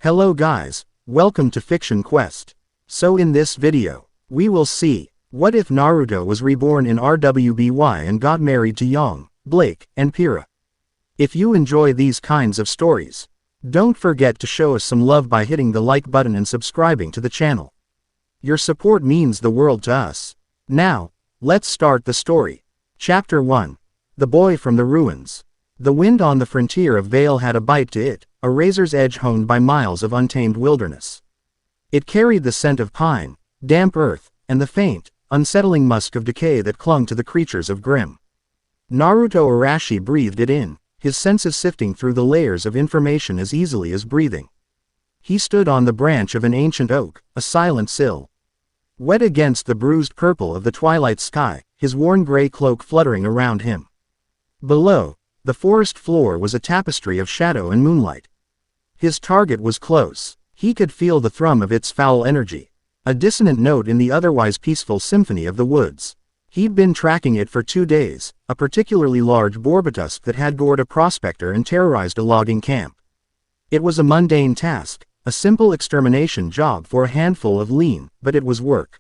Hello guys, welcome to Fiction Quest. So in this video, we will see, what if Naruto was reborn in RWBY and got married to Young, Blake, and Pyrrha? If you enjoy these kinds of stories, don't forget to show us some love by hitting the like button and subscribing to the channel. Your support means the world to us. Now, let's start the story. Chapter 1. The Boy from the Ruins. The wind on the frontier of Vale had a bite to it, a razor's edge honed by miles of untamed wilderness. It carried the scent of pine, damp earth, and the faint, unsettling musk of decay that clung to the creatures of Grimm. Naruto Arashi breathed it in, his senses sifting through the layers of information as easily as breathing. He stood on the branch of an ancient oak, a silent sill. Wet against the bruised purple of the twilight sky, his worn gray cloak fluttering around him. Below, the forest floor was a tapestry of shadow and moonlight. His target was close. He could feel the thrum of its foul energy, a dissonant note in the otherwise peaceful symphony of the woods. He'd been tracking it for 2 days, a particularly large Borbatusk that had gored a prospector and terrorized a logging camp. It was a mundane task, a simple extermination job for a handful of lean, but it was work.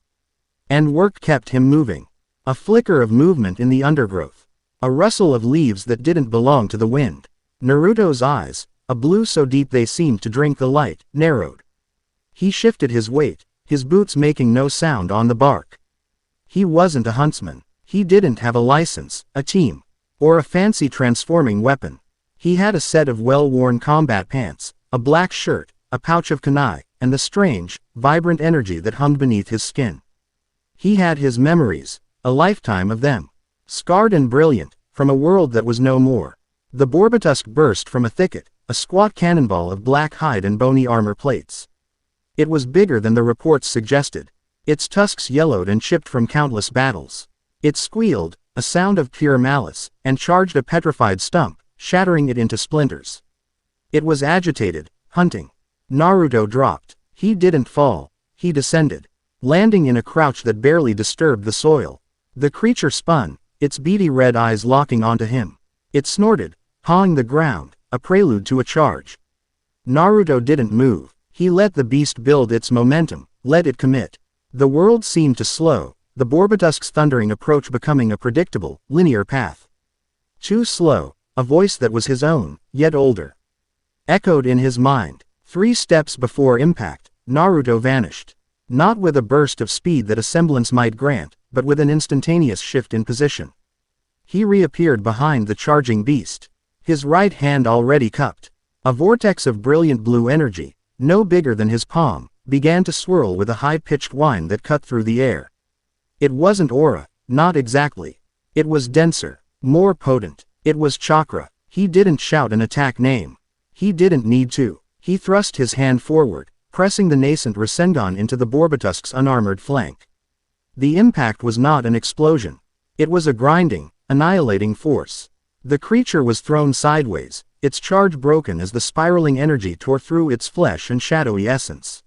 And work kept him moving. A flicker of movement in the undergrowth. A rustle of leaves that didn't belong to the wind. Naruto's eyes, a blue so deep they seemed to drink the light, narrowed. He shifted his weight, his boots making no sound on the bark. He wasn't a huntsman. He didn't have a license, a team, or a fancy transforming weapon. He had a set of well-worn combat pants, a black shirt, a pouch of kunai, and the strange, vibrant energy that hummed beneath his skin. He had his memories, a lifetime of them. Scarred and brilliant, from a world that was no more. The Borbatusk burst from a thicket, a squat cannonball of black hide and bony armor plates. It was bigger than the reports suggested. Its tusks yellowed and chipped from countless battles. It squealed, a sound of pure malice, and charged a petrified stump, shattering it into splinters. It was agitated, hunting. Naruto dropped. He didn't fall. He descended, landing in a crouch that barely disturbed the soil. The creature spun, its beady red eyes locking onto him. It snorted, pawing the ground, a prelude to a charge. Naruto didn't move. He let the beast build its momentum, let it commit. The world seemed to slow, the Borbatusk's thundering approach becoming a predictable, linear path. Too slow, a voice that was his own, yet older, echoed in his mind. 3 steps before impact, Naruto vanished. Not with a burst of speed that a semblance might grant, but with an instantaneous shift in position. He reappeared behind the charging beast, his right hand already cupped. A vortex of brilliant blue energy, no bigger than his palm, began to swirl with a high-pitched whine that cut through the air. It wasn't aura, not exactly. It was denser, more potent. It was chakra. He didn't shout an attack name. He didn't need to. He thrust his hand forward, pressing the nascent Rasengan into the Borbatusk's unarmored flank. The impact was not an explosion. It was a grinding, annihilating force. The creature was thrown sideways, its charge broken as the spiraling energy tore through its flesh and shadowy essence.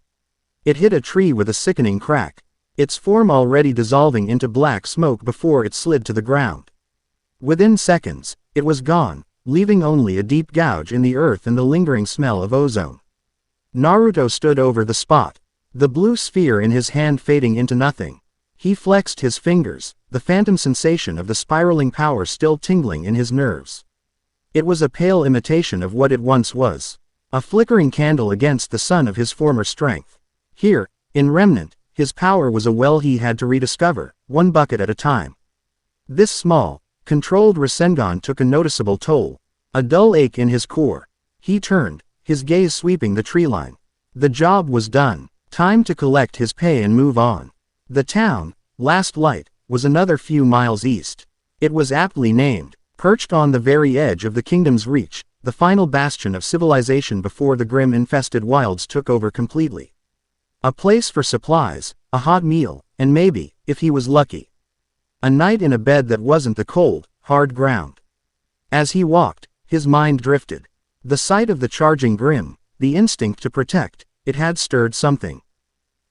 It hit a tree with a sickening crack, its form already dissolving into black smoke before it slid to the ground. Within seconds, it was gone, leaving only a deep gouge in the earth and the lingering smell of ozone. Naruto stood over the spot, the blue sphere in his hand fading into nothing. He flexed his fingers, the phantom sensation of the spiraling power still tingling in his nerves. It was a pale imitation of what it once was. A flickering candle against the sun of his former strength. Here, in remnant, his power was a well he had to rediscover, one bucket at a time. This small, controlled Rasengan took a noticeable toll, a dull ache in his core. He turned, his gaze sweeping the treeline. The job was done. Time to collect his pay and move on. The town, Last Light, was another few miles east. It was aptly named, perched on the very edge of the kingdom's reach, the final bastion of civilization before the Grimm-infested wilds took over completely. A place for supplies, a hot meal, and maybe, if he was lucky, a night in a bed that wasn't the cold, hard ground. As he walked, his mind drifted. The sight of the charging Grimm, the instinct to protect, it had stirred something.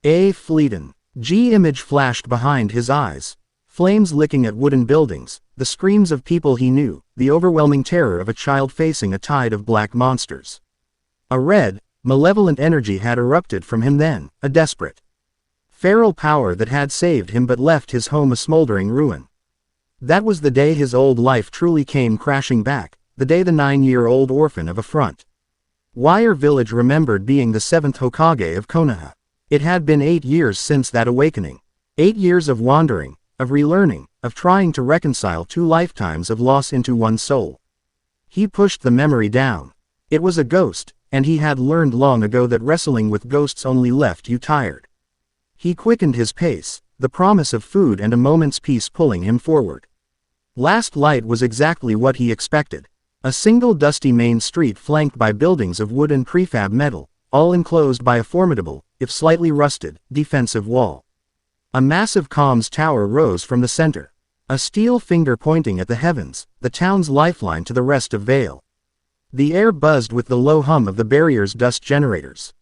A fleetin' image flashed behind his eyes. Flames licking at wooden buildings, the screams of people he knew, the overwhelming terror of a child facing a tide of black monsters. A red, Malevolent energy had erupted from him then, a desperate, feral power that had saved him but left his home a smoldering ruin. That was the day his old life truly came crashing back, the day the 9-year-old orphan of a front wire village remembered being the 7th Hokage of Konoha. It had been 8 years since that awakening. 8 years of wandering, of relearning, of trying to reconcile 2 lifetimes of loss into one soul. He pushed the memory down. It was a ghost, and he had learned long ago that wrestling with ghosts only left you tired. He quickened his pace, the promise of food and a moment's peace pulling him forward. Last light was exactly what he expected. A single dusty main street flanked by buildings of wood and prefab metal, all enclosed by a formidable, if slightly rusted, defensive wall. A massive comms tower rose from the center. A steel finger pointing at the heavens, the town's lifeline to the rest of Vale. The air buzzed with the low hum of the barrier's dust generators.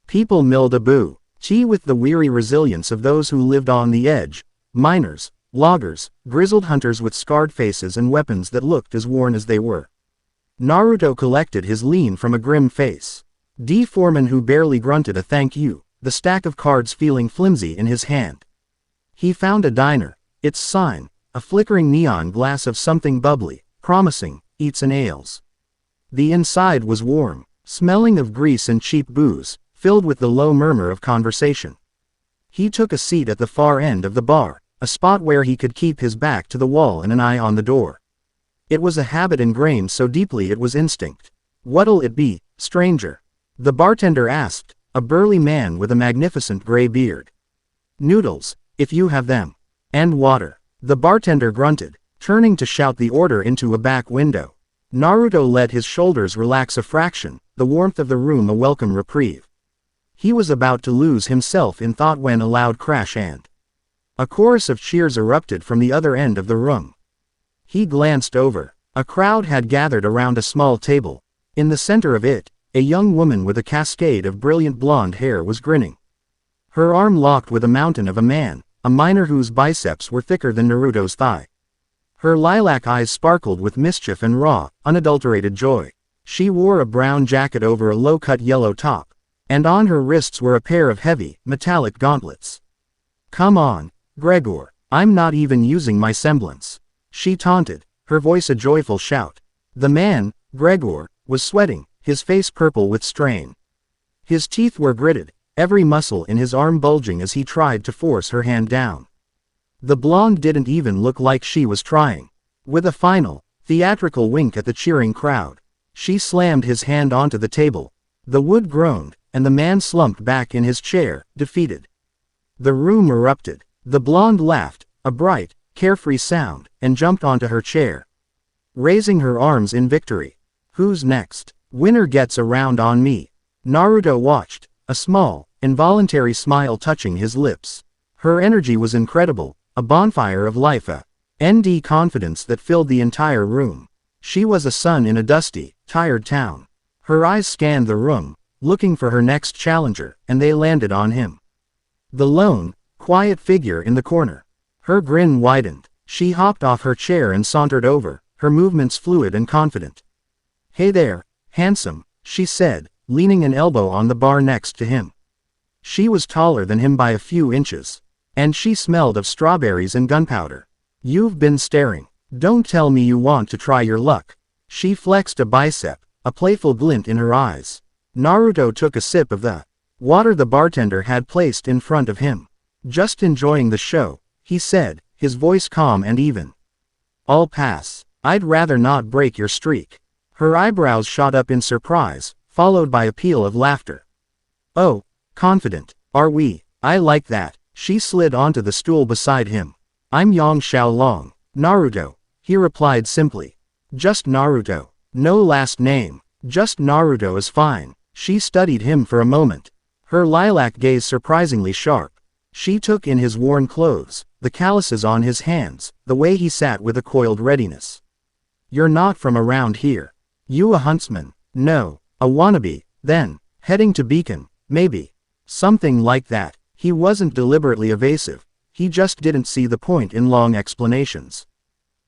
People milled a boo, chi with the weary resilience of those who lived on the edge, miners, loggers, grizzled hunters with scarred faces and weapons that looked as worn as they were. Naruto collected his lean from a grim face. D. Foreman who barely grunted a thank you, the stack of cards feeling flimsy in his hand. He found a diner, its sign, a flickering neon glass of something bubbly, promising, eats and ales. The inside was warm, smelling of grease and cheap booze, filled with the low murmur of conversation. He took a seat at the far end of the bar, a spot where he could keep his back to the wall and an eye on the door. It was a habit ingrained so deeply it was instinct. "What'll it be, stranger?" the bartender asked, a burly man with a magnificent gray beard. "Noodles, if you have them. And water," the bartender grunted, turning to shout the order into a back window. Naruto let his shoulders relax a fraction, the warmth of the room a welcome reprieve. He was about to lose himself in thought when a loud crash and a chorus of cheers erupted from the other end of the room. He glanced over. A crowd had gathered around a small table. In the center of it, a young woman with a cascade of brilliant blonde hair was grinning. Her arm locked with a mountain of a man, a miner whose biceps were thicker than Naruto's thigh. Her lilac eyes sparkled with mischief and raw, unadulterated joy. She wore a brown jacket over a low-cut yellow top, and on her wrists were a pair of heavy, metallic gauntlets. "Come on, Gregor, I'm not even using my semblance," she taunted, her voice a joyful shout. The man, Gregor, was sweating, his face purple with strain. His teeth were gritted, every muscle in his arm bulging as he tried to force her hand down. The blonde didn't even look like she was trying. With a final, theatrical wink at the cheering crowd, she slammed his hand onto the table. The wood groaned, and the man slumped back in his chair, defeated. The room erupted. The blonde laughed, a bright, carefree sound, and jumped onto her chair, raising her arms in victory. "Who's next? Winner gets a round on me." Naruto watched, a small, involuntary smile touching his lips. Her energy was incredible, a bonfire of life, a ND confidence that filled the entire room. She was a sun in a dusty, tired town. Her eyes scanned the room, looking for her next challenger, and they landed on him. The lone, quiet figure in the corner. Her grin widened. She hopped off her chair and sauntered over, her movements fluid and confident. "Hey there, handsome," she said, leaning an elbow on the bar next to him. She was taller than him by a few inches, and she smelled of strawberries and gunpowder. "You've been staring. Don't tell me you want to try your luck." She flexed a bicep, a playful glint in her eyes. Naruto took a sip of the water the bartender had placed in front of him. "Just enjoying the show," he said, his voice calm and even. "I'll pass. I'd rather not break your streak." Her eyebrows shot up in surprise, followed by a peal of laughter. "Oh, confident, are we? I like that." She slid onto the stool beside him. "I'm Yang Xiaolong, Naruto," he replied simply. "Just Naruto. No last name. Just Naruto is fine." She studied him for a moment, her lilac gaze surprisingly sharp. She took in his worn clothes, the calluses on his hands, the way he sat with a coiled readiness. "You're not from around here. You a huntsman?" "No, a wannabe, then. Heading to Beacon, maybe." "Something like that." He wasn't deliberately evasive, he just didn't see the point in long explanations.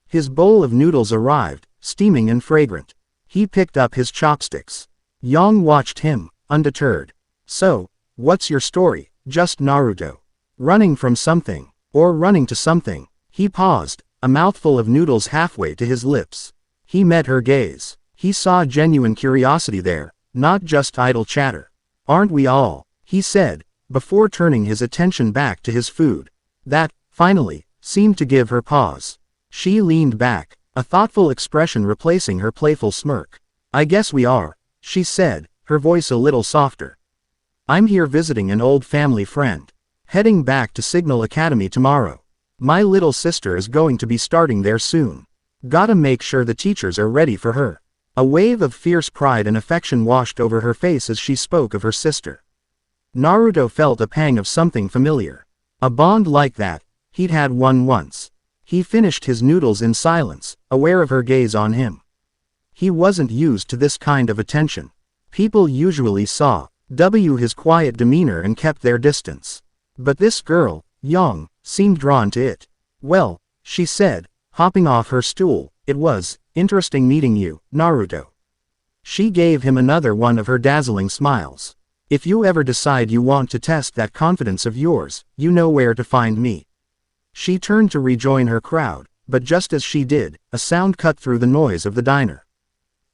His bowl of noodles arrived, steaming and fragrant. He picked up his chopsticks. Yang watched him, undeterred. So, what's your story? Just Naruto. Running from something. Or running to something. He paused, a mouthful of noodles halfway to his lips. He met her gaze. He saw genuine curiosity there, not just idle chatter. Aren't we all? He said, before turning his attention back to his food. That, finally, seemed to give her pause. She leaned back, a thoughtful expression replacing her playful smirk. I guess we are, she said, her voice a little softer. I'm here visiting an old family friend. Heading back to Signal Academy tomorrow. My little sister is going to be starting there soon. Gotta make sure the teachers are ready for her. A wave of fierce pride and affection washed over her face as she spoke of her sister. Naruto felt a pang of something familiar. A bond like that, he'd had one once. He finished his noodles in silence, aware of her gaze on him. He wasn't used to this kind of attention. People usually saw his quiet demeanor and kept their distance. But this girl, young, seemed drawn to it. Well, she said, hopping off her stool, it was interesting meeting you, Naruto. She gave him another one of her dazzling smiles. If you ever decide you want to test that confidence of yours, you know where to find me. She turned to rejoin her crowd, but just as she did, a sound cut through the noise of the diner.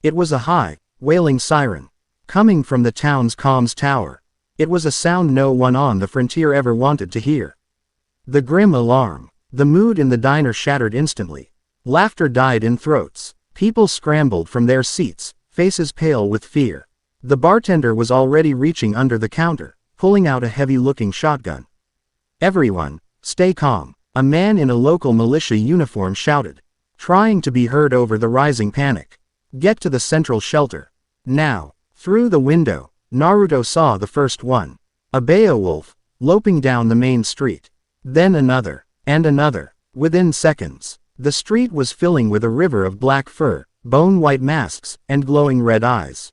It was a high, wailing siren, coming from the town's comms tower. It was a sound no one on the frontier ever wanted to hear. The grim alarm. The mood in the diner shattered instantly. Laughter died in throats. People scrambled from their seats, faces pale with fear. The bartender was already reaching under the counter, pulling out a heavy-looking shotgun. Everyone, stay calm, a man in a local militia uniform shouted, trying to be heard over the rising panic. Get to the central shelter. Now. Through the window, Naruto saw the first one. A Beowulf, loping down the main street. Then another, and another. Within seconds, the street was filling with a river of black fur, bone-white masks, and glowing red eyes.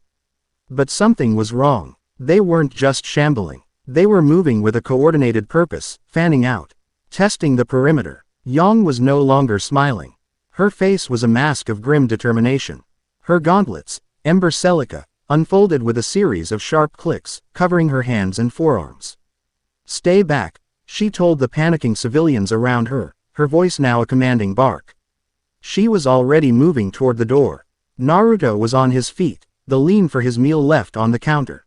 But something was wrong. They weren't just shambling. They were moving with a coordinated purpose, fanning out. Testing the perimeter. Yang was no longer smiling. Her face was a mask of grim determination. Her gauntlets, ember silica, unfolded with a series of sharp clicks, covering her hands and forearms. Stay back, she told the panicking civilians around her, her voice now a commanding bark. She was already moving toward the door. Naruto was on his feet, the lean for his meal left on the counter.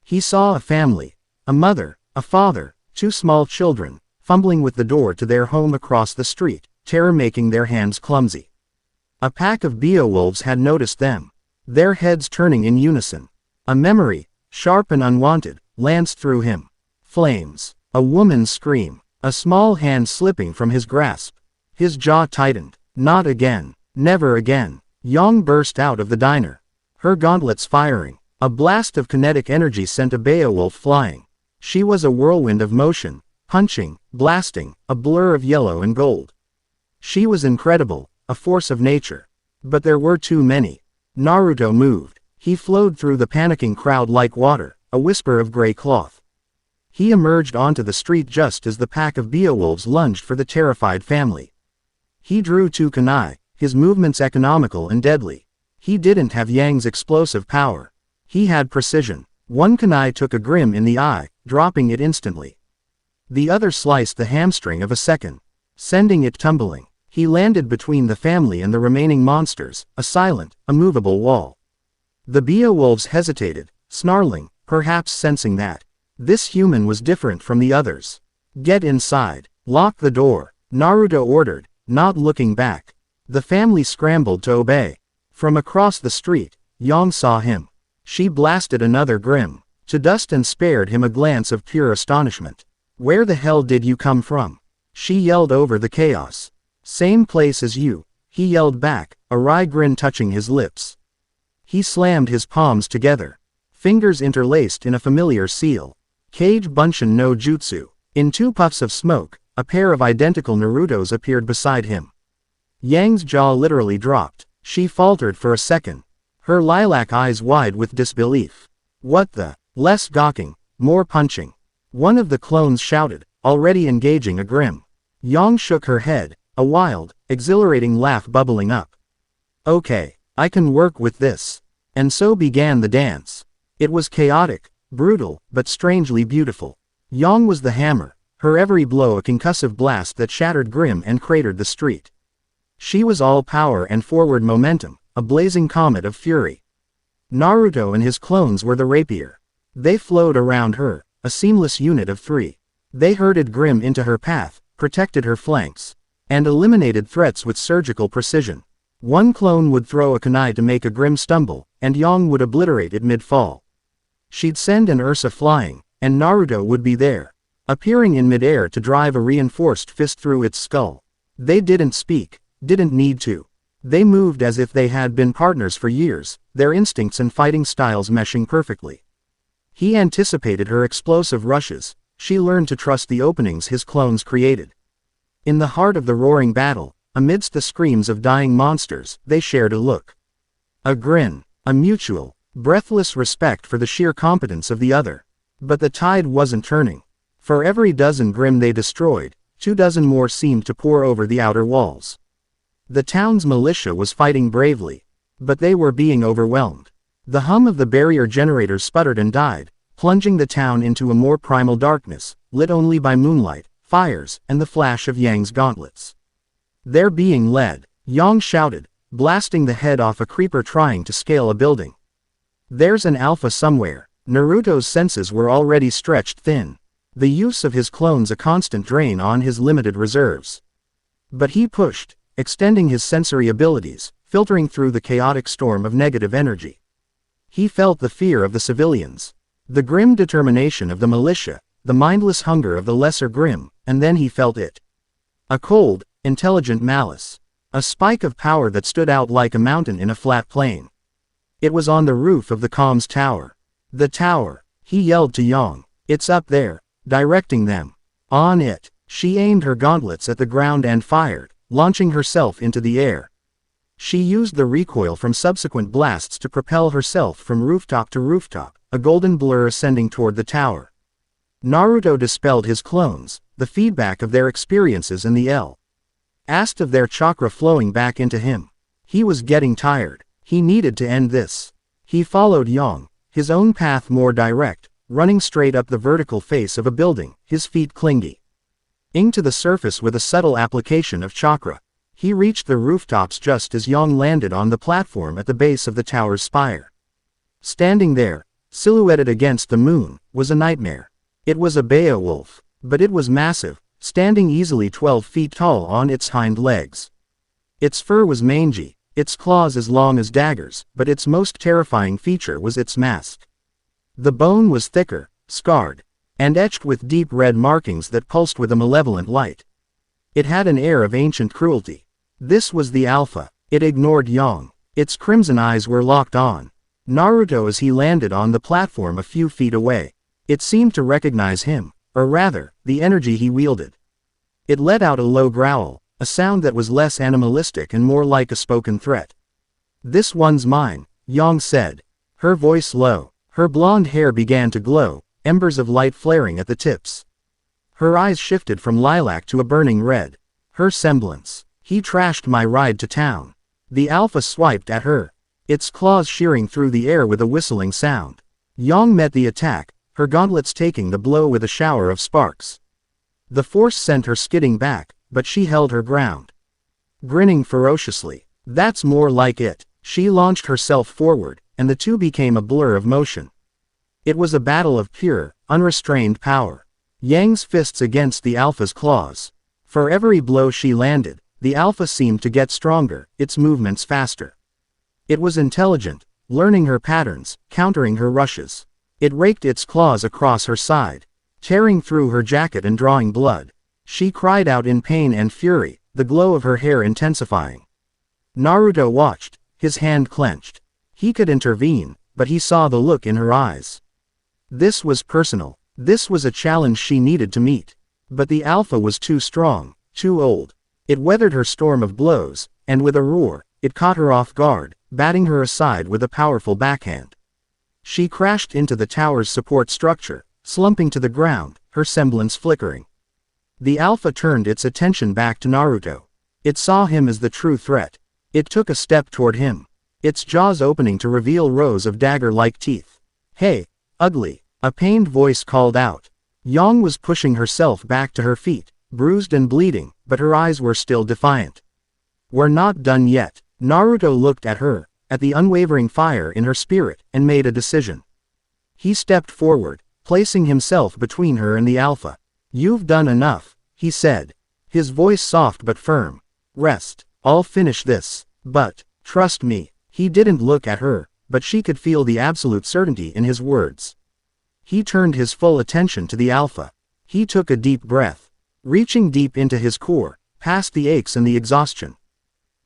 He saw a family, a mother, a father, two small children, fumbling with the door to their home across the street, terror making their hands clumsy. A pack of Beowulfs had noticed them. Their heads turning in unison. A memory, sharp and unwanted, lanced through him. Flames. A woman's scream. A small hand slipping from his grasp. His jaw tightened. Not again. Never again. Yang burst out of the diner. Her gauntlets firing. A blast of kinetic energy sent a Beowulf flying. She was a whirlwind of motion, punching, blasting, a blur of yellow and gold. She was incredible, a force of nature. But there were too many. Naruto moved. He flowed through the panicking crowd like water, a whisper of gray cloth. He emerged onto the street just as the pack of Beowulfs lunged for the terrified family. He drew two kunai, his movements economical and deadly. He didn't have Yang's explosive power. He had precision. One kunai took a Grim in the eye, dropping it instantly. The other sliced the hamstring of a second, sending it tumbling. He landed between the family and the remaining monsters, a silent, immovable wall. The Beowulfs hesitated, snarling, perhaps sensing that this human was different from the others. Get inside. Lock the door, Naruto ordered, not looking back. The family scrambled to obey. From across the street, Yang saw him. She blasted another Grim to dust and spared him a glance of pure astonishment. Where the hell did you come from? She yelled over the chaos. Same place as you, he yelled back, a wry grin touching his lips. He slammed his palms together, fingers interlaced in a familiar seal. Kage Bunshin no Jutsu. In 2 puffs of smoke, a pair of identical Narutos appeared beside him. Yang's jaw literally dropped. She faltered for a second, her lilac eyes wide with disbelief. What the? Less gawking, more punching. One of the clones shouted, already engaging a Grim. Yang shook her head, a wild, exhilarating laugh bubbling up. Okay, I can work with this. And so began the dance. It was chaotic, brutal, but strangely beautiful. Yang was the hammer, her every blow a concussive blast that shattered Grimm and cratered the street. She was all power and forward momentum, a blazing comet of fury. Naruto and his clones were the rapier. They flowed around her, a seamless unit of three. They herded Grimm into her path, protected her flanks, and eliminated threats with surgical precision. One clone would throw a kunai to make a Grimm stumble, and Yang would obliterate it mid-fall. She'd send an Ursa flying, and Naruto would be there, appearing in mid-air to drive a reinforced fist through its skull. They didn't speak, didn't need to. They moved as if they had been partners for years, their instincts and fighting styles meshing perfectly. He anticipated her explosive rushes. She learned to trust the openings his clones created. In the heart of the roaring battle, amidst the screams of dying monsters, they shared a look. A grin, a mutual, breathless respect for the sheer competence of the other. But the tide wasn't turning. For every dozen Grimm they destroyed, 24 more seemed to pour over the outer walls. The town's militia was fighting bravely, but they were being overwhelmed. The hum of the barrier generators sputtered and died, plunging the town into a more primal darkness, lit only by moonlight, fires, and the flash of Yang's gauntlets. They're being led, Yang shouted, blasting the head off a creeper trying to scale a building. There's an alpha somewhere. Naruto's senses were already stretched thin. The use of his clones a constant drain on his limited reserves. But he pushed, extending his sensory abilities, filtering through the chaotic storm of negative energy. He felt the fear of the civilians, the grim determination of the militia, the mindless hunger of the lesser Grimm, and then he felt it. A cold, intelligent malice. A spike of power that stood out like a mountain in a flat plain. It was on the roof of the comms tower. The tower, he yelled to Yang. It's up there, directing them. On it. She aimed her gauntlets at the ground and fired, launching herself into the air. She used the recoil from subsequent blasts to propel herself from rooftop to rooftop, a golden blur ascending toward the tower. Naruto dispelled his clones, the feedback of their experiences in the L. Asked of their chakra flowing back into him. He was getting tired. He needed to end this. He followed Yang, his own path more direct, running straight up the vertical face of a building, his feet clingy. Ing to the surface with a subtle application of chakra. He reached the rooftops just as Yang landed on the platform at the base of the tower's spire. Standing there, silhouetted against the moon, was a nightmare. It was a Beowulf, but it was massive, standing easily 12 feet tall on its hind legs. Its fur was mangy, its claws as long as daggers, but its most terrifying feature was its mask. The bone was thicker, scarred, and etched with deep red markings that pulsed with a malevolent light. It had an air of ancient cruelty. This was the Alpha. It ignored Yang. Its crimson eyes were locked on Naruto as he landed on the platform a few feet away. It seemed to recognize him, or rather, the energy he wielded. It let out a low growl, a sound that was less animalistic and more like a spoken threat. "This one's mine," Yang said. Her voice low. Her blonde hair began to glow, embers of light flaring at the tips. Her eyes shifted from lilac to a burning red. Her semblance. "He trashed my ride to town." The Alpha swiped at her, its claws shearing through the air with a whistling sound. Yang met the attack, her gauntlets taking the blow with a shower of sparks. The force sent her skidding back, but she held her ground. Grinning ferociously. "That's more like it." She launched herself forward, and the two became a blur of motion. It was a battle of pure, unrestrained power. Yang's fists against the Alpha's claws. For every blow she landed, the Alpha seemed to get stronger, its movements faster. It was intelligent, learning her patterns, countering her rushes. It raked its claws across her side, tearing through her jacket and drawing blood. She cried out in pain and fury, the glow of her hair intensifying. Naruto watched, his hand clenched. He could intervene, but he saw the look in her eyes. This was personal. This was a challenge she needed to meet. But the Alpha was too strong, too old. It weathered her storm of blows, and with a roar, it caught her off guard, batting her aside with a powerful backhand. She crashed into the tower's support structure, slumping to the ground, her semblance flickering. The Alpha turned its attention back to Naruto. It saw him as the true threat. It took a step toward him, its jaws opening to reveal rows of dagger-like teeth. Hey, ugly, a pained voice called out. Yang was pushing herself back to her feet, bruised and bleeding, but her eyes were still defiant. We're not done yet. Naruto looked at her, at the unwavering fire in her spirit, and made a decision. He stepped forward, placing himself between her and the Alpha. You've done enough, he said. His voice soft but firm. Rest, I'll finish this. But, trust me, he didn't look at her, but she could feel the absolute certainty in his words. He turned his full attention to the Alpha. He took a deep breath, reaching deep into his core, past the aches and the exhaustion.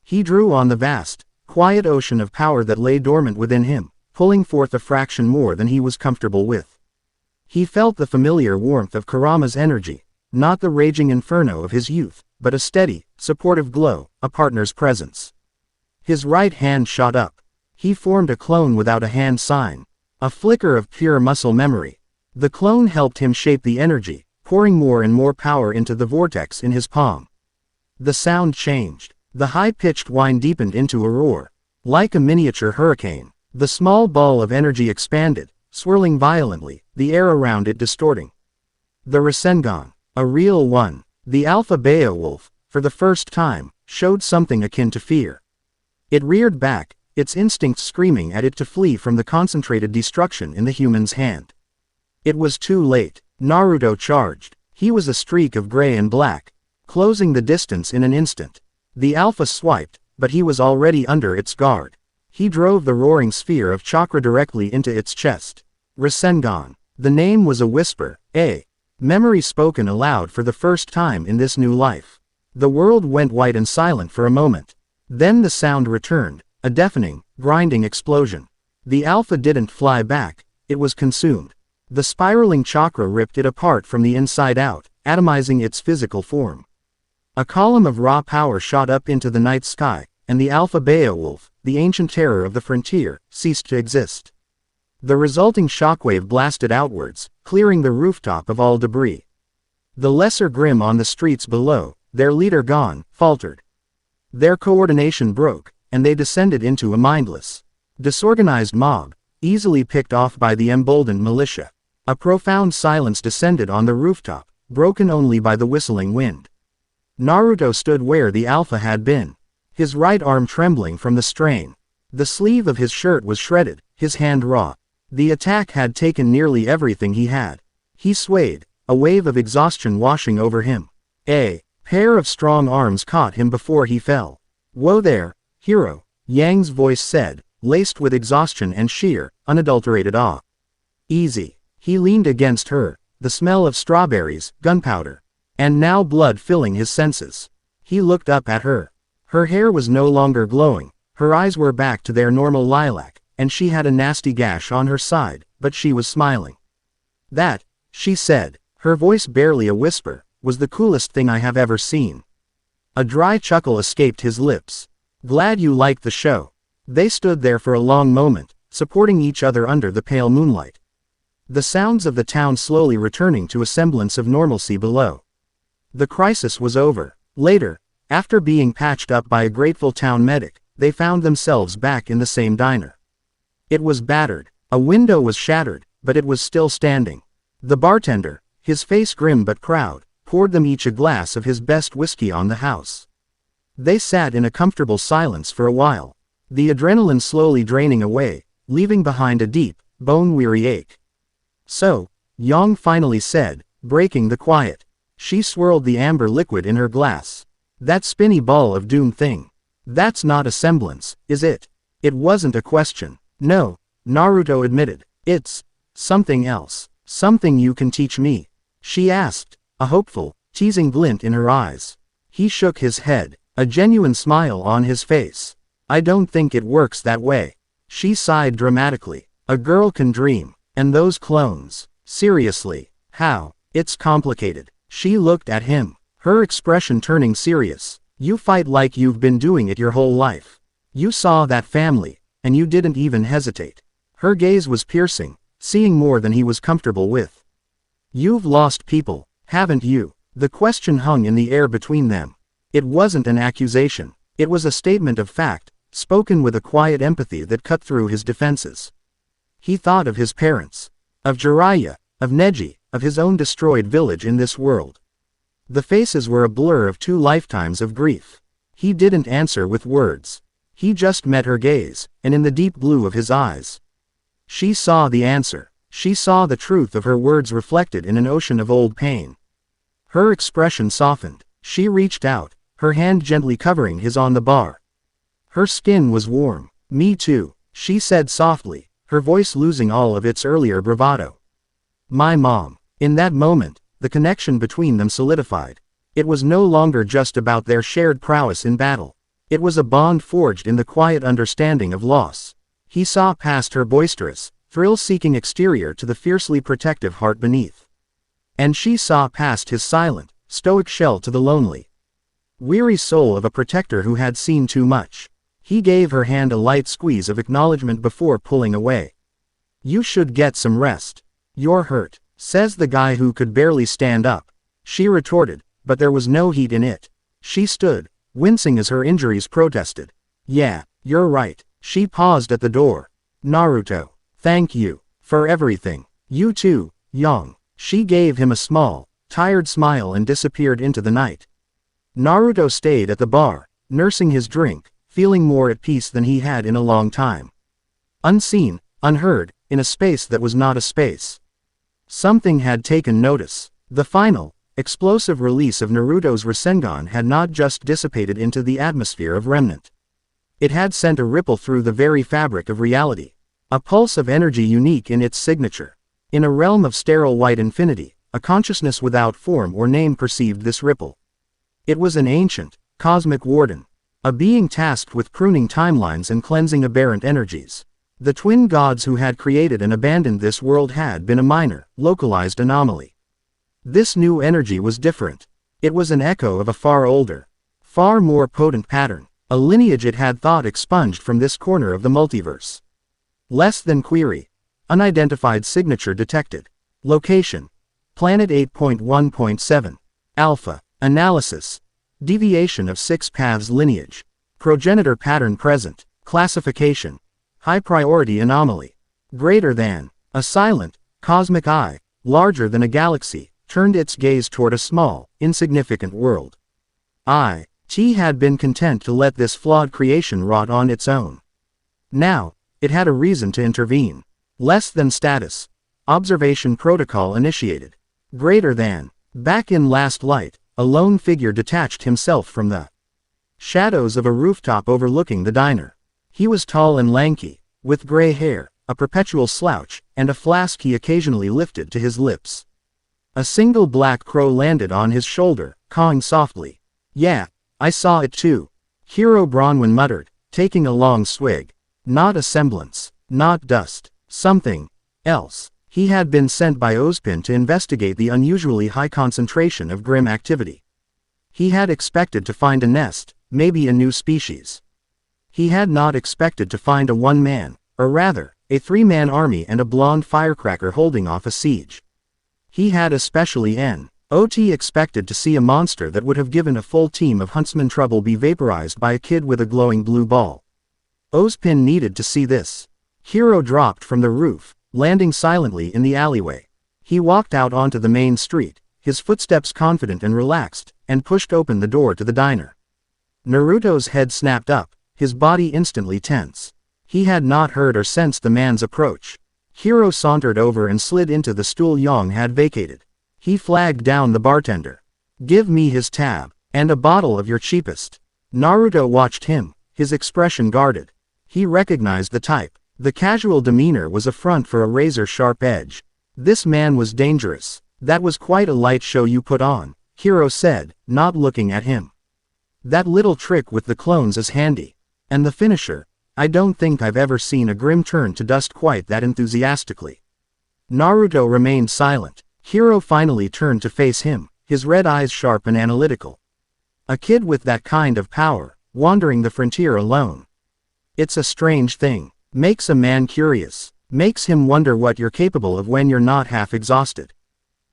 He drew on the vast, quiet ocean of power that lay dormant within him, pulling forth a fraction more than he was comfortable with. He felt the familiar warmth of Kurama's energy, not the raging inferno of his youth, but a steady, supportive glow, a partner's presence. His right hand shot up. He formed a clone without a hand sign, a flicker of pure muscle memory. The clone helped him shape the energy, pouring more and more power into the vortex in his palm. The sound changed. The high-pitched whine deepened into a roar. Like a miniature hurricane, the small ball of energy expanded, swirling violently, the air around it distorting. The Rasengan, a real one. The Alpha Beowulf, for the first time, showed something akin to fear. It reared back, its instincts screaming at it to flee from the concentrated destruction in the human's hand. It was too late. Naruto charged. He was a streak of gray and black, closing the distance in an instant. The Alpha swiped, but he was already under its guard. He drove the roaring sphere of chakra directly into its chest. Rasengan. The name was a whisper, a memory spoken aloud for the first time in this new life. The world went white and silent for a moment. Then the sound returned, a deafening, grinding explosion. The Alpha didn't fly back, it was consumed. The spiraling chakra ripped it apart from the inside out, atomizing its physical form. A column of raw power shot up into the night sky, and the Alpha Beowulf, the ancient terror of the frontier, ceased to exist. The resulting shockwave blasted outwards, clearing the rooftop of all debris. The lesser Grimm on the streets below, their leader gone, faltered. Their coordination broke, and they descended into a mindless, disorganized mob, easily picked off by the emboldened militia. A profound silence descended on the rooftop, broken only by the whistling wind. Naruto stood where the Alpha had been, his right arm trembling from the strain. The sleeve of his shirt was shredded, his hand raw. The attack had taken nearly everything he had. He swayed, a wave of exhaustion washing over him. A pair of strong arms caught him before he fell. "Whoa there, hero," Yang's voice said, laced with exhaustion and sheer, unadulterated awe. "Easy." He leaned against her, the smell of strawberries, gunpowder, and now blood filling his senses. He looked up at her. Her hair was no longer glowing, her eyes were back to their normal lilac, and she had a nasty gash on her side, but she was smiling. "That," she said, her voice barely a whisper, "was the coolest thing I have ever seen." A dry chuckle escaped his lips. "Glad you liked the show." They stood there for a long moment, supporting each other under the pale moonlight. The sounds of the town slowly returning to a semblance of normalcy below. The crisis was over. Later, after being patched up by a grateful town medic, they found themselves back in the same diner. It was battered. A window was shattered, but it was still standing. The bartender, his face grim but proud, poured them each a glass of his best whiskey on the house. They sat in a comfortable silence for a while, the adrenaline slowly draining away, leaving behind a deep, bone-weary ache. "So," Yang finally said, breaking the quiet. She swirled the amber liquid in her glass. "That spinny ball of doom thing. That's not a semblance, is it?" It wasn't a question. "No," Naruto admitted. "It's something else. Something you can teach me?" she asked, a hopeful, teasing glint in her eyes. He shook his head, a genuine smile on his face. "I don't think it works that way." She sighed dramatically. "A girl can dream. And those clones. Seriously, how?" "It's complicated." She looked at him, her expression turning serious. "You fight like you've been doing it your whole life. You saw that family, and you didn't even hesitate." Her gaze was piercing, seeing more than he was comfortable with. "You've lost people, haven't you?" The question hung in the air between them. It wasn't an accusation. It was a statement of fact, spoken with a quiet empathy that cut through his defenses. He thought of his parents. Of Jiraiya, of Neji, of his own destroyed village in this world. The faces were a blur of 2 lifetimes of grief. He didn't answer with words. He just met her gaze, and in the deep blue of his eyes, she saw the answer. She saw the truth of her words reflected in an ocean of old pain. Her expression softened. She reached out, her hand gently covering his on the bar. Her skin was warm. "Me too," she said softly, her voice losing all of its earlier bravado. "My mom." In that moment, the connection between them solidified. It was no longer just about their shared prowess in battle. It was a bond forged in the quiet understanding of loss. He saw past her boisterous, thrill-seeking exterior to the fiercely protective heart beneath. And she saw past his silent, stoic shell to the lonely, weary soul of a protector who had seen too much. He gave her hand a light squeeze of acknowledgement before pulling away. "You should get some rest. You're hurt," says the guy who could barely stand up. She retorted, but there was no heat in it. She stood, wincing as her injuries protested. "Yeah, you're right." She paused at the door. "Naruto, thank you for everything. You too, Yang." She gave him a small, tired smile and disappeared into the night. Naruto stayed at the bar, nursing his drink, feeling more at peace than he had in a long time. Unseen, unheard, in a space that was not a space. Something had taken notice. The final, explosive release of Naruto's Rasengan had not just dissipated into the atmosphere of remnant. It had sent a ripple through the very fabric of reality. A pulse of energy unique in its signature. In a realm of sterile white infinity, a consciousness without form or name perceived this ripple. It was an ancient, cosmic warden. A being tasked with pruning timelines and cleansing aberrant energies. The twin gods who had created and abandoned this world had been a minor, localized anomaly. This new energy was different. It was an echo of a far older, far more potent pattern, a lineage it had thought expunged from this corner of the multiverse. Less than query. Unidentified signature detected. Location: Planet 8.1.7. Alpha. Analysis: deviation of 6 paths lineage. Progenitor pattern present. Classification: high priority anomaly. Greater than. A silent, cosmic eye, larger than a galaxy, turned its gaze toward a small, insignificant world. T had been content to let this flawed creation rot on its own. Now, it had a reason to intervene. Less than status. Observation protocol initiated. Greater than. Back in Last Light, a lone figure detached himself from the shadows of a rooftop overlooking the diner. He was tall and lanky, with gray hair, a perpetual slouch, and a flask he occasionally lifted to his lips. A single black crow landed on his shoulder, cawing softly. "Yeah, I saw it too," Hero Bronwyn muttered, taking a long swig. Not a semblance, not dust, something else. He had been sent by Ozpin to investigate the unusually high concentration of grim activity. He had expected to find a nest, maybe a new species. He had not expected to find a one-man, or rather, a 3-man army and a blonde firecracker holding off a siege. He had especially expected to see a monster that would have given a full team of huntsmen trouble be vaporized by a kid with a glowing blue ball. Ozpin needed to see this. Hero dropped from the roof, landing silently in the alleyway. He walked out onto the main street, his footsteps confident and relaxed, and pushed open the door to the diner. Naruto's head snapped up, his body instantly tense. He had not heard or sensed the man's approach. Hero sauntered over and slid into the stool Yang had vacated. He flagged down the bartender. "Give me his tab, and a bottle of your cheapest." Naruto watched him, his expression guarded. He recognized the type. The casual demeanor was a front for a razor-sharp edge. This man was dangerous. "That was quite a light show you put on," Hero said, not looking at him. "That little trick with the clones is handy. And the finisher, I don't think I've ever seen a grim turn to dust quite that enthusiastically." Naruto remained silent. Hero finally turned to face him, his red eyes sharp and analytical. A kid with that kind of power, wandering the frontier alone. It's a strange thing. Makes a man curious. Makes him wonder what you're capable of when you're not half exhausted.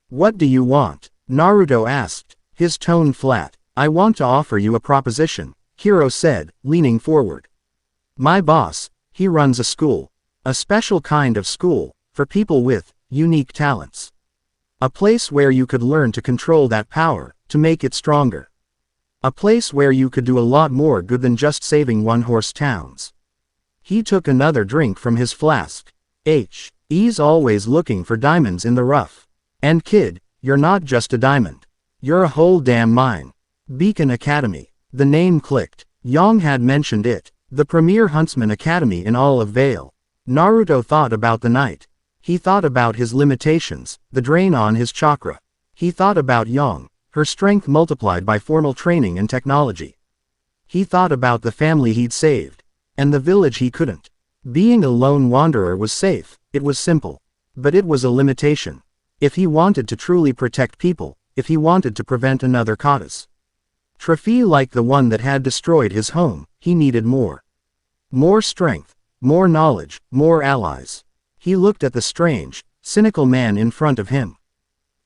"What do you want?" Naruto asked, his tone flat. "I want to offer you a proposition," Hero said, leaning forward. "My boss, he runs a school. A special kind of school, for people with unique talents. A place where you could learn to control that power, to make it stronger. A place where you could do a lot more good than just saving one-horse towns. He took another drink from his flask. He's always looking for diamonds in the rough. And kid, you're not just a diamond. You're a whole damn mine. Beacon Academy. The name clicked. Yang had mentioned it. The premier huntsman academy in all of Vale. Naruto thought about the night. He thought about his limitations, the drain on his chakra. He thought about Yang, her strength multiplied by formal training and technology. He thought about the family he'd saved. And the village he couldn't. Being a lone wanderer was safe, it was simple. But it was a limitation. If he wanted to truly protect people, if he wanted to prevent another catastrophe like the one that had destroyed his home, he needed more. More strength, more knowledge, more allies. He looked at the strange, cynical man in front of him.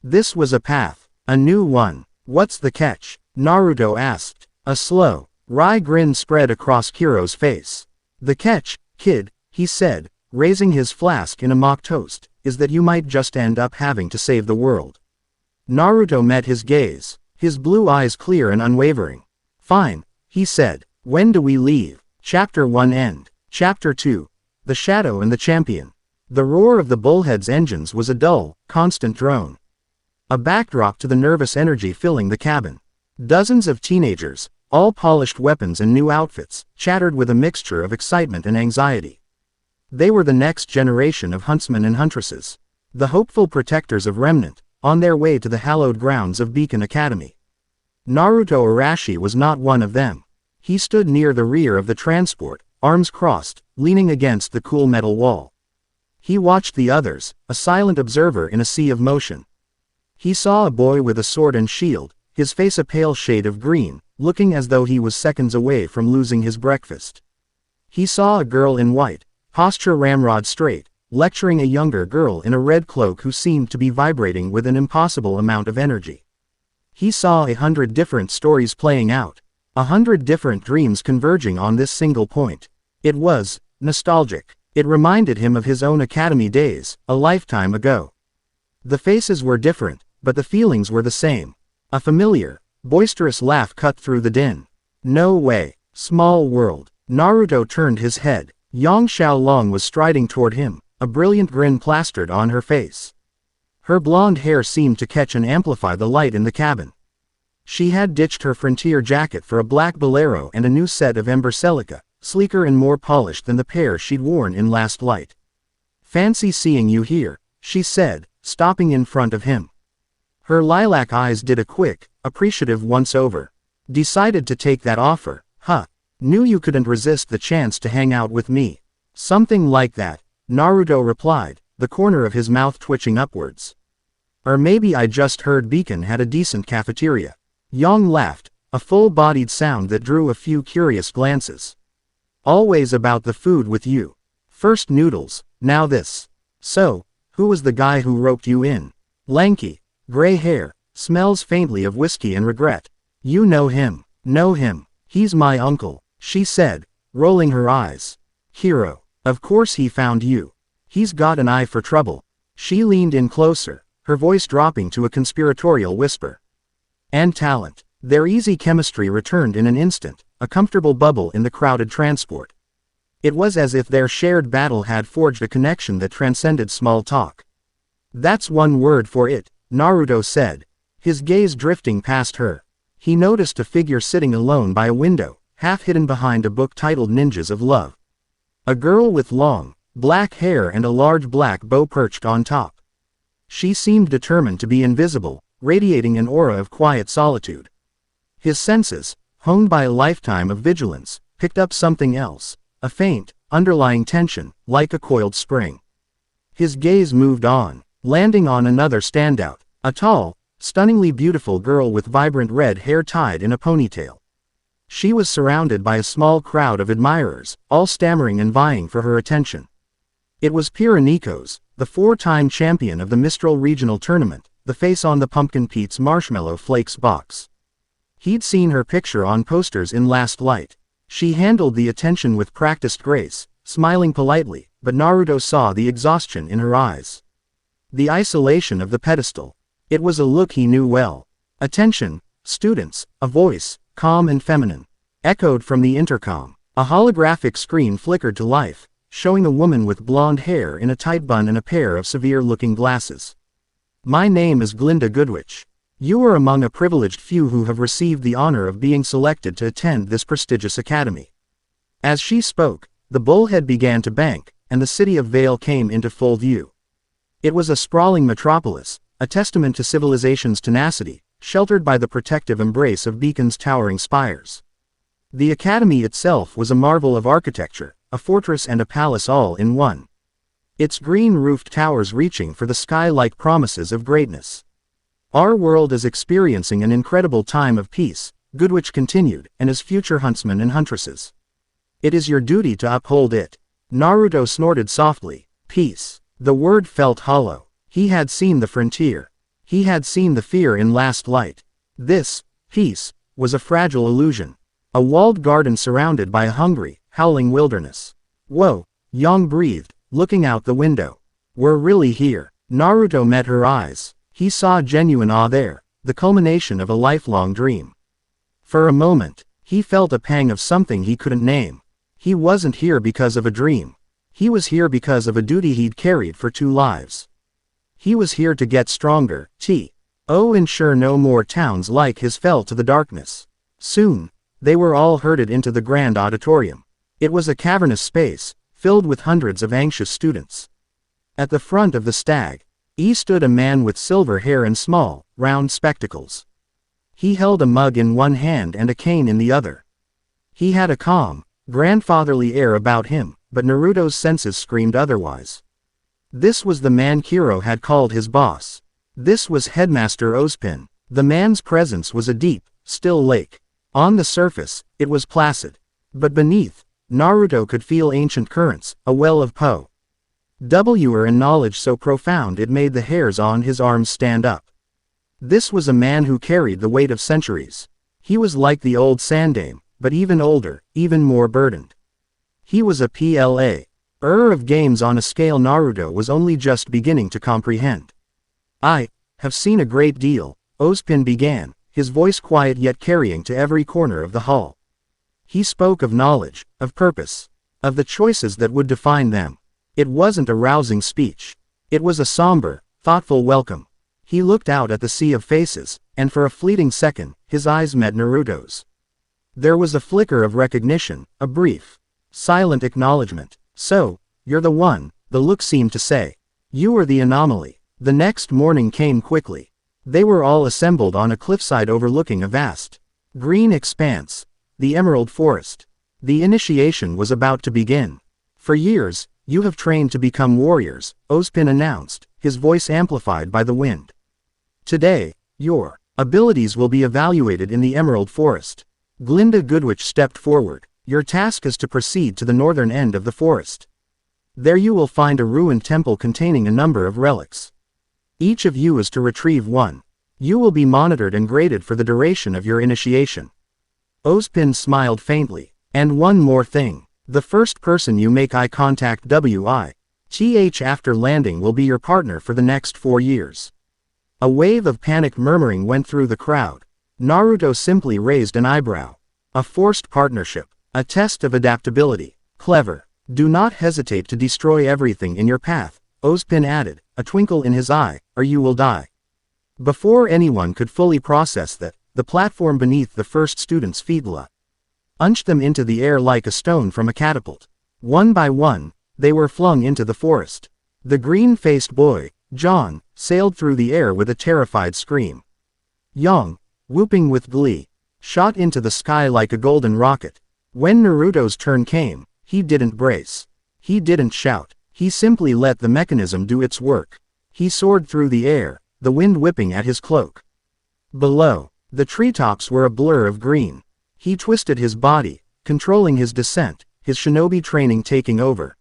This was a path, a new one. What's the catch? Naruto asked. A slow, wry grin spread across Kiro's face. The catch, kid, he said, raising his flask in a mock toast, is that you might just end up having to save the world. Naruto met his gaze, his blue eyes clear and unwavering. Fine, he said. When do we leave? Chapter 1 end. Chapter 2. The Shadow and the Champion. The roar of the bullhead's engines was a dull, constant drone. A backdrop to the nervous energy filling the cabin. Dozens of teenagers, all polished weapons and new outfits, chattered with a mixture of excitement and anxiety. They were the next generation of huntsmen and huntresses. The hopeful protectors of Remnant, on their way to the hallowed grounds of Beacon Academy. Naruto Arashi was not one of them. He stood near the rear of the transport, arms crossed, leaning against the cool metal wall. He watched the others, a silent observer in a sea of motion. He saw a boy with a sword and shield, his face a pale shade of green, looking as though he was seconds away from losing his breakfast. He saw a girl in white, posture ramrod straight, lecturing a younger girl in a red cloak who seemed to be vibrating with an impossible amount of energy. He saw 100 different stories playing out, 100 different dreams converging on this single point. It was nostalgic. It reminded him of his own academy days, a lifetime ago. The faces were different, but the feelings were the same. A familiar, boisterous laugh cut through the din. No way. Small world. Naruto turned his head. Yang Xiaolong was striding toward him, a brilliant grin plastered on her face. Her blonde hair seemed to catch and amplify the light in the cabin. She had ditched her frontier jacket for a black bolero and a new set of ember celica, sleeker and more polished than the pair she'd worn in last light. Fancy seeing you here, she said, stopping in front of him. Her lilac eyes did a quick, appreciative once-over. Decided to take that offer, huh? Knew you couldn't resist the chance to hang out with me. Something like that, Naruto replied, the corner of his mouth twitching upwards. Or maybe I just heard Beacon had a decent cafeteria. Yang laughed, a full-bodied sound that drew a few curious glances. Always about the food with you. First noodles, now this. So, who was the guy who roped you in? Lanky, gray hair, smells faintly of whiskey and regret. You know him. Know him. He's my uncle, she said, rolling her eyes. Hero. Of course he found you. He's got an eye for trouble. She leaned in closer, her voice dropping to a conspiratorial whisper. And talent. Their easy chemistry returned in an instant, a comfortable bubble in the crowded transport. It was as if their shared battle had forged a connection that transcended small talk. That's one word for it, Naruto said, his gaze drifting past her. He noticed a figure sitting alone by a window, half hidden behind a book titled Ninjas of Love. A girl with long, black hair and a large black bow perched on top. She seemed determined to be invisible, radiating an aura of quiet solitude. His senses, honed by a lifetime of vigilance, picked up something else, a faint, underlying tension, like a coiled spring. His gaze moved on, landing on another standout, a tall, stunningly beautiful girl with vibrant red hair tied in a ponytail. She was surrounded by a small crowd of admirers, all stammering and vying for her attention. It was Pyrrha, the four-time champion of the Mistral Regional Tournament, the face on the Pumpkin Pete's Marshmallow Flakes box. He'd seen her picture on posters in last light. She handled the attention with practiced grace, smiling politely, but Naruto saw the exhaustion in her eyes. The isolation of the pedestal. It was a look he knew well. "Attention, students," a voice, calm and feminine, echoed from the intercom. A holographic screen flickered to life, showing a woman with blonde hair in a tight bun and a pair of severe-looking glasses. "My name is Glinda Goodwitch. You are among a privileged few who have received the honor of being selected to attend this prestigious academy." As she spoke, the bullhead began to bank, and the city of Vale came into full view. It was a sprawling metropolis, a testament to civilization's tenacity, sheltered by the protective embrace of beacons towering spires. The academy itself was a marvel of architecture, a fortress and a palace all in one. Its green-roofed towers reaching for the sky like promises of greatness. "Our world is experiencing an incredible time of peace," Goodwitch continued, "and as future huntsmen and huntresses, it is your duty to uphold it." Naruto snorted softly. Peace. The word felt hollow. He had seen the frontier. He had seen the fear in last light. This, peace, was a fragile illusion. A walled garden surrounded by a hungry, howling wilderness. "Whoa," Yang breathed, looking out the window. "We're really here." Naruto met her eyes. He saw genuine awe there, the culmination of a lifelong dream. For a moment, he felt a pang of something he couldn't name. He wasn't here because of a dream. He was here because of a duty he'd carried for 2 lives. He was here to get stronger, ensure no more towns like his fell to the darkness. Soon, they were all herded into the grand auditorium. It was a cavernous space, filled with hundreds of anxious students. At the front of the stag, stood a man with silver hair and small, round spectacles. He held a mug in one hand and a cane in the other. He had a calm, grandfatherly air about him, but Naruto's senses screamed otherwise. This was the man Kiro had called his boss. This was Headmaster Ozpin. The man's presence was a deep, still lake. On the surface, it was placid. But beneath, Naruto could feel ancient currents, a well of power and knowledge so profound it made the hairs on his arms stand up. This was a man who carried the weight of centuries. He was like the old Sandame, but even older, even more burdened. He was a of games on a scale Naruto was only just beginning to comprehend. "I have seen a great deal," Ozpin began, his voice quiet yet carrying to every corner of the hall. He spoke of knowledge, of purpose, of the choices that would define them. It wasn't a rousing speech. It was a somber, thoughtful welcome. He looked out at the sea of faces, and for a fleeting second, his eyes met Naruto's. There was a flicker of recognition, a brief, silent acknowledgement. "So, you're the one," the look seemed to say. "You were the anomaly." The next morning came quickly. They were all assembled on a cliffside overlooking a vast, green expanse, the Emerald Forest. The initiation was about to begin. "For years, you have trained to become warriors," Ozpin announced, his voice amplified by the wind. "Today, your abilities will be evaluated in the Emerald Forest." Glinda Goodwitch stepped forward. "Your task is to proceed to the northern end of the forest. There you will find a ruined temple containing a number of relics. Each of you is to retrieve one. You will be monitored and graded for the duration of your initiation." Ozpin smiled faintly. "And one more thing. The first person you make eye contact with after landing will be your partner for the next 4 years." A wave of panicked murmuring went through the crowd. Naruto simply raised an eyebrow. "A forced partnership. A test of adaptability. Clever. Do not hesitate to destroy everything in your path," Ozpin added, a twinkle in his eye, "or you will die." Before anyone could fully process that, the platform beneath the first student's feet launched them into the air like a stone from a catapult. One by one, they were flung into the forest. The green-faced boy, John, sailed through the air with a terrified scream. Yang, whooping with glee, shot into the sky like a golden rocket. When Naruto's turn came, he didn't brace. He didn't shout. He simply let the mechanism do its work. He soared through the air, the wind whipping at his cloak. Below, the treetops were a blur of green. He twisted his body, controlling his descent, his shinobi training taking over.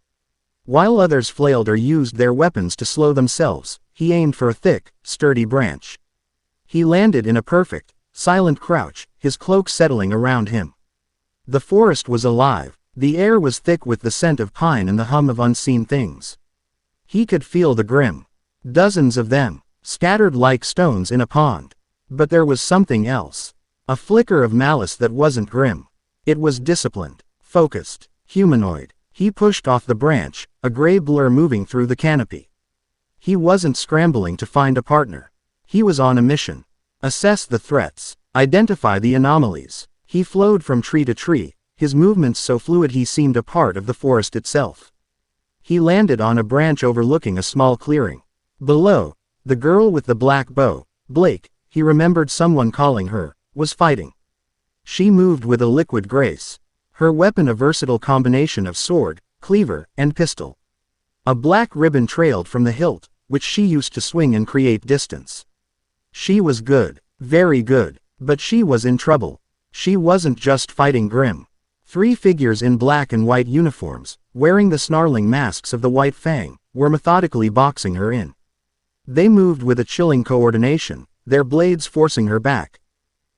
While others flailed or used their weapons to slow themselves, he aimed for a thick, sturdy branch. He landed in a perfect, silent crouch, his cloak settling around him. The forest was alive, The air was thick with the scent of pine and the hum of unseen things. He could feel the Grimm. Dozens of them, scattered like stones in a pond. But there was something else. A flicker of malice that wasn't Grimm. It was disciplined, focused, humanoid. He pushed off the branch, a gray blur moving through the canopy. He wasn't scrambling to find a partner. He was on a mission. Assess the threats. Identify the anomalies. He flowed from tree to tree, his movements so fluid he seemed a part of the forest itself. He landed on a branch overlooking a small clearing. Below, the girl with the black bow, Blake, he remembered someone calling her, was fighting. She moved with a liquid grace. Her weapon a versatile combination of sword, cleaver, and pistol. A black ribbon trailed from the hilt, which she used to swing and create distance. She was good, very good, but she was in trouble. She wasn't just fighting Grimm. 3 figures in black and white uniforms, wearing the snarling masks of the White Fang, were methodically boxing her in. They moved with a chilling coordination, their blades forcing her back,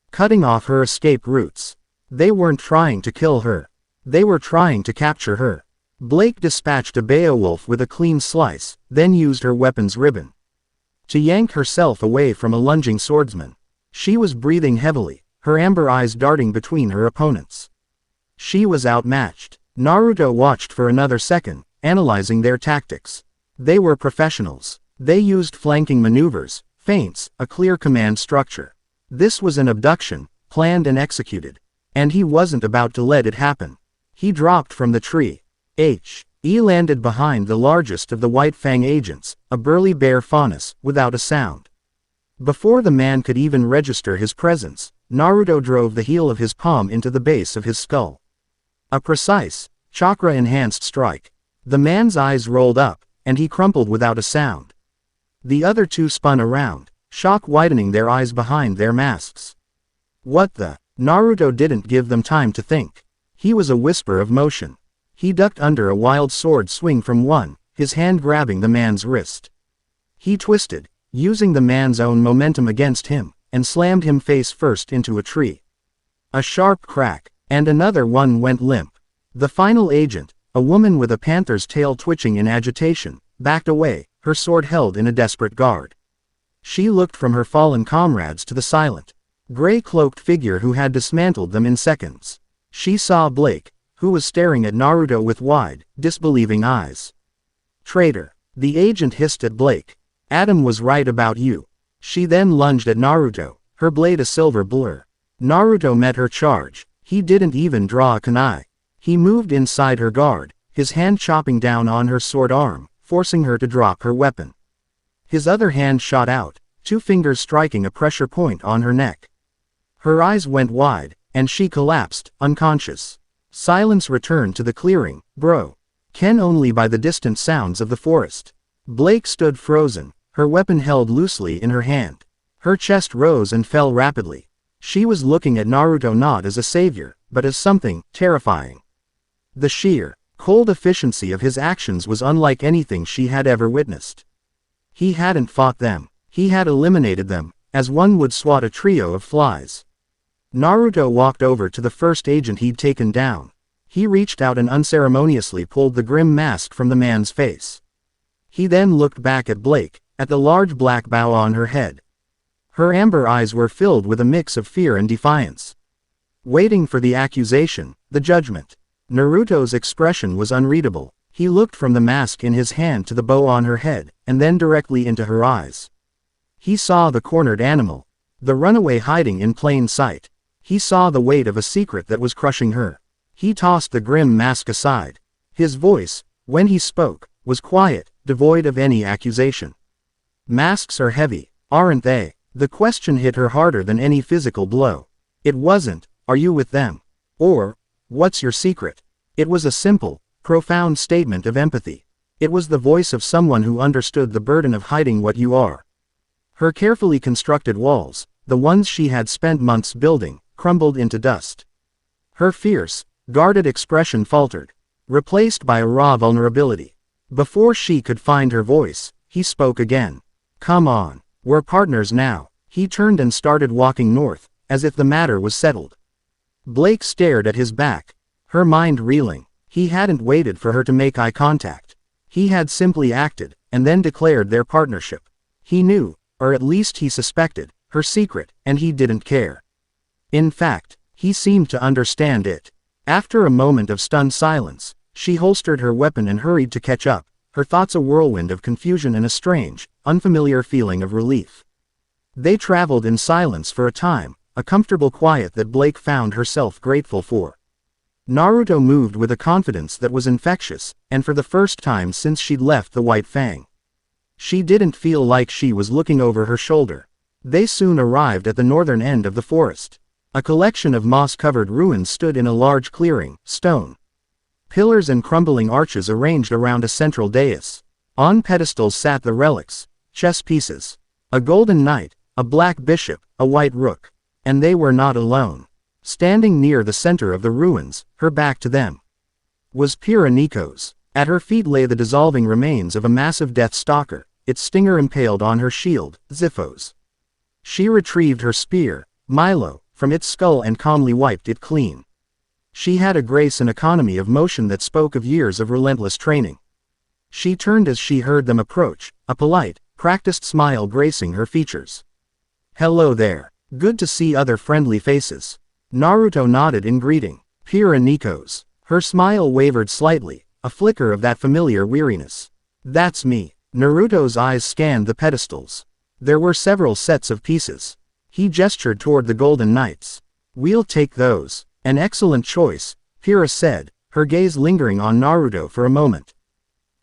cutting off her escape routes. They weren't trying to kill her. They were trying to capture her. Blake dispatched a Beowulf with a clean slice, then used her weapon's ribbon to yank herself away from a lunging swordsman. She was breathing heavily, her amber eyes darting between her opponents. She was outmatched. Naruto watched for another second, analyzing their tactics. They were professionals. They used flanking maneuvers, feints, a clear command structure. This was an abduction, planned and executed. And he wasn't about to let it happen. He dropped from the tree. He landed behind the largest of the White Fang agents, a burly bear faunus, without a sound. Before the man could even register his presence, Naruto drove the heel of his palm into the base of his skull. A precise, chakra-enhanced strike. The man's eyes rolled up, and he crumpled without a sound. The other 2 spun around, shock widening their eyes behind their masks. What the? Naruto didn't give them time to think. He was a whisper of motion. He ducked under a wild sword swing from one, his hand grabbing the man's wrist. He twisted, using the man's own momentum against him, and slammed him face first into a tree. A sharp crack, and another one went limp. The final agent, a woman with a panther's tail twitching in agitation, backed away, her sword held in a desperate guard. She looked from her fallen comrades to the silent, gray-cloaked figure who had dismantled them in seconds. She saw Blake, who was staring at Naruto with wide, disbelieving eyes. Traitor. The agent hissed at Blake. Adam was right about you. She then lunged at Naruto, her blade a silver blur. Naruto met her charge. He didn't even draw a kunai. He moved inside her guard, his hand chopping down on her sword arm, forcing her to drop her weapon. His other hand shot out, 2 fingers striking a pressure point on her neck. Her eyes went wide, and she collapsed, unconscious. Silence returned to the clearing, bro. Ken only by the distant sounds of the forest. Blake stood frozen, her weapon held loosely in her hand. Her chest rose and fell rapidly. She was looking at Naruto not as a savior, but as something terrifying. The sheer, cold efficiency of his actions was unlike anything she had ever witnessed. He hadn't fought them. He had eliminated them, as one would swat a trio of flies. Naruto walked over to the first agent he'd taken down. He reached out and unceremoniously pulled the grim mask from the man's face. He then looked back at Blake, at the large black bow on her head. Her amber eyes were filled with a mix of fear and defiance. Waiting for the accusation, the judgment. Naruto's expression was unreadable. He looked from the mask in his hand to the bow on her head, and then directly into her eyes. He saw the cornered animal, the runaway hiding in plain sight. He saw the weight of a secret that was crushing her. He tossed the grim mask aside. His voice, when he spoke, was quiet, devoid of any accusation. Masks are heavy, aren't they? The question hit her harder than any physical blow. It wasn't, are you with them? Or, what's your secret? It was a simple, profound statement of empathy. It was the voice of someone who understood the burden of hiding what you are. Her carefully constructed walls, the ones she had spent months building, crumbled into dust. Her fierce, guarded expression faltered, replaced by a raw vulnerability. Before she could find her voice, he spoke again. Come on, we're partners now. He turned and started walking north, as if the matter was settled. Blake stared at his back. Her mind reeling. He hadn't waited for her to make eye contact. He had simply acted, and then declared their partnership. He knew, or at least he suspected, her secret, and he didn't care. In fact, he seemed to understand it. After a moment of stunned silence, she holstered her weapon and hurried to catch up, her thoughts a whirlwind of confusion and a strange, unfamiliar feeling of relief. They traveled in silence for a time, a comfortable quiet that Blake found herself grateful for. Naruto moved with a confidence that was infectious, and for the first time since she'd left the White Fang. She didn't feel like she was looking over her shoulder. They soon arrived at the northern end of the forest. A collection of moss-covered ruins stood in a large clearing, stone pillars and crumbling arches arranged around a central dais. On pedestals sat the relics, chess pieces, a golden knight, a black bishop, a white rook. And they were not alone. Standing near the center of the ruins, her back to them, was Pyrrha. At her feet lay the dissolving remains of a massive death stalker, its stinger impaled on her shield, Xiphos. She retrieved her spear, Milo, from its skull and calmly wiped it clean. She had a grace and economy of motion that spoke of years of relentless training. She turned as she heard them approach, a polite, practiced smile gracing her features. "Hello there. Good to see other friendly faces." Naruto nodded in greeting. "Pyrrha." Her smile wavered slightly, a flicker of that familiar weariness. "That's me." Naruto's eyes scanned the pedestals. There were several sets of pieces. He gestured toward the golden knights. "We'll take those." "An excellent choice," Pyrrha said, her gaze lingering on Naruto for a moment.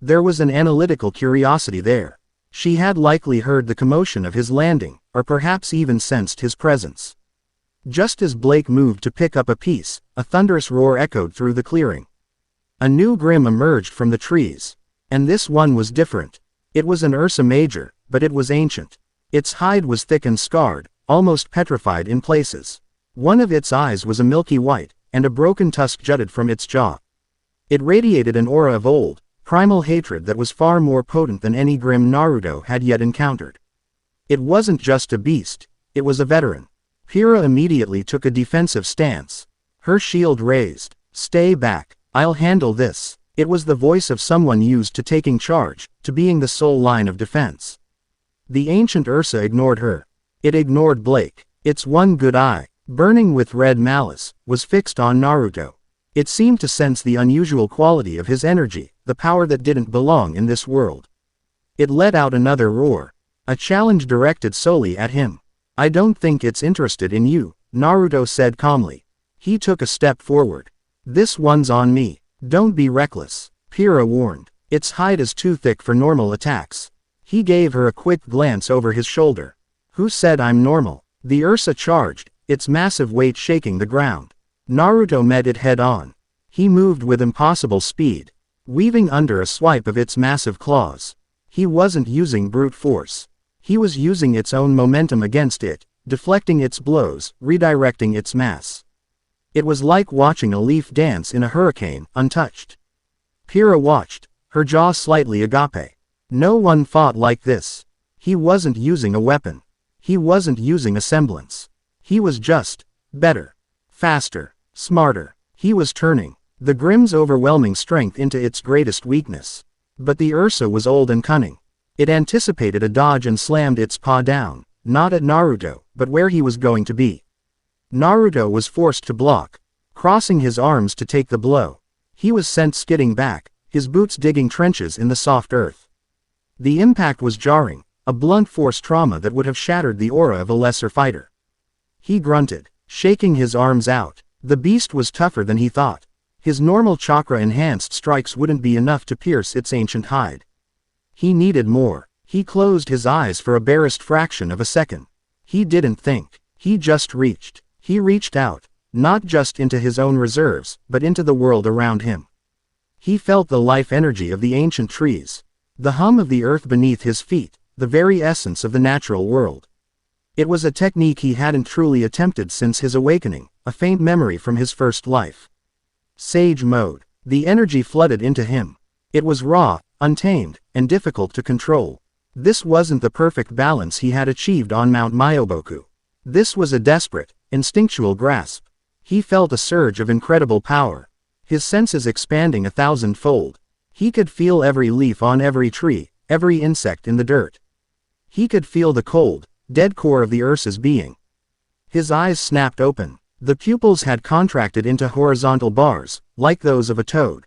There was an analytical curiosity there. She had likely heard the commotion of his landing, or perhaps even sensed his presence. Just as Blake moved to pick up a piece, a thunderous roar echoed through the clearing. A new grim emerged from the trees. And this one was different. It was an Ursa Major, but it was ancient. Its hide was thick and scarred, almost petrified in places. One of its eyes was a milky white, and a broken tusk jutted from its jaw. It radiated an aura of old, primal hatred that was far more potent than any grim Naruto had yet encountered. It wasn't just a beast, it was a veteran. Pyrrha immediately took a defensive stance. Her shield raised. "Stay back, I'll handle this." It was the voice of someone used to taking charge, to being the sole line of defense. The ancient Ursa ignored her. It ignored Blake. Its one good eye, burning with red malice, was fixed on Naruto. It seemed to sense the unusual quality of his energy, the power that didn't belong in this world. It let out another roar. A challenge directed solely at him. "I don't think it's interested in you," Naruto said calmly. He took a step forward. "This one's on me. Don't be reckless," Pyrrha warned. "Its hide is too thick for normal attacks." He gave her a quick glance over his shoulder. "Who said I'm normal?" The Ursa charged, its massive weight shaking the ground. Naruto met it head-on. He moved with impossible speed, weaving under a swipe of its massive claws. He wasn't using brute force. He was using its own momentum against it, deflecting its blows, redirecting its mass. It was like watching a leaf dance in a hurricane, untouched. Pyrrha watched, her jaw slightly agape. No one fought like this. He wasn't using a weapon. He wasn't using a semblance. He was just better, faster, smarter. He was turning the Grimm's overwhelming strength into its greatest weakness. But the Ursa was old and cunning. It anticipated a dodge and slammed its paw down, not at Naruto, but where he was going to be. Naruto was forced to block, crossing his arms to take the blow. He was sent skidding back, his boots digging trenches in the soft earth. The impact was jarring, a blunt force trauma that would have shattered the aura of a lesser fighter. He grunted, shaking his arms out. The beast was tougher than he thought. His normal chakra-enhanced strikes wouldn't be enough to pierce its ancient hide. He needed more. He closed his eyes for a barest fraction of a second. He didn't think. He just reached. He reached out, not just into his own reserves, but into the world around him. He felt the life energy of the ancient trees, the hum of the earth beneath his feet, the very essence of the natural world. It was a technique he hadn't truly attempted since his awakening, a faint memory from his first life. Sage mode. The energy flooded into him. It was raw, untamed, and difficult to control. This wasn't the perfect balance he had achieved on Mount Myoboku. This was a desperate, instinctual grasp. He felt a surge of incredible power. his senses expanding 1,000-fold. He could feel every leaf on every tree, every insect in the dirt. He could feel the cold, dead core of the Ursa's being. His eyes snapped open. The pupils had contracted into horizontal bars, like those of a toad.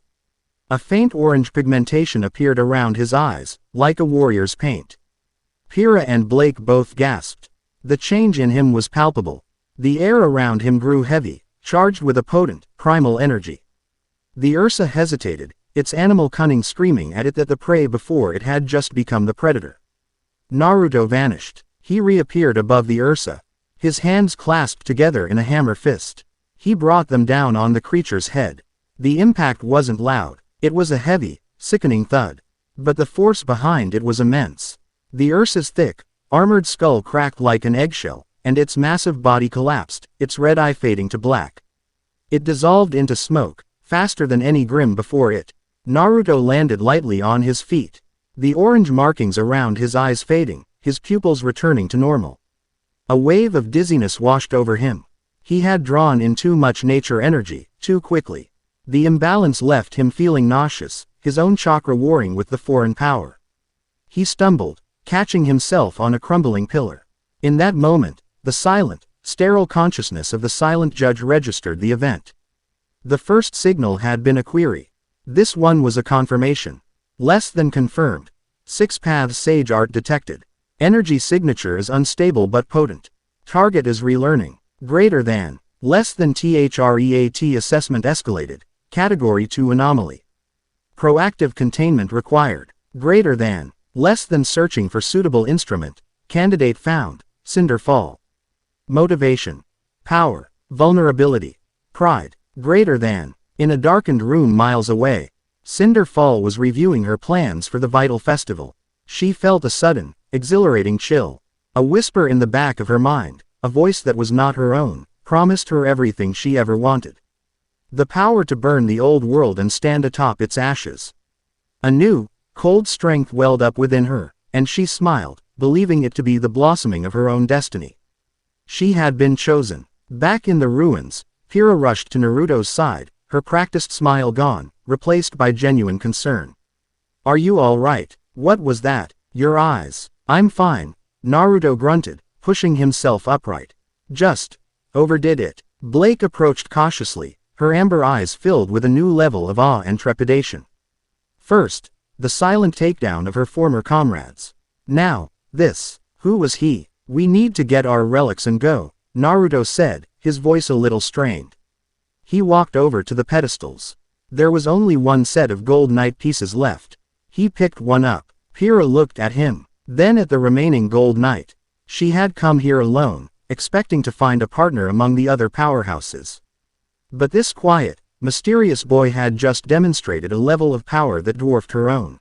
A faint orange pigmentation appeared around his eyes, like a warrior's paint. Pyrrha and Blake both gasped. The change in him was palpable. The air around him grew heavy, charged with a potent, primal energy. The Ursa hesitated, its animal cunning screaming at it that the prey before it had just become the predator. Naruto vanished. He reappeared above the Ursa. His hands clasped together in a hammer fist. He brought them down on the creature's head. The impact wasn't loud. It was a heavy, sickening thud. But the force behind it was immense. The Ursa's thick, armored skull cracked like an eggshell, and its massive body collapsed, its red eye fading to black. It dissolved into smoke, faster than any Grim before it. Naruto landed lightly on his feet. The orange markings around his eyes fading, his pupils returning to normal. A wave of dizziness washed over him. He had drawn in too much nature energy, too quickly. The imbalance left him feeling nauseous, his own chakra warring with the foreign power. He stumbled, catching himself on a crumbling pillar. In that moment, the silent, sterile consciousness of the silent judge registered the event. The first signal had been a query. This one was a confirmation. Less than confirmed. 6 paths Sage Art detected. Energy signature is unstable but potent. Target is relearning. Greater than. Less than THREAT assessment escalated. Category 2 anomaly. Proactive containment required. Greater than. Less than searching for suitable instrument. Candidate found. Cinder Fall. Motivation. Power. Vulnerability. Pride. Greater than. In a darkened room miles away, Cinder Fall was reviewing her plans for the Vital Festival. She felt a sudden, exhilarating chill. A whisper in the back of her mind, a voice that was not her own, promised her everything she ever wanted. The power to burn the old world and stand atop its ashes. A new, cold strength welled up within her, and she smiled, believing it to be the blossoming of her own destiny. She had been chosen. Back in the ruins, Pyrrha rushed to Naruto's side, her practiced smile gone, replaced by genuine concern. "Are you all right? What was that? Your eyes." "I'm fine," Naruto grunted, pushing himself upright. "Just overdid it." Blake approached cautiously, her amber eyes filled with a new level of awe and trepidation. First, the silent takedown of her former comrades. Now, this. Who was he? "We need to get our relics and go," Naruto said, his voice a little strained. He walked over to the pedestals. There was only one set of gold knight pieces left. He picked one up. Pyrrha looked at him, then at the remaining gold knight. She had come here alone, expecting to find a partner among the other powerhouses. But this quiet, mysterious boy had just demonstrated a level of power that dwarfed her own.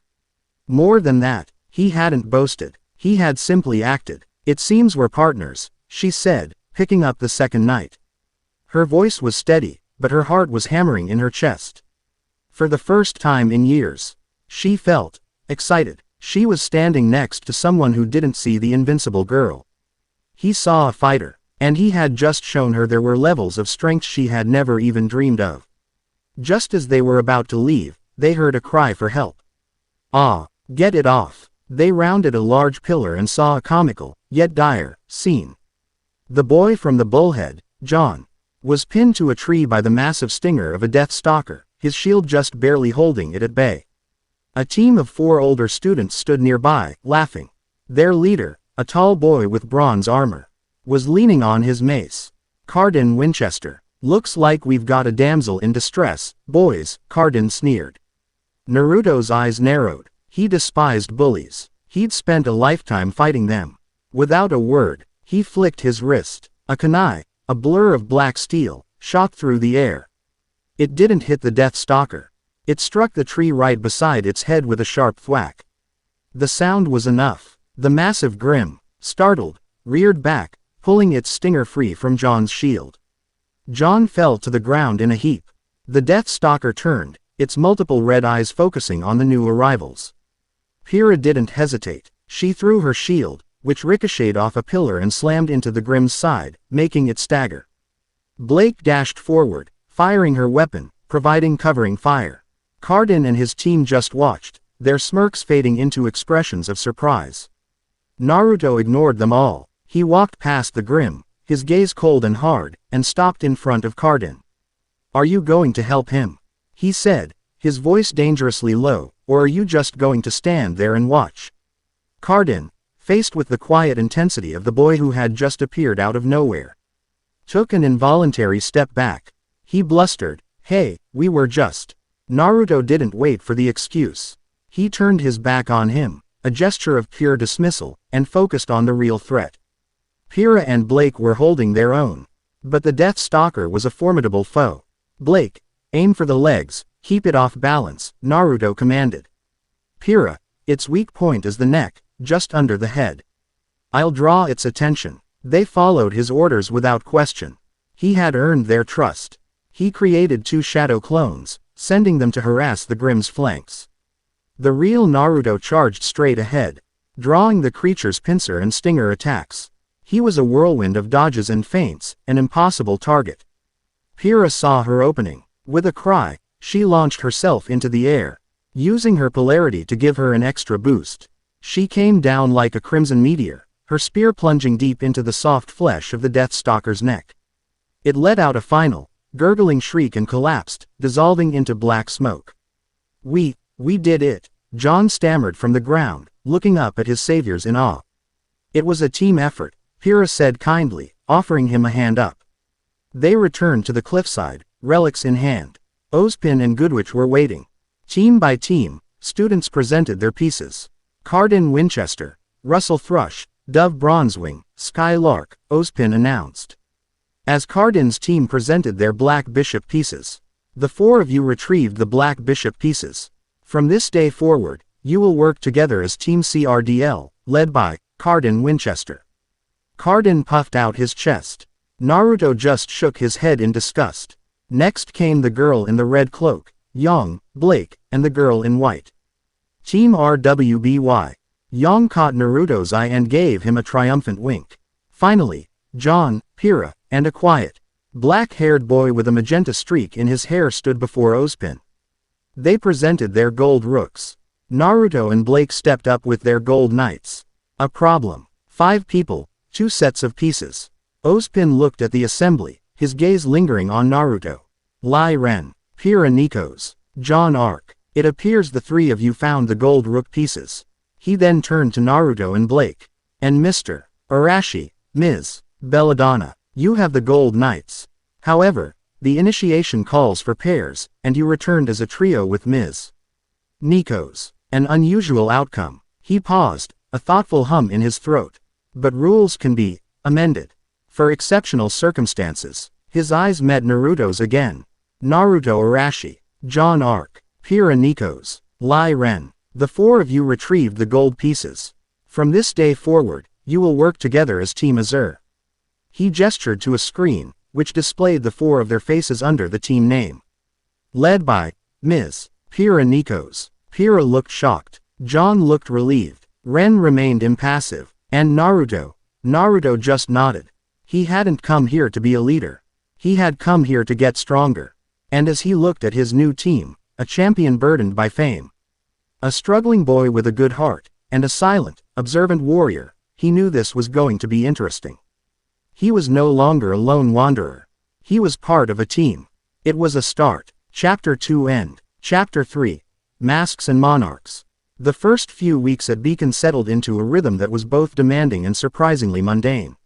More than that, he hadn't boasted. He had simply acted. "It seems we're partners," she said, picking up the second knight. Her voice was steady, but her heart was hammering in her chest. For the first time in years, she felt excited. She was standing next to someone who didn't see the invincible girl. He saw a fighter, and he had just shown her there were levels of strength she had never even dreamed of. Just as they were about to leave, they heard a cry for help. "Ah, get it off." They rounded a large pillar and saw a comical, yet dire, scene. The boy from the bullhead, John, was pinned to a tree by the massive stinger of a Death Stalker, his shield just barely holding it at bay. A team of 4 older students stood nearby, laughing. Their leader, a tall boy with bronze armor, was leaning on his mace. "Cardin Winchester. Looks like we've got a damsel in distress, boys," Cardin sneered. Naruto's eyes narrowed. He despised bullies. He'd spent a lifetime fighting them. Without a word, he flicked his wrist. A kunai, a blur of black steel, shot through the air. It didn't hit the Death Stalker. It struck the tree right beside its head with a sharp thwack. The sound was enough. The massive Grim, startled, reared back, pulling its stinger free from John's shield. John fell to the ground in a heap. The Death Stalker turned, its multiple red eyes focusing on the new arrivals. Pyrrha didn't hesitate. She threw her shield, which ricocheted off a pillar and slammed into the Grim's side, making it stagger. Blake dashed forward, firing her weapon, providing covering fire. Carden and his team just watched, their smirks fading into expressions of surprise. Naruto ignored them all. He walked past the Grim, his gaze cold and hard, and stopped in front of Carden. "Are you going to help him?" he said, his voice dangerously low, "or are you just going to stand there and watch?" Carden, faced with the quiet intensity of the boy who had just appeared out of nowhere, took an involuntary step back. He blustered, "Hey, we were just..." Naruto didn't wait for the excuse. He turned his back on him, a gesture of pure dismissal, and focused on the real threat. Pyrrha and Blake were holding their own. But the Death Stalker was a formidable foe. "Blake, aim for the legs, keep it off balance," Naruto commanded. "Pyrrha, its weak point is the neck, just under the head. I'll draw its attention." They followed his orders without question. He had earned their trust. He created 2 shadow clones, sending them to harass the Grimm's flanks. The real Naruto charged straight ahead, drawing the creature's pincer and stinger attacks. He was a whirlwind of dodges and feints, an impossible target. Pyrrha saw her opening. With a cry, she launched herself into the air, using her polarity to give her an extra boost. She came down like a crimson meteor, her spear plunging deep into the soft flesh of the Death Stalker's neck. It let out a final, gurgling shriek and collapsed, dissolving into black smoke. We did it," John stammered from the ground, looking up at his saviors in awe. "It was a team effort," Pyrrha said kindly, offering him a hand up. They returned to the cliffside, relics in hand. Ozpin and Goodwitch were waiting. Team by team, students presented their pieces. Carden Winchester, Russell Thrush, Dove Bronzewing, Skylark, Ozpin announced. As Carden's team presented their Black Bishop pieces, "The 4 of you retrieved the Black Bishop pieces. From this day forward, you will work together as Team CRDL, led by Carden Winchester." Carden puffed out his chest. Naruto just shook his head in disgust. Next came the girl in the red cloak, Yang, Blake, and the girl in white. Team RWBY. Yang caught Naruto's eye and gave him a triumphant wink. Finally, John, Pyrrha, and a quiet, black-haired boy with a magenta streak in his hair stood before Ozpin. They presented their gold rooks. Naruto and Blake stepped up with their gold knights. A problem. 5 people, 2 sets of pieces. Ozpin looked at the assembly, his gaze lingering on Naruto. Lai Ren, Pyrrha Nikos, John Ark. "It appears the 3 of you found the gold rook pieces." He then turned to Naruto and Blake. "And Mr. Arashi, Ms. Belladonna, you have the gold knights. However, the initiation calls for pairs, and you returned as a trio with Ms. Nikos. An unusual outcome." He paused, a thoughtful hum in his throat. "But rules can be amended for exceptional circumstances." His eyes met Naruto's again. "Naruto Arashi, John Ark, Pyrrha Nikos, Lai Ren, the 4 of you retrieved the gold pieces. From this day forward, you will work together as Team Azure." He gestured to a screen, which displayed the 4 of their faces under the team name. Led by Ms. Pyrrha Nikos. Pyrrha looked shocked. John looked relieved. Ren remained impassive. And Naruto just nodded. He hadn't come here to be a leader. He had come here to get stronger. And as he looked at his new team, a champion burdened by fame, a struggling boy with a good heart, and a silent, observant warrior, he knew this was going to be interesting. He was no longer a lone wanderer. He was part of a team. It was a start. Chapter 2 End. Chapter 3. Masks and Monarchs. The first few weeks at Beacon settled into a rhythm that was both demanding and surprisingly mundane.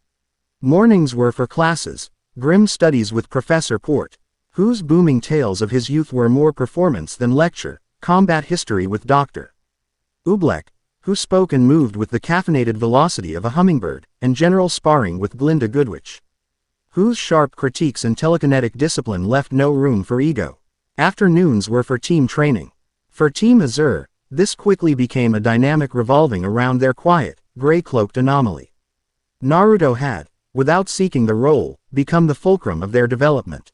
Mornings were for classes, grim studies with Professor Port, whose booming tales of his youth were more performance than lecture, combat history with Dr. Oobleck, who spoke and moved with the caffeinated velocity of a hummingbird, and general sparring with Glinda Goodwitch, whose sharp critiques and telekinetic discipline left no room for ego. Afternoons were for team training. For Team Azure, this quickly became a dynamic revolving around their quiet, gray-cloaked anomaly. Naruto had, without seeking the role, become the fulcrum of their development.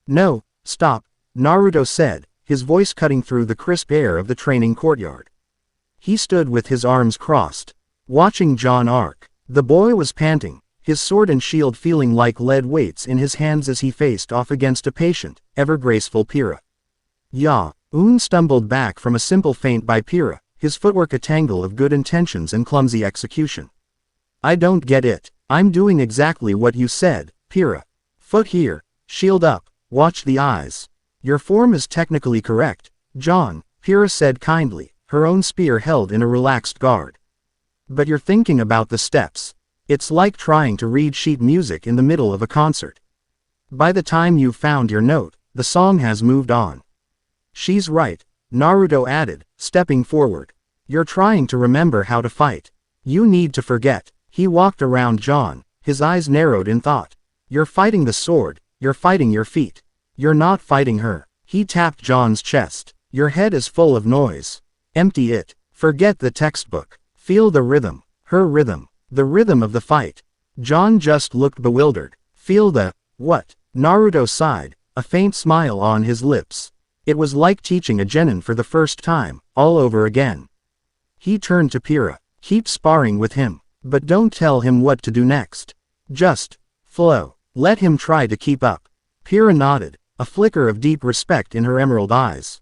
"No, stop," Naruto said, his voice cutting through the crisp air of the training courtyard. He stood with his arms crossed, watching John Ark. The boy was panting, his sword and shield feeling like lead weights in his hands as he faced off against a patient, ever-graceful Pyrrha. Un stumbled back from a simple feint by Pyrrha, his footwork a tangle of good intentions and clumsy execution. I don't get it. I'm doing exactly what you said, Pyrrha. Foot here, shield up, watch the eyes. Your form is technically correct, John, Pyrrha said kindly, her own spear held in a relaxed guard. But you're thinking about the steps. It's like trying to read sheet music in the middle of a concert. By the time you've found your note, the song has moved on. She's right, Naruto added, stepping forward. You're trying to remember how to fight. You need to forget. He walked around John, his eyes narrowed in thought. You're fighting the sword, you're fighting your feet. You're not fighting her. He tapped John's chest. Your head is full of noise. Empty it. Forget the textbook. Feel the rhythm. Her rhythm. The rhythm of the fight. John just looked bewildered. Feel the, what? Naruto sighed, a faint smile on his lips. It was like teaching a genin for the first time, all over again. He turned to Pyrrha. Keep sparring with him, but don't tell him what to do next. Just flow. Let him try to keep up. Pyrrha nodded, a flicker of deep respect in her emerald eyes.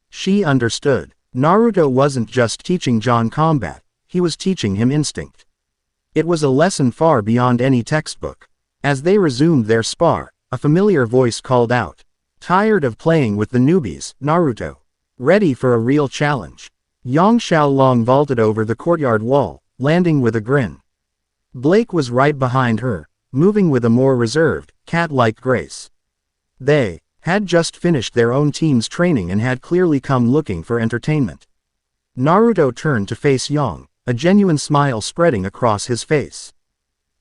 She understood. Naruto wasn't just teaching John combat, he was teaching him instinct. It was a lesson far beyond any textbook. As they resumed their spar, a familiar voice called out. Tired of playing with the newbies, Naruto? Ready for a real challenge? Yang Xiaolong vaulted over the courtyard wall, landing with a grin. Blake was right behind her, moving with a more reserved, cat-like grace. They had just finished their own team's training and had clearly come looking for entertainment. Naruto turned to face Yang, a genuine smile spreading across his face.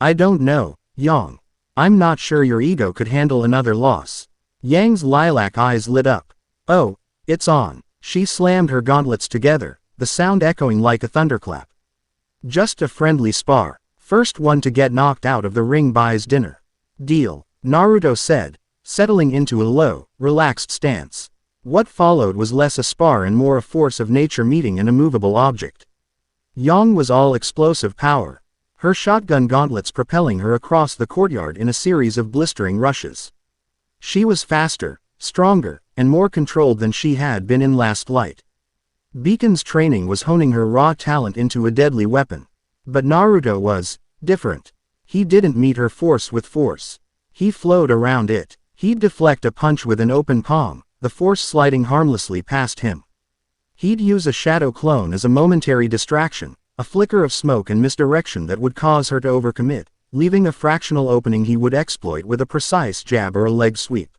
I don't know, Yang. I'm not sure your ego could handle another loss. Yang's lilac eyes lit up. Oh, it's on. She slammed her gauntlets together, the sound echoing like a thunderclap. Just a friendly spar. First one to get knocked out of the ring buys dinner. Deal, Naruto said, settling into a low, relaxed stance. What followed was less a spar and more a force of nature meeting an immovable object. Yang was all explosive power, her shotgun gauntlets propelling her across the courtyard in a series of blistering rushes. She was faster, stronger, and more controlled than she had been in Last Light. Beacon's training was honing her raw talent into a deadly weapon. But Naruto was different. He didn't meet her force with force. He flowed around it. He'd deflect a punch with an open palm, the force sliding harmlessly past him. He'd use a shadow clone as a momentary distraction, a flicker of smoke and misdirection that would cause her to overcommit, leaving a fractional opening he would exploit with a precise jab or a leg sweep.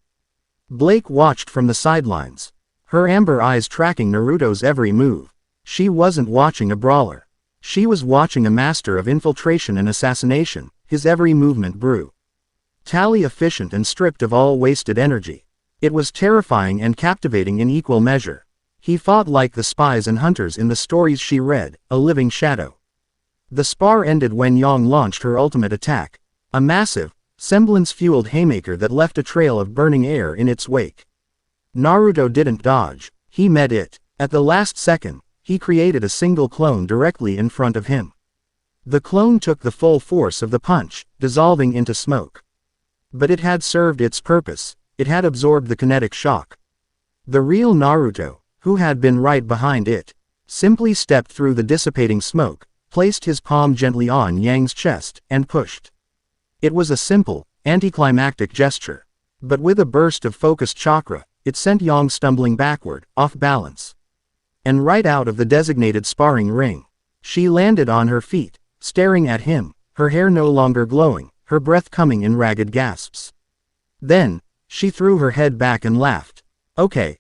Blake watched from the sidelines, her amber eyes tracking Naruto's every move. She wasn't watching a brawler. She was watching a master of infiltration and assassination, his every movement brutally efficient and stripped of all wasted energy. It was terrifying and captivating in equal measure. He fought like the spies and hunters in the stories she read, a living shadow. The spar ended when Yang launched her ultimate attack, a massive, semblance-fueled haymaker that left a trail of burning air in its wake. Naruto didn't dodge, he met it. At the last second, he created a single clone directly in front of him. The clone took the full force of the punch, dissolving into smoke. But it had served its purpose, it had absorbed the kinetic shock. The real Naruto, who had been right behind it, simply stepped through the dissipating smoke, placed his palm gently on Yang's chest, and pushed. It was a simple, anticlimactic gesture. But with a burst of focused chakra, it sent Yang stumbling backward, off balance. And right out of the designated sparring ring. She landed on her feet, staring at him, her hair no longer glowing, her breath coming in ragged gasps. Then, she threw her head back and laughed. Okay,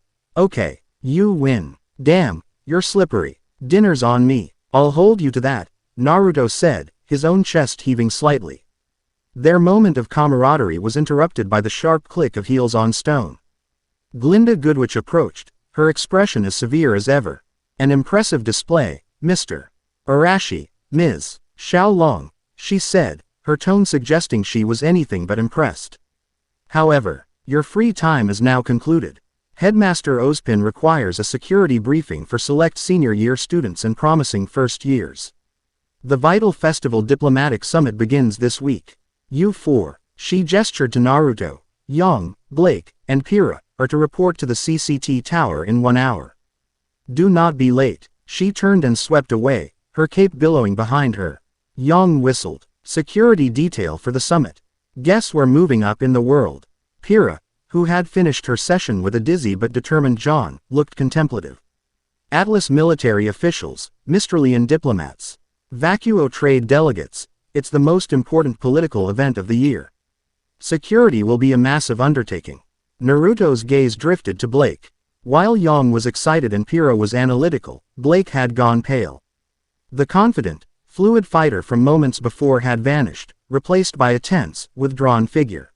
you win. Damn, you're slippery. Dinner's on me. I'll hold you to that, Naruto said, his own chest heaving slightly. Their moment of camaraderie was interrupted by the sharp click of heels on stone. Glinda Goodwitch approached, her expression as severe as ever. An impressive display, Mr. Arashi, Ms. Xiaolong, she said, her tone suggesting she was anything but impressed. However, your free time is now concluded. Headmaster Ozpin requires a security briefing for select senior year students and promising first years. The vital festival diplomatic summit begins this week. You four, she gestured to Naruto, Young, Blake, and Pyrrha, are to report to the CCT tower in 1 hour. Do not be late. She turned and swept away, her cape billowing behind her. Young whistled. Security detail for the summit. Guess we're moving up in the world. Pyrrha, who had finished her session with a dizzy but determined John, looked contemplative. Atlas military officials, Mystralian diplomats, Vacuo trade delegates, it's the most important political event of the year. Security will be a massive undertaking. Naruto's gaze drifted to Blake. While Young was excited and Pyrrha was analytical, Blake had gone pale. The confident, fluid fighter from moments before had vanished, replaced by a tense, withdrawn figure.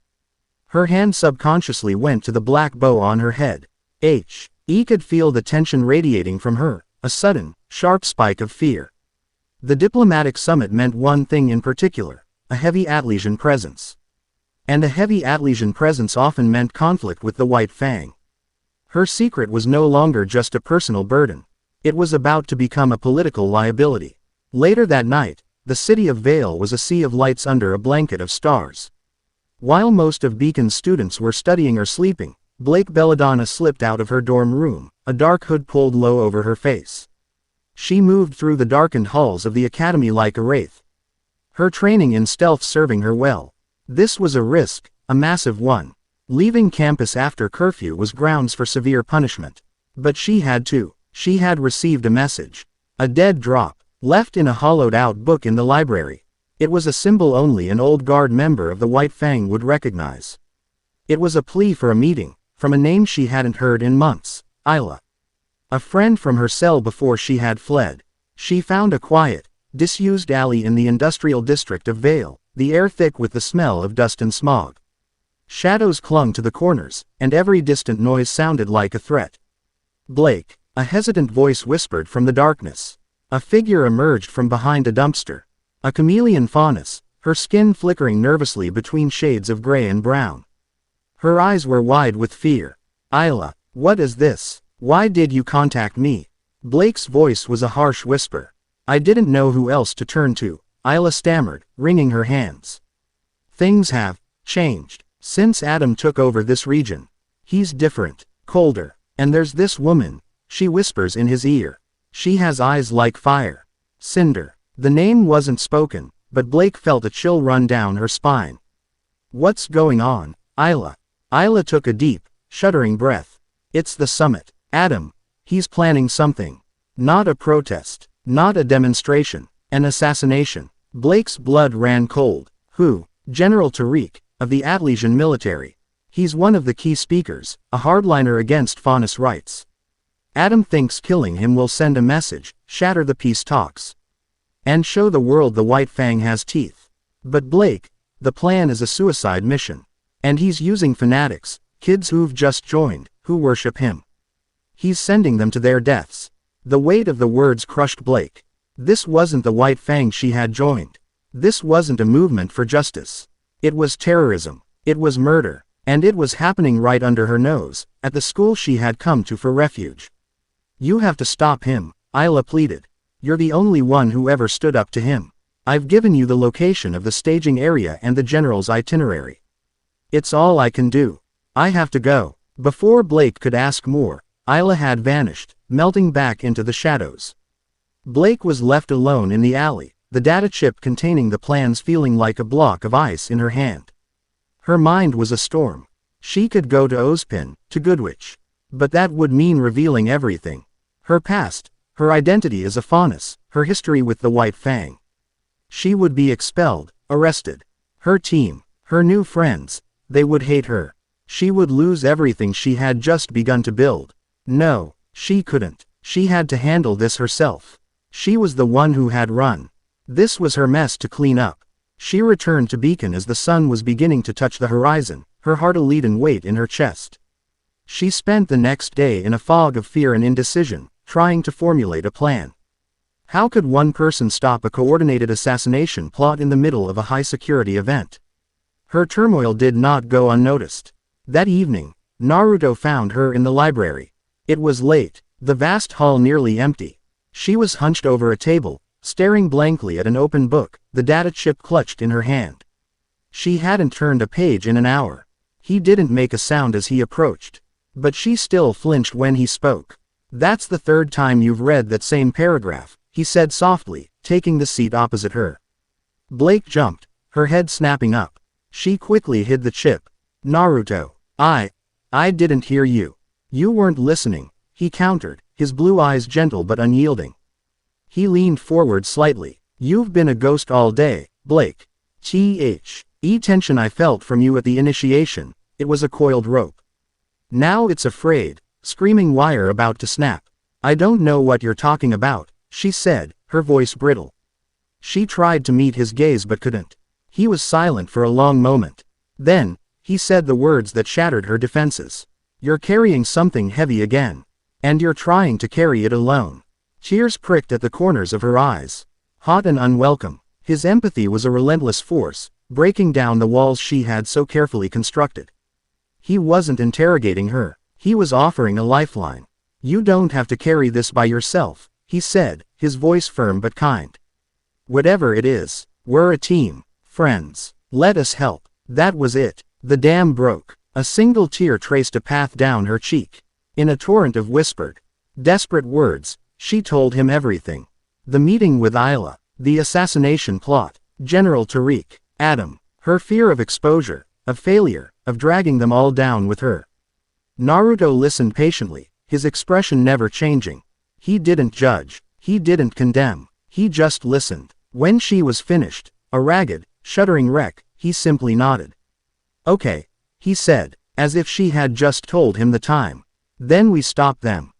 Her hand subconsciously went to the black bow on her head. He could feel the tension radiating from her, a sudden, sharp spike of fear. The diplomatic summit meant one thing in particular, a heavy Atlesian presence. And a heavy Atlesian presence often meant conflict with the White Fang. Her secret was no longer just a personal burden. It was about to become a political liability. Later that night, the city of Vale was a sea of lights under a blanket of stars. While most of Beacon's students were studying or sleeping, Blake Belladonna slipped out of her dorm room, a dark hood pulled low over her face. She moved through the darkened halls of the academy like a wraith. Her training in stealth serving her well. This was a risk, a massive one. Leaving campus after curfew was grounds for severe punishment. But she had received a message. A dead drop, left in a hollowed-out book in the library. It was a symbol only an old guard member of the White Fang would recognize. It was a plea for a meeting, from a name she hadn't heard in months, Isla. A friend from her cell before she had fled. She found a quiet, disused alley in the industrial district of Vale, the air thick with the smell of dust and smog. Shadows clung to the corners, and every distant noise sounded like a threat. Blake, a hesitant voice whispered from the darkness. A figure emerged from behind a dumpster. A chameleon faunus, her skin flickering nervously between shades of gray and brown. Her eyes were wide with fear. Isla, what is this? Why did you contact me? Blake's voice was a harsh whisper. I didn't know who else to turn to, Isla stammered, wringing her hands. Things have changed since Adam took over this region. He's different, colder, and there's this woman, she whispers in his ear. She has eyes like fire. Cinder. The name wasn't spoken, but Blake felt a chill run down her spine. What's going on, Isla? Isla took a deep, shuddering breath. It's the summit. Adam. He's planning something. Not a protest. Not a demonstration. An assassination. Blake's blood ran cold. Who? General Tariq, of the Atlesian military. He's one of the key speakers, a hardliner against faunus rights. Adam thinks killing him will send a message, shatter the peace talks, and show the world the White Fang has teeth. But Blake, the plan is a suicide mission. And he's using fanatics, kids who've just joined, who worship him. He's sending them to their deaths. The weight of the words crushed Blake. This wasn't the White Fang she had joined. This wasn't a movement for justice. It was terrorism. It was murder. And it was happening right under her nose, at the school she had come to for refuge. You have to stop him, Isla pleaded. You're the only one who ever stood up to him. I've given you the location of the staging area and the general's itinerary. It's all I can do. I have to go. Before Blake could ask more, Isla had vanished, melting back into the shadows. Blake was left alone in the alley, the data chip containing the plans feeling like a block of ice in her hand. Her mind was a storm. She could go to Ozpin, to Goodwitch. But that would mean revealing everything. Her past, her identity as a faunus, her history with the White Fang. She would be expelled, arrested. Her team, her new friends, they would hate her. She would lose everything she had just begun to build. No, she couldn't. She had to handle this herself. She was the one who had run. This was her mess to clean up. She returned to Beacon as the sun was beginning to touch the horizon, her heart a leaden weight in her chest. She spent the next day in a fog of fear and indecision, trying to formulate a plan. How could one person stop a coordinated assassination plot in the middle of a high-security event? Her turmoil did not go unnoticed. That evening, Naruto found her in the library. It was late, the vast hall nearly empty. She was hunched over a table, staring blankly at an open book, the data chip clutched in her hand. She hadn't turned a page in an hour. He didn't make a sound as he approached. But she still flinched when he spoke. "That's the third time you've read that same paragraph," he said softly, taking the seat opposite her. Blake jumped, her head snapping up. She quickly hid the chip. "Naruto. I didn't hear you. You weren't listening," he countered, his blue eyes gentle but unyielding. He leaned forward slightly. "You've been a ghost all day, Blake. Tension I felt from you at the initiation, it was a coiled rope. Now it's a frayed, screaming wire about to snap." "I don't know what you're talking about," she said, her voice brittle. She tried to meet his gaze but couldn't. He was silent for a long moment. Then, he said the words that shattered her defenses. "You're carrying something heavy again. And you're trying to carry it alone." Tears pricked at the corners of her eyes. Hot and unwelcome, his empathy was a relentless force, breaking down the walls she had so carefully constructed. He wasn't interrogating her. He was offering a lifeline. "You don't have to carry this by yourself," he said, his voice firm but kind. "Whatever it is, we're a team, friends. Let us help." That was it. The dam broke. A single tear traced a path down her cheek. In a torrent of whispered, desperate words, she told him everything. The meeting with Isla, the assassination plot, General Tariq, Adam, her fear of exposure, of failure, of dragging them all down with her. Naruto listened patiently, his expression never changing. He didn't judge, he didn't condemn, he just listened. When she was finished, a ragged, shuddering wreck, he simply nodded. "Okay," he said, as if she had just told him the time. "Then we stop them."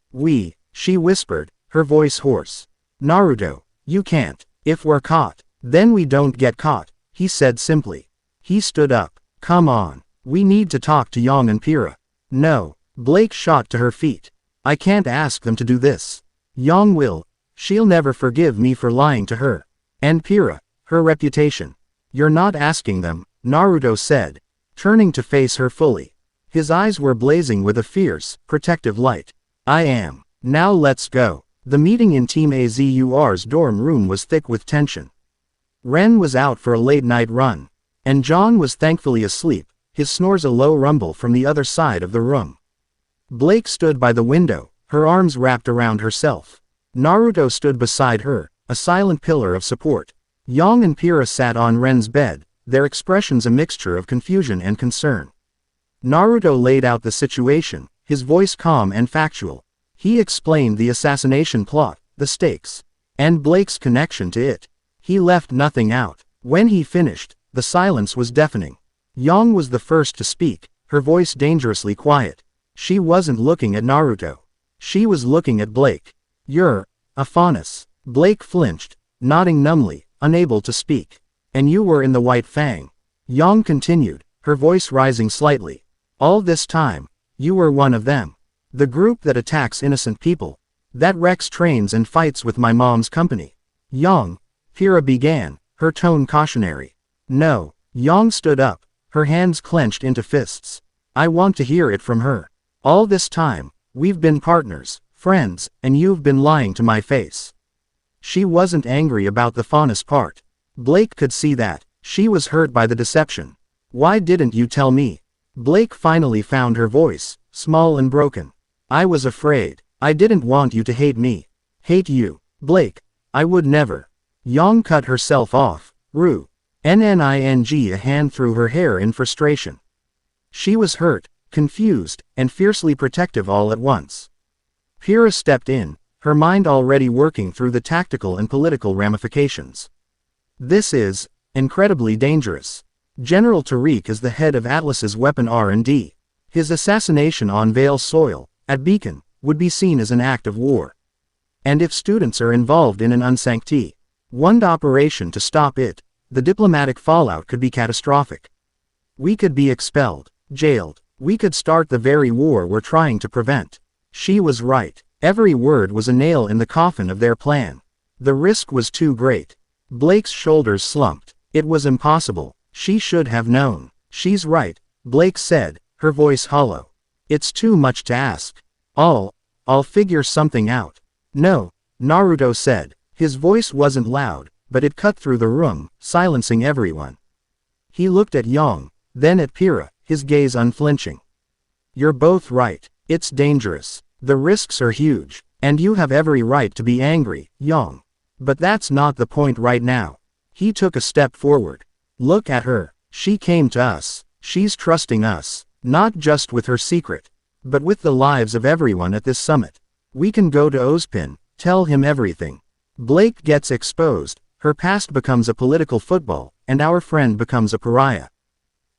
She whispered, her voice hoarse. "Naruto, you can't. If we're caught, then we don't get caught," he said simply. He stood up. "Come on. We need to talk to Yang and Pyrrha." "No." Blake shot to her feet. "I can't ask them to do this. Yang will. She'll never forgive me for lying to her. And Pyrrha, her reputation." "You're not asking them," Naruto said, turning to face her fully. His eyes were blazing with a fierce, protective light. "I am. Now let's go." The meeting in Team AZUR's dorm room was thick with tension. Ren was out for a late-night run. And John was thankfully asleep, his snores a low rumble from the other side of the room. Blake stood by the window, her arms wrapped around herself. Naruto stood beside her, a silent pillar of support. Yang and Pyrrha sat on Ren's bed, their expressions a mixture of confusion and concern. Naruto laid out the situation, his voice calm and factual. He explained the assassination plot, the stakes, and Blake's connection to it. He left nothing out. When he finished, the silence was deafening. Yang was the first to speak, her voice dangerously quiet. She wasn't looking at Naruto. She was looking at Blake. "You're a Faunus." Blake flinched, nodding numbly, unable to speak. "And you were in the White Fang." Yang continued, her voice rising slightly. "All this time, you were one of them. The group that attacks innocent people. That wrecks trains and fights with my mom's company." "Yang," Pyrrha began, her tone cautionary. "No." Yang stood up, her hands clenched into fists. "I want to hear it from her. All this time, we've been partners, friends, and you've been lying to my face." She wasn't angry about the Faunus part. Blake could see that. She was hurt by the deception. "Why didn't you tell me?" Blake finally found her voice, small and broken. "I was afraid. I didn't want you to hate me." "Hate you, Blake? I would never." Yang cut herself off, NNING, a hand through her hair in frustration. She was hurt, confused, and fiercely protective all at once. Pyrrha stepped in, her mind already working through the tactical and political ramifications. "This is incredibly dangerous. General Tariq is the head of Atlas's weapon R&D. His assassination on Vale soil, at Beacon, would be seen as an act of war. And if students are involved in an unsanctioned operation to stop it, the diplomatic fallout could be catastrophic. We could be expelled, jailed. We could start the very war we're trying to prevent." She was right. Every word was a nail in the coffin of their plan. The risk was too great. Blake's shoulders slumped. It was impossible. She should have known. "She's right," Blake said, her voice hollow. "It's too much to ask. I'll figure something out." "No," Naruto said, His voice wasn't loud, but it cut through the room, silencing everyone. He looked at Yang, then at Pyrrha, his gaze unflinching. You're both right. It's dangerous. The risks are huge, and you have every right to be angry, Yang. But that's not the point right now. He took a step forward. Look at her. She came to us. She's trusting us, not just with her secret, but with the lives of everyone at this summit. We can go to Ozpin, tell him everything. Blake gets exposed, her past becomes a political football, and our friend becomes a pariah.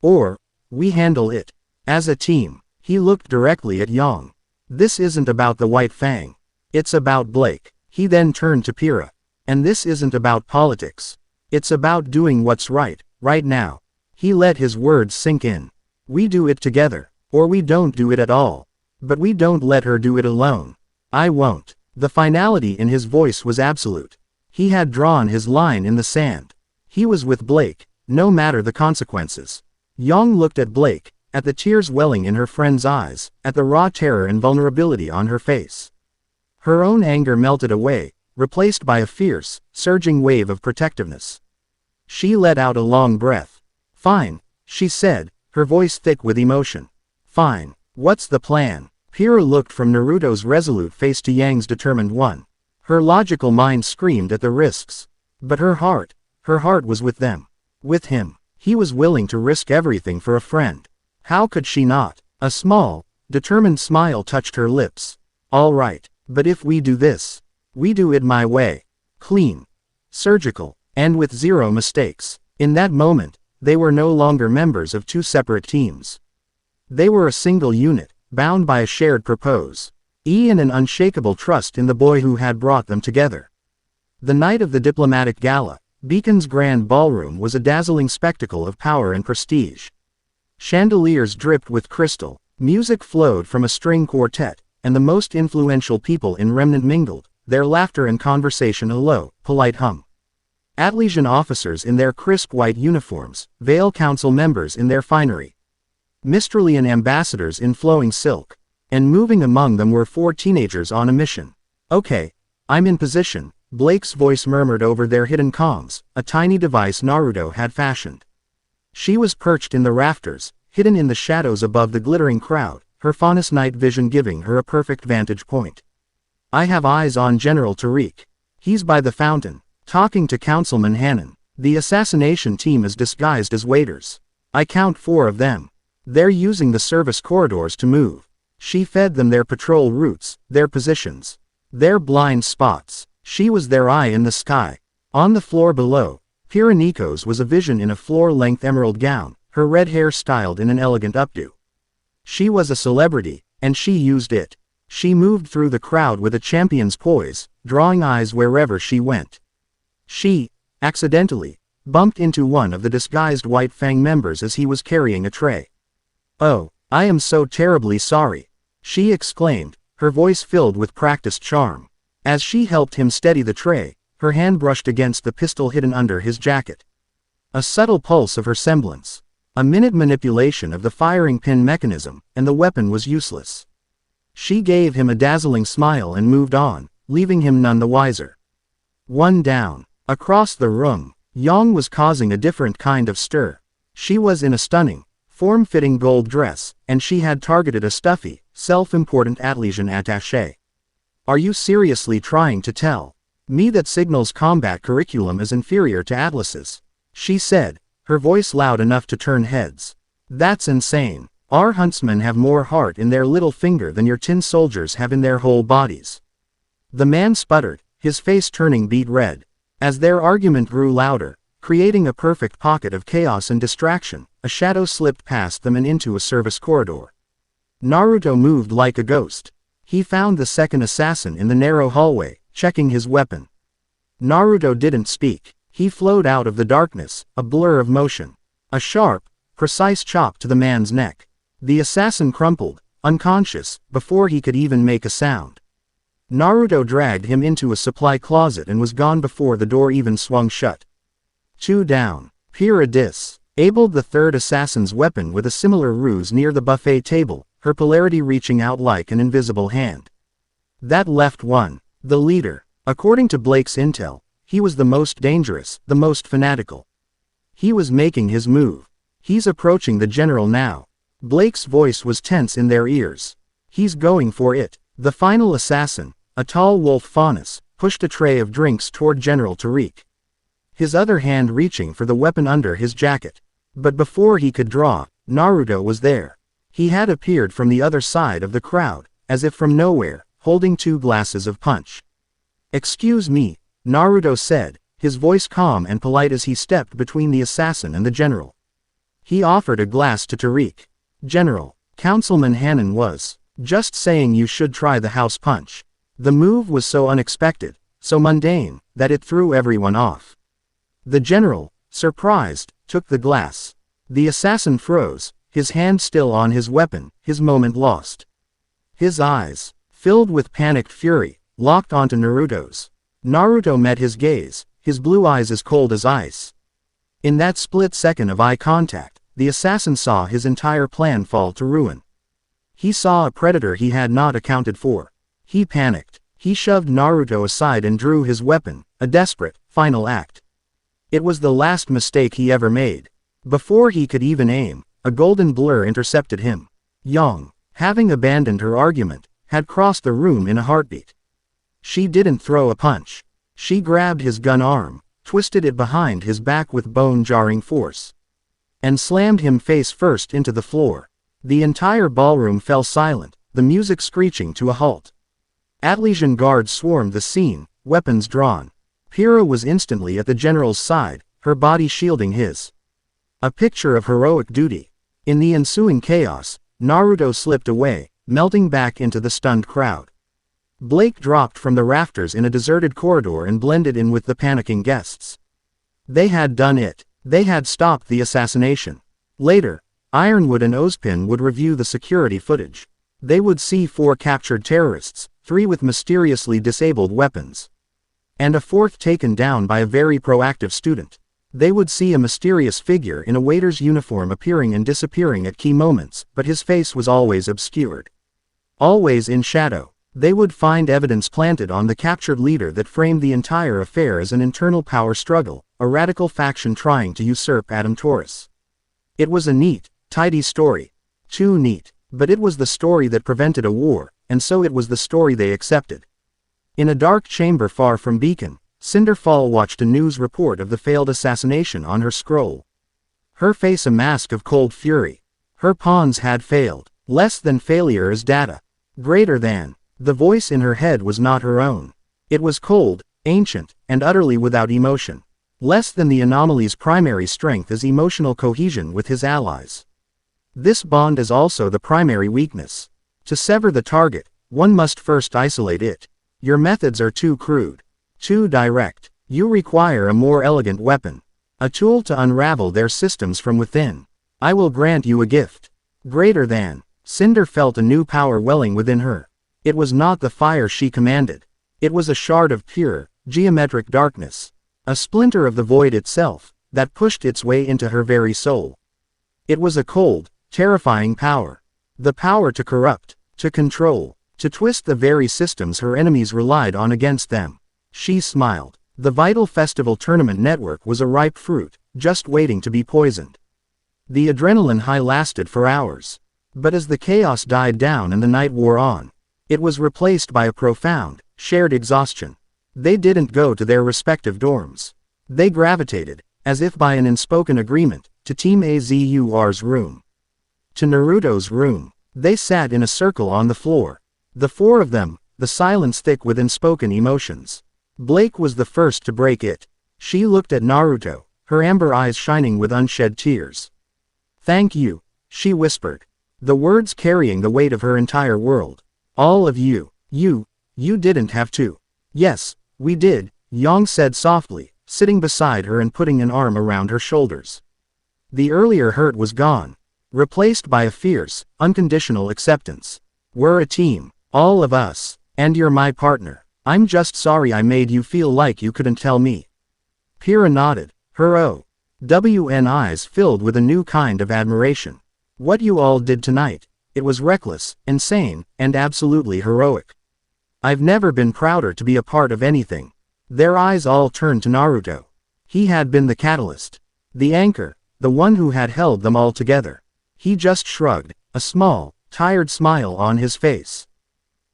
Or, we handle it. As a team. He looked directly at Yang. This isn't about the White Fang. It's about Blake. He then turned to Pyrrha. And this isn't about politics. It's about doing what's right now. He let his words sink in. We do it together, or we don't do it at all. But we don't let her do it alone. I won't. The finality in his voice was absolute. He had drawn his line in the sand. He was with Blake, no matter the consequences. Yang looked at Blake, at the tears welling in her friend's eyes, at the raw terror and vulnerability on her face. Her own anger melted away, replaced by a fierce, surging wave of protectiveness. She let out a long breath. Fine, she said, her voice thick with emotion. Fine, what's the plan? Pyrrha looked from Naruto's resolute face to Yang's determined one. Her logical mind screamed at the risks. But her heart was with them. With him. He was willing to risk everything for a friend. How could she not? A small, determined smile touched her lips. All right, but if we do this, we do it my way. Clean. Surgical. And with zero mistakes. In that moment, they were no longer members of two separate teams. They were a single unit, bound by a shared purpose. And an unshakable trust in the boy who had brought them together. The night of the diplomatic gala, Beacon's grand ballroom was a dazzling spectacle of power and prestige. Chandeliers dripped with crystal, music flowed from a string quartet, and the most influential people in Remnant mingled, their laughter and conversation a low, polite hum. Atlesian officers in their crisp white uniforms, Vale Council members in their finery. Mistralian ambassadors in flowing silk. And moving among them were 4 teenagers on a mission. Okay, I'm in position, Blake's voice murmured over their hidden comms, a tiny device Naruto had fashioned. She was perched in the rafters, hidden in the shadows above the glittering crowd, her faunus night vision giving her a perfect vantage point. I have eyes on General Tariq. He's by the fountain, talking to Councilman Hannon. The assassination team is disguised as waiters. I count 4 of them. They're using the service corridors to move. She fed them their patrol routes, their positions. Their blind spots. She was their eye in the sky. On the floor below, Pyrrha Nikos was a vision in a floor-length emerald gown, her red hair styled in an elegant updo. She was a celebrity, and she used it. She moved through the crowd with a champion's poise, drawing eyes wherever she went. She, accidentally, bumped into one of the disguised White Fang members as he was carrying a tray. Oh, I am so terribly sorry, she exclaimed, her voice filled with practiced charm. As she helped him steady the tray, her hand brushed against the pistol hidden under his jacket. A subtle pulse of her semblance. A minute manipulation of the firing pin mechanism, and the weapon was useless. She gave him a dazzling smile and moved on, leaving him none the wiser. One down. Across the room, Yang was causing a different kind of stir. She was in a stunning, form-fitting gold dress, and she had targeted a stuffy, self-important Atlesian attaché. Are you seriously trying to tell me that Signal's combat curriculum is inferior to Atlas's? She said, her voice loud enough to turn heads. That's insane. Our huntsmen have more heart in their little finger than your tin soldiers have in their whole bodies. The man sputtered, his face turning beet red. As their argument grew louder, creating a perfect pocket of chaos and distraction, a shadow slipped past them and into a service corridor. Naruto moved like a ghost. He found the second assassin in the narrow hallway, checking his weapon. Naruto didn't speak. He flowed out of the darkness, a blur of motion. A sharp, precise chop to the man's neck. The assassin crumpled, unconscious, before he could even make a sound. Naruto dragged him into a supply closet and was gone before the door even swung shut. 2 down. Pyrrha disabled the third assassin's weapon with a similar ruse near the buffet table, her polarity reaching out like an invisible hand. That left one. The leader. According to Blake's intel, he was the most dangerous, the most fanatical. He was making his move. He's approaching the general now. Blake's voice was tense in their ears. He's going for it. The final assassin, a tall wolf faunus, pushed a tray of drinks toward General Tariq, his other hand reaching for the weapon under his jacket. But before he could draw, Naruto was there. He had appeared from the other side of the crowd, as if from nowhere, holding 2 glasses of punch. "Excuse me," Naruto said, his voice calm and polite as he stepped between the assassin and the general. He offered a glass to Tariq. "General, Councilman Hannon was just saying you should try the house punch." The move was so unexpected, so mundane, that it threw everyone off. The general, surprised, took the glass. The assassin froze, his hand still on his weapon, his moment lost. His eyes, filled with panicked fury, locked onto Naruto's. Naruto met his gaze, his blue eyes as cold as ice. In that split second of eye contact, the assassin saw his entire plan fall to ruin. He saw a predator he had not accounted for. He panicked. He shoved Naruto aside and drew his weapon, a desperate, final act. It was the last mistake he ever made. Before he could even aim, a golden blur intercepted him. Yang, having abandoned her argument, had crossed the room in a heartbeat. She didn't throw a punch. She grabbed his gun arm, twisted it behind his back with bone-jarring force, and slammed him face first into the floor. The entire ballroom fell silent, the music screeching to a halt. Atlesian guards swarmed the scene, weapons drawn. Pyrrha was instantly at the general's side, her body shielding his. A picture of heroic duty. In the ensuing chaos, Naruto slipped away, melting back into the stunned crowd. Blake dropped from the rafters in a deserted corridor and blended in with the panicking guests. They had done it. They had stopped the assassination. Later, Ironwood and Ozpin would review the security footage. They would see 4 captured terrorists, 3 with mysteriously disabled weapons, and a 4th taken down by a very proactive student. They would see a mysterious figure in a waiter's uniform appearing and disappearing at key moments, but his face was always obscured. Always in shadow. They would find evidence planted on the captured leader that framed the entire affair as an internal power struggle, a radical faction trying to usurp Adam Taurus. It was a neat, tidy story. Too neat. But it was the story that prevented a war, and so it was the story they accepted. In a dark chamber far from Beacon, Cinderfall watched a news report of the failed assassination on her scroll. Her face a mask of cold fury. Her pawns had failed. Less than failure is data. Greater than. The voice in her head was not her own. It was cold, ancient, and utterly without emotion. Less than the anomaly's primary strength is emotional cohesion with his allies. This bond is also the primary weakness. To sever the target, one must first isolate it. Your methods are too crude, too direct. You require a more elegant weapon, a tool to unravel their systems from within. I will grant you a gift. Greater than. Cinder felt a new power welling within her. It was not the fire she commanded. It was a shard of pure, geometric darkness. A splinter of the void itself, that pushed its way into her very soul. It was a cold, terrifying power. The power to corrupt, to control, to twist the very systems her enemies relied on against them. She smiled. The Vital Festival Tournament network was a ripe fruit, just waiting to be poisoned. The adrenaline high lasted for hours. But as the chaos died down and the night wore on, it was replaced by a profound, shared exhaustion. They didn't go to their respective dorms. They gravitated, as if by an unspoken agreement, to Team Azur's room. To Naruto's room. They sat in a circle on the floor. The 4 of them, the silence thick with unspoken emotions. Blake was the first to break it. She looked at Naruto, her amber eyes shining with unshed tears. "Thank you," she whispered. The words carrying the weight of her entire world. "All of you. You didn't have to." "Yes, we did," Yang said softly, sitting beside her and putting an arm around her shoulders. The earlier hurt was gone, replaced by a fierce, unconditional acceptance. "We're a team, all of us, and you're my partner. I'm just sorry I made you feel like you couldn't tell me." Pyrrha nodded, her OWN eyes filled with a new kind of admiration. "What you all did tonight, it was reckless, insane, and absolutely heroic. I've never been prouder to be a part of anything. Their eyes all turned to Naruto. He had been the catalyst. The anchor, the one who had held them all together. He just shrugged, a small, tired smile on his face.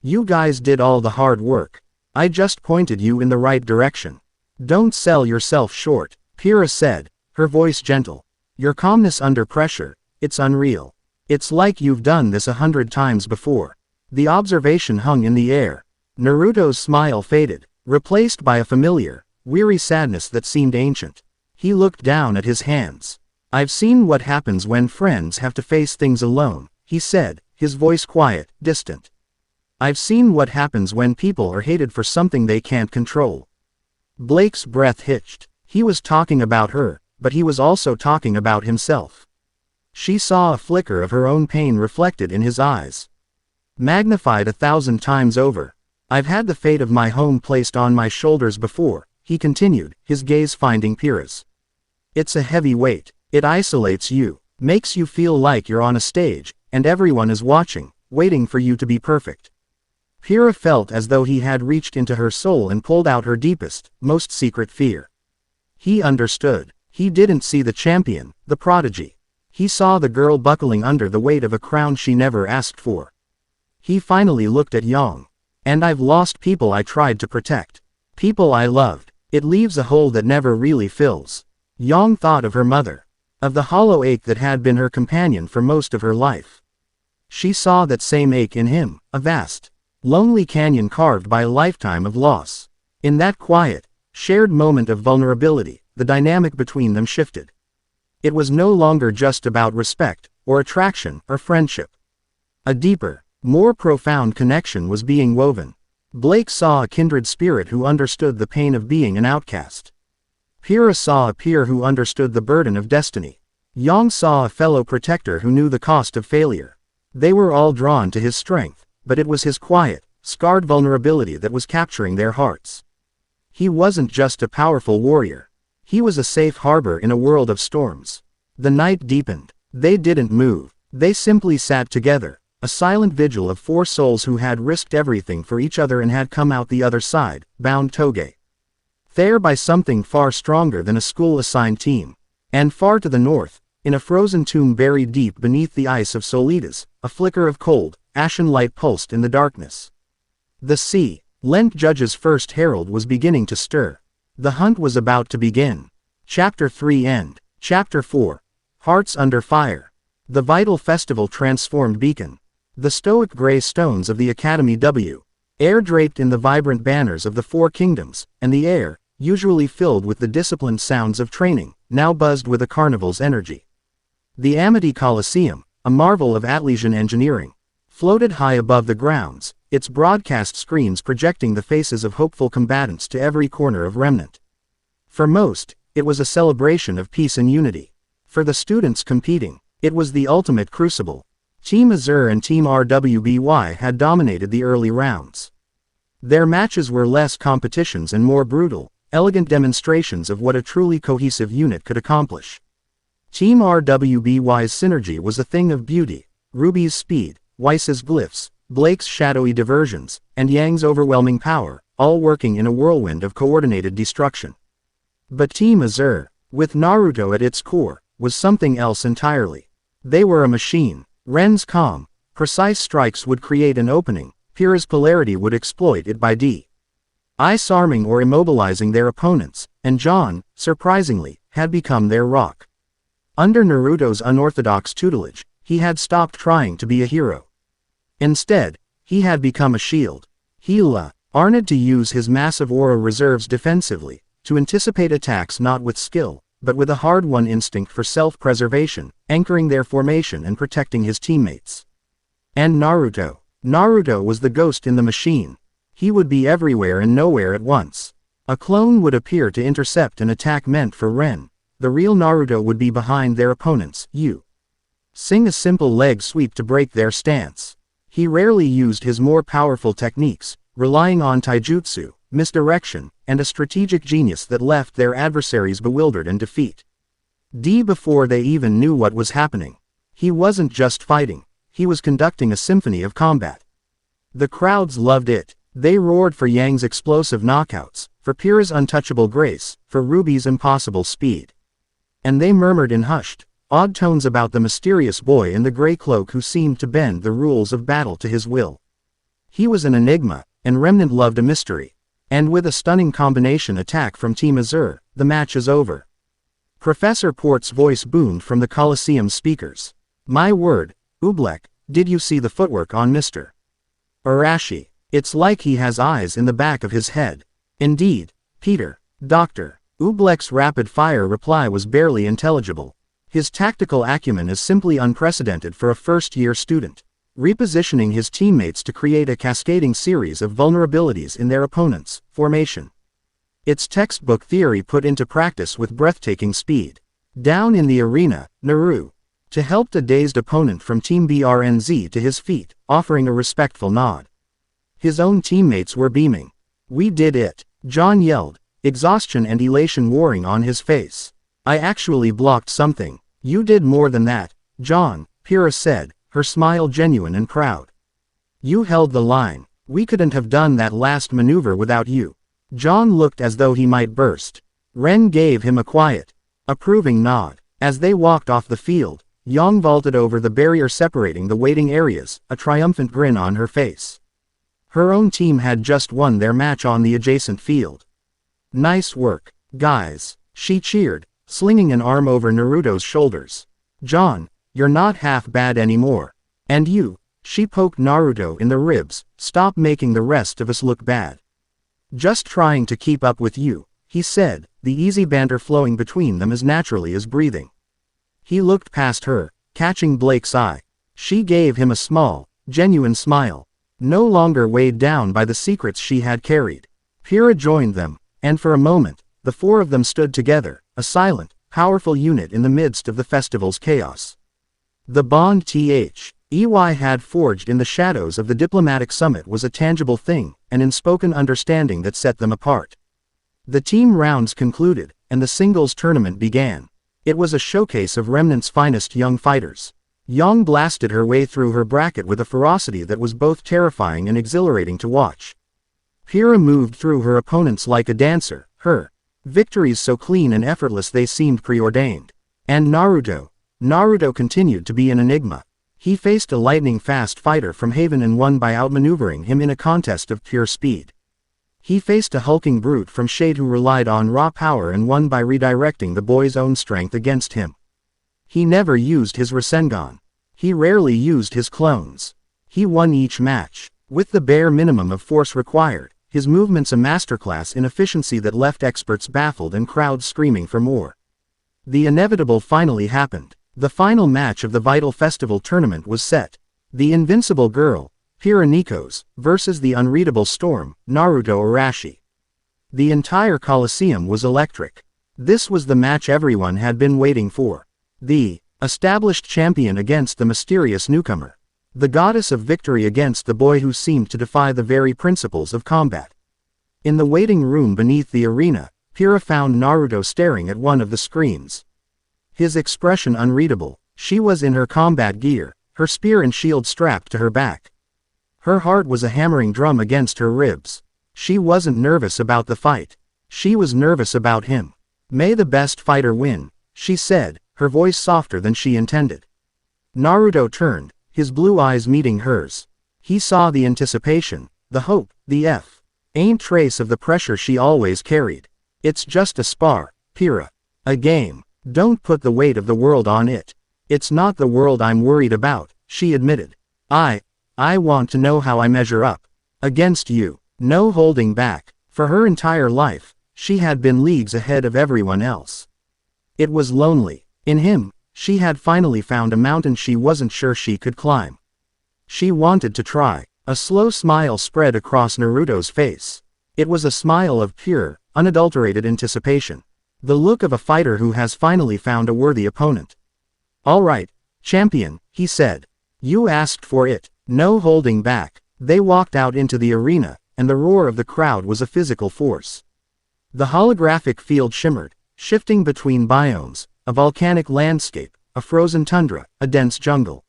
You guys did all the hard work. I just pointed you in the right direction. Don't sell yourself short, Pyrrha said, her voice gentle. Your calmness under pressure, it's unreal. It's like you've done this 100 times before. The observation hung in the air. Naruto's smile faded, replaced by a familiar, weary sadness that seemed ancient. He looked down at his hands. I've seen what happens when friends have to face things alone, he said, his voice quiet, distant. I've seen what happens when people are hated for something they can't control. Blake's breath hitched. He was talking about her, but he was also talking about himself. She saw a flicker of her own pain reflected in his eyes. Magnified 1,000 times over. I've had the fate of my home placed on my shoulders before, he continued, his gaze finding Pyrrha's. It's a heavy weight. It isolates you, makes you feel like you're on a stage, and everyone is watching, waiting for you to be perfect. Pyrrha felt as though he had reached into her soul and pulled out her deepest, most secret fear. He understood. He didn't see the champion, the prodigy. He saw the girl buckling under the weight of a crown she never asked for. He finally looked at Yang. And I've lost people I tried to protect. People I loved. It leaves a hole that never really fills. Yang thought of her mother. Of the hollow ache that had been her companion for most of her life. She saw that same ache in him, a vast, lonely canyon carved by a lifetime of loss. In that quiet, shared moment of vulnerability, the dynamic between them shifted. It was no longer just about respect, or attraction, or friendship. A deeper, more profound connection was being woven. Blake saw a kindred spirit who understood the pain of being an outcast. Pyrrha saw a peer who understood the burden of destiny. Yang saw a fellow protector who knew the cost of failure. They were all drawn to his strength, but it was his quiet, scarred vulnerability that was capturing their hearts. He wasn't just a powerful warrior. He was a safe harbor in a world of storms. The night deepened. They didn't move. They simply sat together, a silent vigil of four souls who had risked everything for each other and had come out the other side, bound toge. There by something far stronger than a school-assigned team. And far to the north, in a frozen tomb buried deep beneath the ice of Solitas, a flicker of cold, ashen light pulsed in the darkness. The sea, Lent Judge's first herald, was beginning to stir. The hunt was about to begin. Chapter 3 End. Chapter 4. Hearts Under Fire. The vital festival transformed beacon. The stoic gray stones of the Academy W. Air draped in the vibrant banners of the Four Kingdoms, and the air, usually filled with the disciplined sounds of training, now buzzed with a carnival's energy. The Amity Coliseum, a marvel of Atlesian engineering, floated high above the grounds, its broadcast screens projecting the faces of hopeful combatants to every corner of Remnant. For most, it was a celebration of peace and unity. For the students competing, it was the ultimate crucible. Team Azure and Team RWBY had dominated the early rounds. Their matches were less competitions and more brutal, elegant demonstrations of what a truly cohesive unit could accomplish. Team RWBY's synergy was a thing of beauty, RWBY's speed, Weiss's glyphs, Blake's shadowy diversions, and Yang's overwhelming power, all working in a whirlwind of coordinated destruction. But Team Azure, with Naruto at its core, was something else entirely. They were a machine. Ren's calm, precise strikes would create an opening, Pyrrha's polarity would exploit it by disarming or immobilizing their opponents, and John, surprisingly, had become their rock. Under Naruto's unorthodox tutelage, he had stopped trying to be a hero. Instead, he had become a shield. He learned to use his massive aura reserves defensively, to anticipate attacks not with skill, but with a hard-won instinct for self-preservation, anchoring their formation and protecting his teammates. And Naruto. Naruto was the ghost in the machine. He would be everywhere and nowhere at once. A clone would appear to intercept an attack meant for Ren. The real Naruto would be behind their opponents, sing a simple leg sweep to break their stance. He rarely used his more powerful techniques, relying on taijutsu, misdirection, and a strategic genius that left their adversaries bewildered and defeat. Before they even knew what was happening. He wasn't just fighting, he was conducting a symphony of combat. The crowds loved it. They roared for Yang's explosive knockouts, for Pyrrha's untouchable grace, for RWBY's impossible speed. And they murmured in hushed, awed tones about the mysterious boy in the gray cloak who seemed to bend the rules of battle to his will. He was an enigma, and Remnant loved a mystery. And with a stunning combination attack from Team Azure, the match is over. Professor Port's voice boomed from the Coliseum speakers. My word, Oobleck, did you see the footwork on Mr. Arashi? It's like he has eyes in the back of his head. Indeed, Peter. Dr. Oobleck's rapid-fire reply was barely intelligible. His tactical acumen is simply unprecedented for a first-year student, repositioning his teammates to create a cascading series of vulnerabilities in their opponent's formation. It's textbook theory put into practice with breathtaking speed. Down in the arena, Naruto, to help the dazed opponent from Team BRNZ to his feet, offering a respectful nod. His own teammates were beaming. We did it, John yelled, exhaustion and elation warring on his face. I actually blocked something. You did more than that, John, Pyrrha said, her smile genuine and proud. You held the line. We couldn't have done that last maneuver without you. John looked as though he might burst. Ren gave him a quiet, approving nod. As they walked off the field, Yang vaulted over the barrier separating the waiting areas, a triumphant grin on her face. Her own team had just won their match on the adjacent field. Nice work, guys, she cheered, slinging an arm over Naruto's shoulders. John, you're not half bad anymore. And you, she poked Naruto in the ribs, stop making the rest of us look bad. Just trying to keep up with you, he said, the easy banter flowing between them as naturally as breathing. He looked past her, catching Blake's eye. She gave him a small, genuine smile. No longer weighed down by the secrets she had carried. Pyrrha joined them, and for a moment, the four of them stood together, a silent, powerful unit in the midst of the festival's chaos. The bond EY had forged in the shadows of the diplomatic summit was a tangible thing, an unspoken understanding that set them apart. The team rounds concluded, and the singles tournament began. It was a showcase of Remnant's finest young fighters. Yang blasted her way through her bracket with a ferocity that was both terrifying and exhilarating to watch. Pyrrha moved through her opponents like a dancer, her victories so clean and effortless they seemed preordained. And Naruto continued to be an enigma. He faced a lightning-fast fighter from Haven and won by outmaneuvering him in a contest of pure speed. He faced a hulking brute from Shade who relied on raw power and won by redirecting the boy's own strength against him. He never used his Rasengan. He rarely used his clones. He won each match, with the bare minimum of force required, his movements a masterclass in efficiency that left experts baffled and crowds screaming for more. The inevitable finally happened. The final match of the Vital Festival tournament was set. The Invincible Girl, Pyrrha Nikos, versus the Unreadable Storm, Naruto Arashi. The entire Coliseum was electric. This was the match everyone had been waiting for. The established champion against the mysterious newcomer. The goddess of victory against the boy who seemed to defy the very principles of combat. In the waiting room beneath the arena, Pyrrha found Naruto staring at one of the screens. His expression unreadable. She was in her combat gear, her spear and shield strapped to her back. Her heart was a hammering drum against her ribs. She wasn't nervous about the fight. She was nervous about him. May the best fighter win, she said, her voice softer than she intended. Naruto turned, his blue eyes meeting hers. He saw the anticipation, the hope, the ain't trace of the pressure she always carried. It's just a spar, Pyrrha. A game. Don't put the weight of the world on it. It's not the world I'm worried about, she admitted. I want to know how I measure up. Against you. No holding back. For her entire life, she had been leagues ahead of everyone else. It was lonely. In him, she had finally found a mountain she wasn't sure she could climb. She wanted to try. A slow smile spread across Naruto's face. It was a smile of pure, unadulterated anticipation. The look of a fighter who has finally found a worthy opponent. All right, champion, he said. You asked for it. No holding back. They walked out into the arena, and the roar of the crowd was a physical force. The holographic field shimmered, shifting between biomes, a volcanic landscape, a frozen tundra, a dense jungle.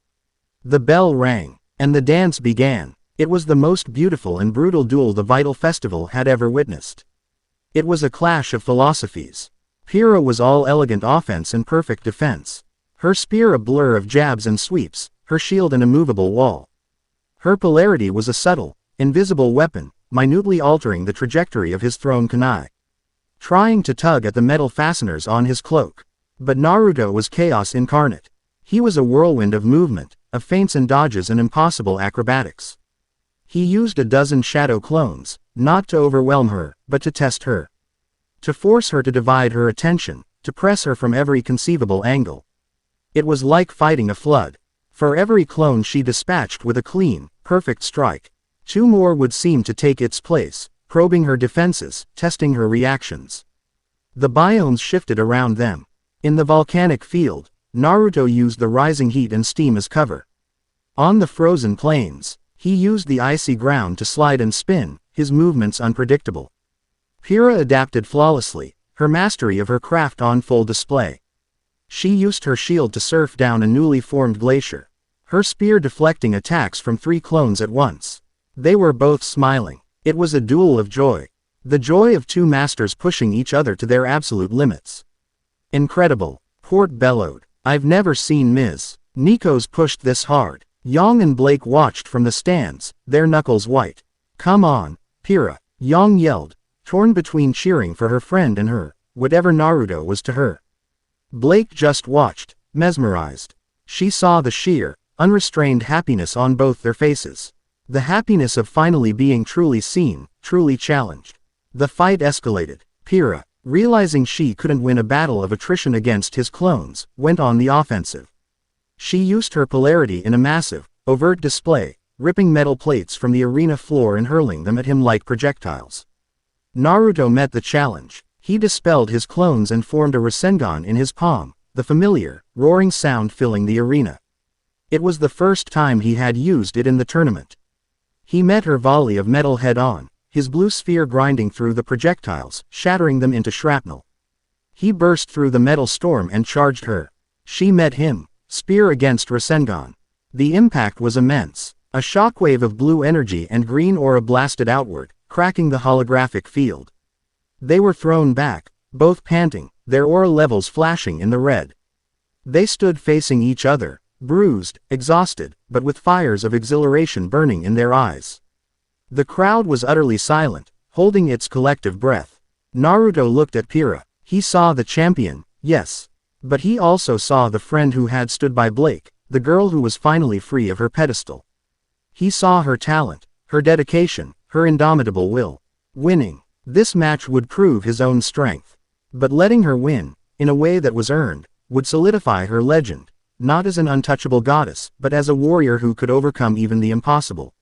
The bell rang, and the dance began. It was the most beautiful and brutal duel the Vital Festival had ever witnessed. It was a clash of philosophies. Pyrrha was all elegant offense and perfect defense. Her spear a blur of jabs and sweeps, her shield an immovable wall. Her polarity was a subtle, invisible weapon, minutely altering the trajectory of his thrown kunai. Trying to tug at the metal fasteners on his cloak. But Naruto was chaos incarnate. He was a whirlwind of movement, of feints and dodges and impossible acrobatics. He used a dozen shadow clones, not to overwhelm her, but to test her. To force her to divide her attention, to press her from every conceivable angle. It was like fighting a flood. For every clone she dispatched with a clean, perfect strike, two more would seem to take its place, probing her defenses, testing her reactions. The biomes shifted around them. In the volcanic field, Naruto used the rising heat and steam as cover. On the frozen plains, he used the icy ground to slide and spin, his movements unpredictable. Pyrrha adapted flawlessly, her mastery of her craft on full display. She used her shield to surf down a newly formed glacier, her spear deflecting attacks from 3 clones at once. They were both smiling. It was a duel of joy. The joy of 2 masters pushing each other to their absolute limits. Incredible, Port bellowed. I've never seen Ms. Nico's pushed this hard. Yang and Blake watched from the stands, their knuckles white. Come on, Pyrrha, Yang yelled, torn between cheering for her friend and her, whatever Naruto was to her. Blake just watched, mesmerized. She saw the sheer, unrestrained happiness on both their faces. The happiness of finally being truly seen, truly challenged. The fight escalated. Pyrrha, realizing she couldn't win a battle of attrition against his clones, went on the offensive. She used her polarity in a massive, overt display, ripping metal plates from the arena floor and hurling them at him like projectiles. Naruto met the challenge. He dispelled his clones and formed a Rasengan in his palm, the familiar, roaring sound filling the arena. It was the first time he had used it in the tournament. He met her volley of metal head-on, his blue sphere grinding through the projectiles, shattering them into shrapnel. He burst through the metal storm and charged her. She met him, spear against Rasengan. The impact was immense. A shockwave of blue energy and green aura blasted outward, cracking the holographic field. They were thrown back, both panting, their aura levels flashing in the red. They stood facing each other, bruised, exhausted, but with fires of exhilaration burning in their eyes. The crowd was utterly silent, holding its collective breath. Naruto looked at Pyrrha. He saw the champion, yes. But he also saw the friend who had stood by Blake, the girl who was finally free of her pedestal. He saw her talent, her dedication, her indomitable will. Winning this match would prove his own strength. But letting her win, in a way that was earned, would solidify her legend, not as an untouchable goddess, but as a warrior who could overcome even the impossible.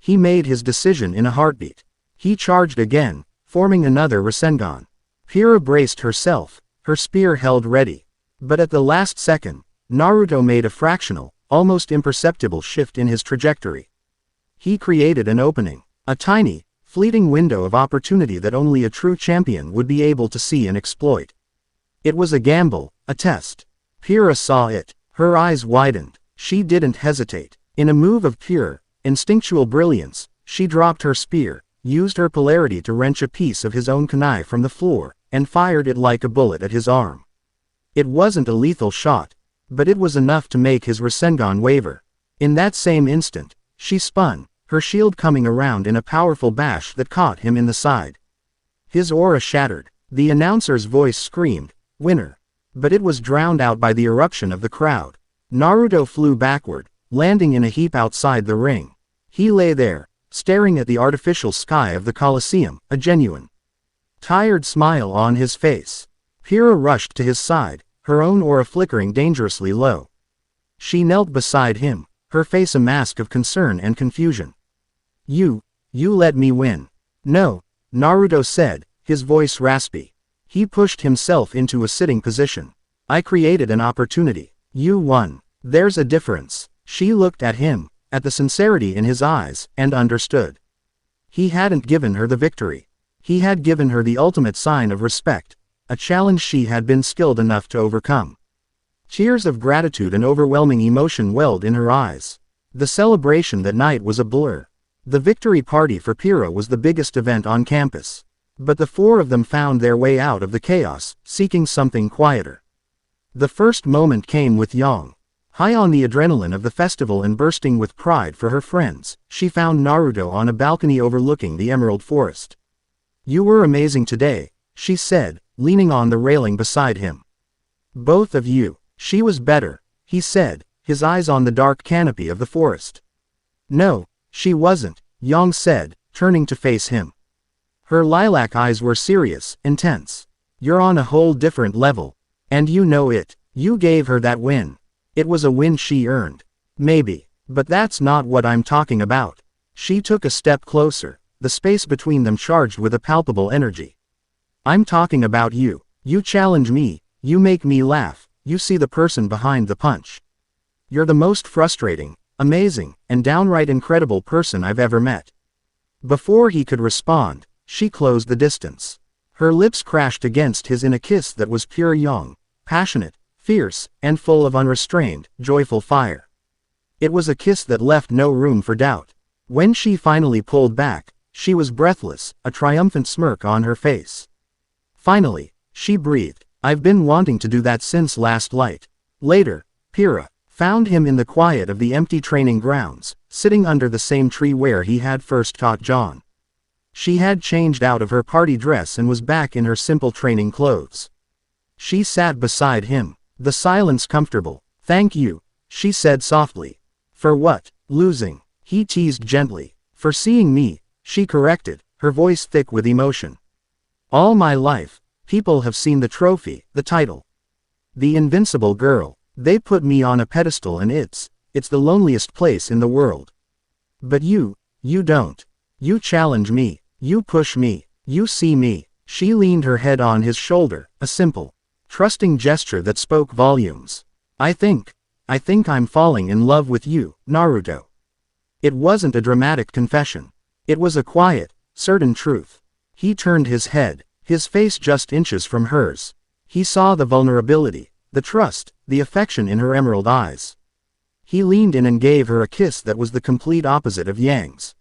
He made his decision in a heartbeat. He charged again, forming another Rasengan. Pyrrha braced herself, her spear held ready. But at the last second, Naruto made a fractional, almost imperceptible shift in his trajectory. He created an opening, a tiny, fleeting window of opportunity that only a true champion would be able to see and exploit. It was a gamble, a test. Pyrrha saw it. Her eyes widened. She didn't hesitate. In a move of pure, instinctual brilliance, she dropped her spear, used her polarity to wrench a piece of his own kunai from the floor, and fired it like a bullet at his arm. It wasn't a lethal shot, but it was enough to make his Rasengan waver. In that same instant, she spun, her shield coming around in a powerful bash that caught him in the side. His aura shattered. The announcer's voice screamed, "Winner!" But it was drowned out by the eruption of the crowd. Naruto flew backward, landing in a heap outside the ring. He lay there, staring at the artificial sky of the Colosseum, a genuine, tired smile on his face. Pyrrha rushed to his side, her own aura flickering dangerously low. She knelt beside him, her face a mask of concern and confusion. You let me win." "No," Naruto said, his voice raspy. He pushed himself into a sitting position. "I created an opportunity. You won. There's a difference." She looked at him, at the sincerity in his eyes, and understood. He hadn't given her the victory. He had given her the ultimate sign of respect, a challenge she had been skilled enough to overcome. Tears of gratitude and overwhelming emotion welled in her eyes. The celebration that night was a blur. The victory party for Pyrrha was the biggest event on campus. But the four of them found their way out of the chaos, seeking something quieter. The first moment came with Yang. High on the adrenaline of the festival and bursting with pride for her friends, she found Naruto on a balcony overlooking the Emerald Forest. "You were amazing today," she said, leaning on the railing beside him. "Both of you." "She was better," he said, his eyes on the dark canopy of the forest. "No, she wasn't," Yang said, turning to face him. Her lilac eyes were serious, intense. "You're on a whole different level. And you know it. You gave her that win. It was a win she earned." "Maybe. But that's not what I'm talking about." She took a step closer, the space between them charged with a palpable energy. "I'm talking about you. You challenge me, you make me laugh, you see the person behind the punch. You're the most frustrating, amazing, and downright incredible person I've ever met." Before he could respond, she closed the distance. Her lips crashed against his in a kiss that was pure yang, passionate, fierce, and full of unrestrained, joyful fire. It was a kiss that left no room for doubt. When she finally pulled back, she was breathless, a triumphant smirk on her face. Finally, she breathed, "I've been wanting to do that since last light." Later, Pyrrha found him in the quiet of the empty training grounds, sitting under the same tree where he had first taught John. She had changed out of her party dress and was back in her simple training clothes. She sat beside him, the silence comfortable. "Thank you," she said softly. "For what?" "Losing," he teased gently. "For seeing me," she corrected, her voice thick with emotion. "All my life, people have seen the trophy, the title. The invincible girl. They put me on a pedestal and it's the loneliest place in the world. But you don't. You challenge me. You push me. You see me." She leaned her head on his shoulder, a simple, trusting gesture that spoke volumes. I think I'm falling in love with you, Naruto." It wasn't a dramatic confession. It was a quiet, certain truth. He turned his head, his face just inches from hers. He saw the vulnerability, the trust, the affection in her emerald eyes. He leaned in and gave her a kiss that was the complete opposite of Yang's.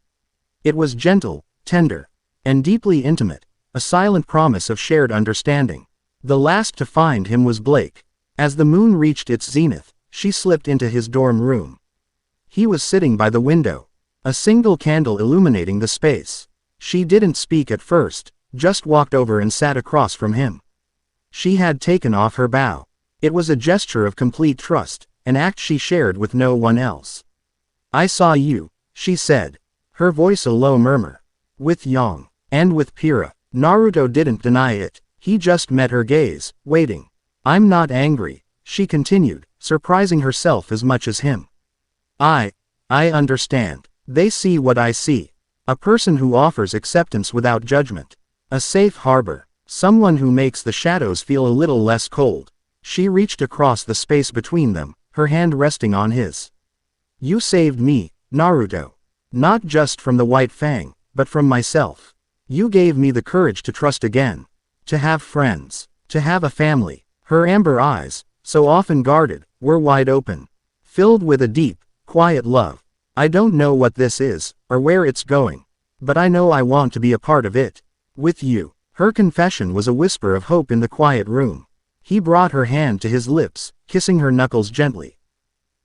It was gentle, tender, and deeply intimate, a silent promise of shared understanding. The last to find him was Blake. As the moon reached its zenith, she slipped into his dorm room. He was sitting by the window, a single candle illuminating the space. She didn't speak at first, just walked over and sat across from him. She had taken off her bow. It was a gesture of complete trust, an act she shared with no one else. "I saw you," she said, her voice a low murmur. "With Yang. And with Pyrrha." Naruto didn't deny it, he just met her gaze, waiting. "I'm not angry," she continued, surprising herself as much as him. I understand. They see what I see. A person who offers acceptance without judgment. A safe harbor. Someone who makes the shadows feel a little less cold." She reached across the space between them, her hand resting on his. "You saved me, Naruto. Not just from the White Fang, but from myself. You gave me the courage to trust again. To have friends. To have a family." Her amber eyes, so often guarded, were wide open. Filled with a deep, quiet love. "I don't know what this is, or where it's going. But I know I want to be a part of it. With you." Her confession was a whisper of hope in the quiet room. He brought her hand to his lips, kissing her knuckles gently.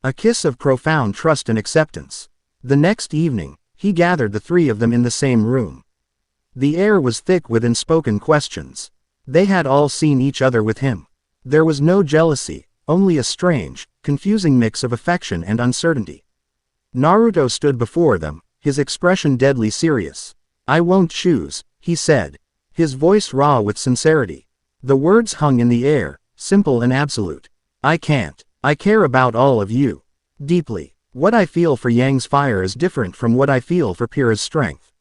A kiss of profound trust and acceptance. The next evening, he gathered the three of them in the same room. The air was thick with unspoken questions. They had all seen each other with him. There was no jealousy, only a strange, confusing mix of affection and uncertainty. Naruto stood before them, his expression deadly serious. "I won't choose," he said, his voice raw with sincerity. The words hung in the air, simple and absolute. "I can't. I care about all of you. Deeply. What I feel for Yang's fire is different from what I feel for Pyrrha's strength.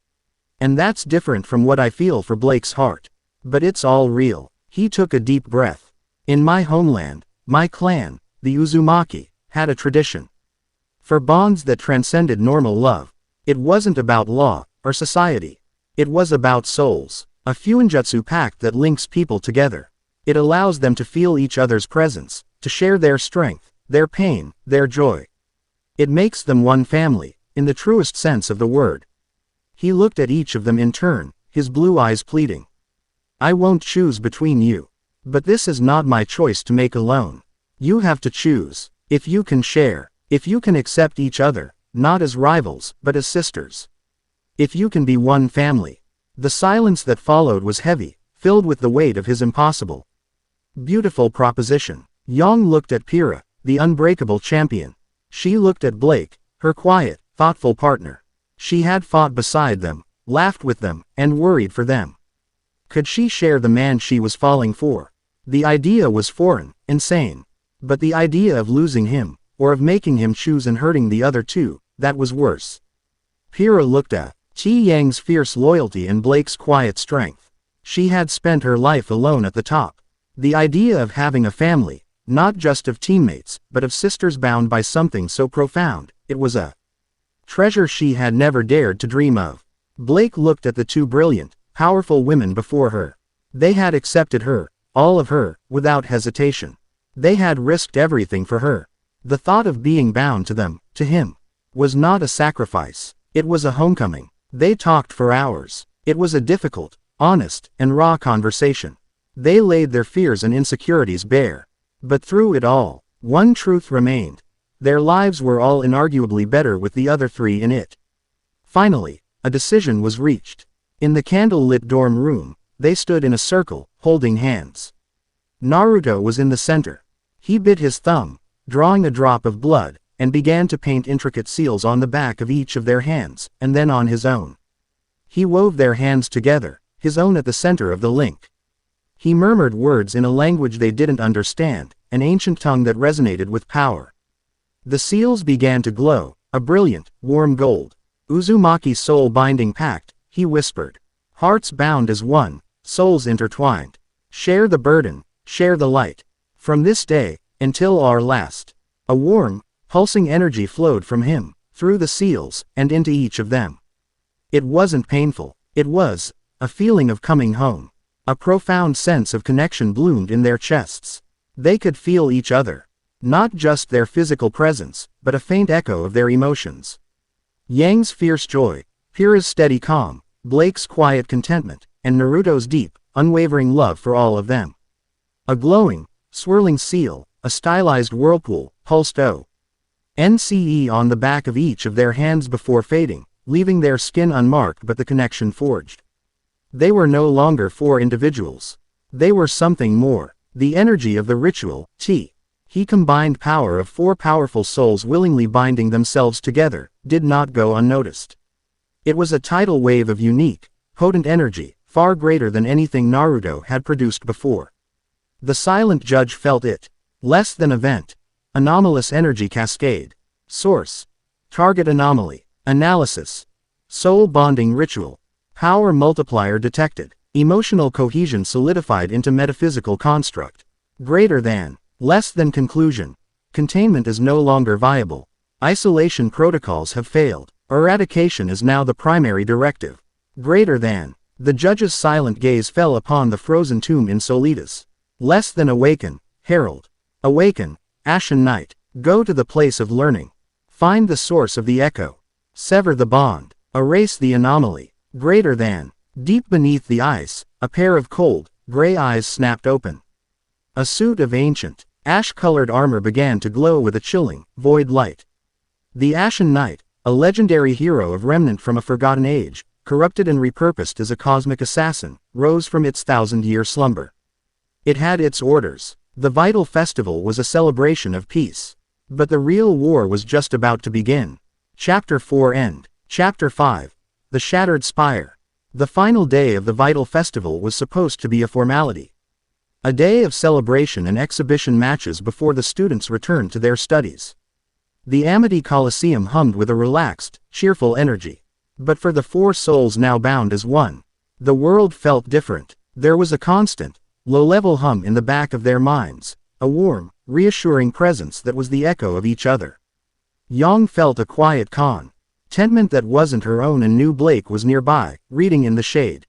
And that's different from what I feel for Blake's heart. But it's all real." He took a deep breath. "In my homeland, my clan, the Uzumaki, had a tradition. For bonds that transcended normal love. It wasn't about law, or society. It was about souls. A fuinjutsu pact that links people together. It allows them to feel each other's presence, to share their strength, their pain, their joy. It makes them one family, in the truest sense of the word. He looked at each of them in turn, his blue eyes pleading. I won't choose between you. But this is not my choice to make alone. You have to choose. If you can share. If you can accept each other, not as rivals, but as sisters. If you can be one family. The silence that followed was heavy, filled with the weight of his impossible. Beautiful proposition. Yang looked at Pyrrha, the unbreakable champion. She looked at Blake, her quiet, thoughtful partner. She had fought beside them, laughed with them, and worried for them. Could she share the man she was falling for? The idea was foreign, insane. But the idea of losing him, or of making him choose and hurting the other two, that was worse. Pyrrha looked at Yang's fierce loyalty and Blake's quiet strength. She had spent her life alone at the top. The idea of having a family, not just of teammates, but of sisters bound by something so profound, it was a treasure she had never dared to dream of. Blake looked at the two brilliant, powerful women before her. They had accepted her, all of her, without hesitation. They had risked everything for her. The thought of being bound to them, to him, was not a sacrifice. It was a homecoming. They talked for hours. It was a difficult, honest, and raw conversation. They laid their fears and insecurities bare. But through it all, one truth remained. Their lives were all inarguably better with the other three in it. Finally, a decision was reached. In the candle-lit dorm room, they stood in a circle, holding hands. Naruto was in the center. He bit his thumb, drawing a drop of blood, and began to paint intricate seals on the back of each of their hands, and then on his own. He wove their hands together, his own at the center of the link. He murmured words in a language they didn't understand, an ancient tongue that resonated with power. The seals began to glow, a brilliant, warm gold. Uzumaki's soul-binding pact, he whispered. Hearts bound as one, souls intertwined. Share the burden, share the light. From this day, until our last. A warm, pulsing energy flowed from him, through the seals, and into each of them. It wasn't painful. It was a feeling of coming home. A profound sense of connection bloomed in their chests. They could feel each other. Not just their physical presence, but a faint echo of their emotions. Yang's fierce joy, Pyrrha's steady calm, Blake's quiet contentment, and Naruto's deep, unwavering love for all of them. A glowing, swirling seal, a stylized whirlpool, pulsed O-NCE on the back of each of their hands before fading, leaving their skin unmarked but the connection forged. They were no longer four individuals. They were something more, the energy of the ritual, He combined power of four powerful souls willingly binding themselves together, did not go unnoticed. It was a tidal wave of unique, potent energy, far greater than anything Naruto had produced before. The silent judge felt it. Less than event. Anomalous energy cascade. Source. Target anomaly. Analysis. Soul bonding ritual. Power multiplier detected. Emotional cohesion solidified into metaphysical construct. Greater than. Less than conclusion. Containment is no longer viable. Isolation protocols have failed. Eradication is now the primary directive. Greater than. The judge's silent gaze fell upon the frozen tomb in Solitas. Less than awaken, herald. Awaken, Ashen Knight. Go to the place of learning. Find the source of the echo. Sever the bond. Erase the anomaly. Greater than. Deep beneath the ice, a pair of cold, gray eyes snapped open. A suit of ancient, ash-colored armor began to glow with a chilling, void light. The Ashen Knight, a legendary hero of remnant from a forgotten age, corrupted and repurposed as a cosmic assassin, rose from its thousand-year slumber. It had its orders. The vital festival was a celebration of peace. But the real war was just about to begin. Chapter 4 End. Chapter 5. The Shattered Spire. The final day of the vital festival was supposed to be a formality. A day of celebration and exhibition matches before the students returned to their studies. The Amity Coliseum hummed with a relaxed, cheerful energy. But for the four souls now bound as one, the world felt different. There was a constant, low-level hum in the back of their minds, a warm, reassuring presence that was the echo of each other. Yang felt a quiet contentment that wasn't her own and knew Blake was nearby, reading in the shade.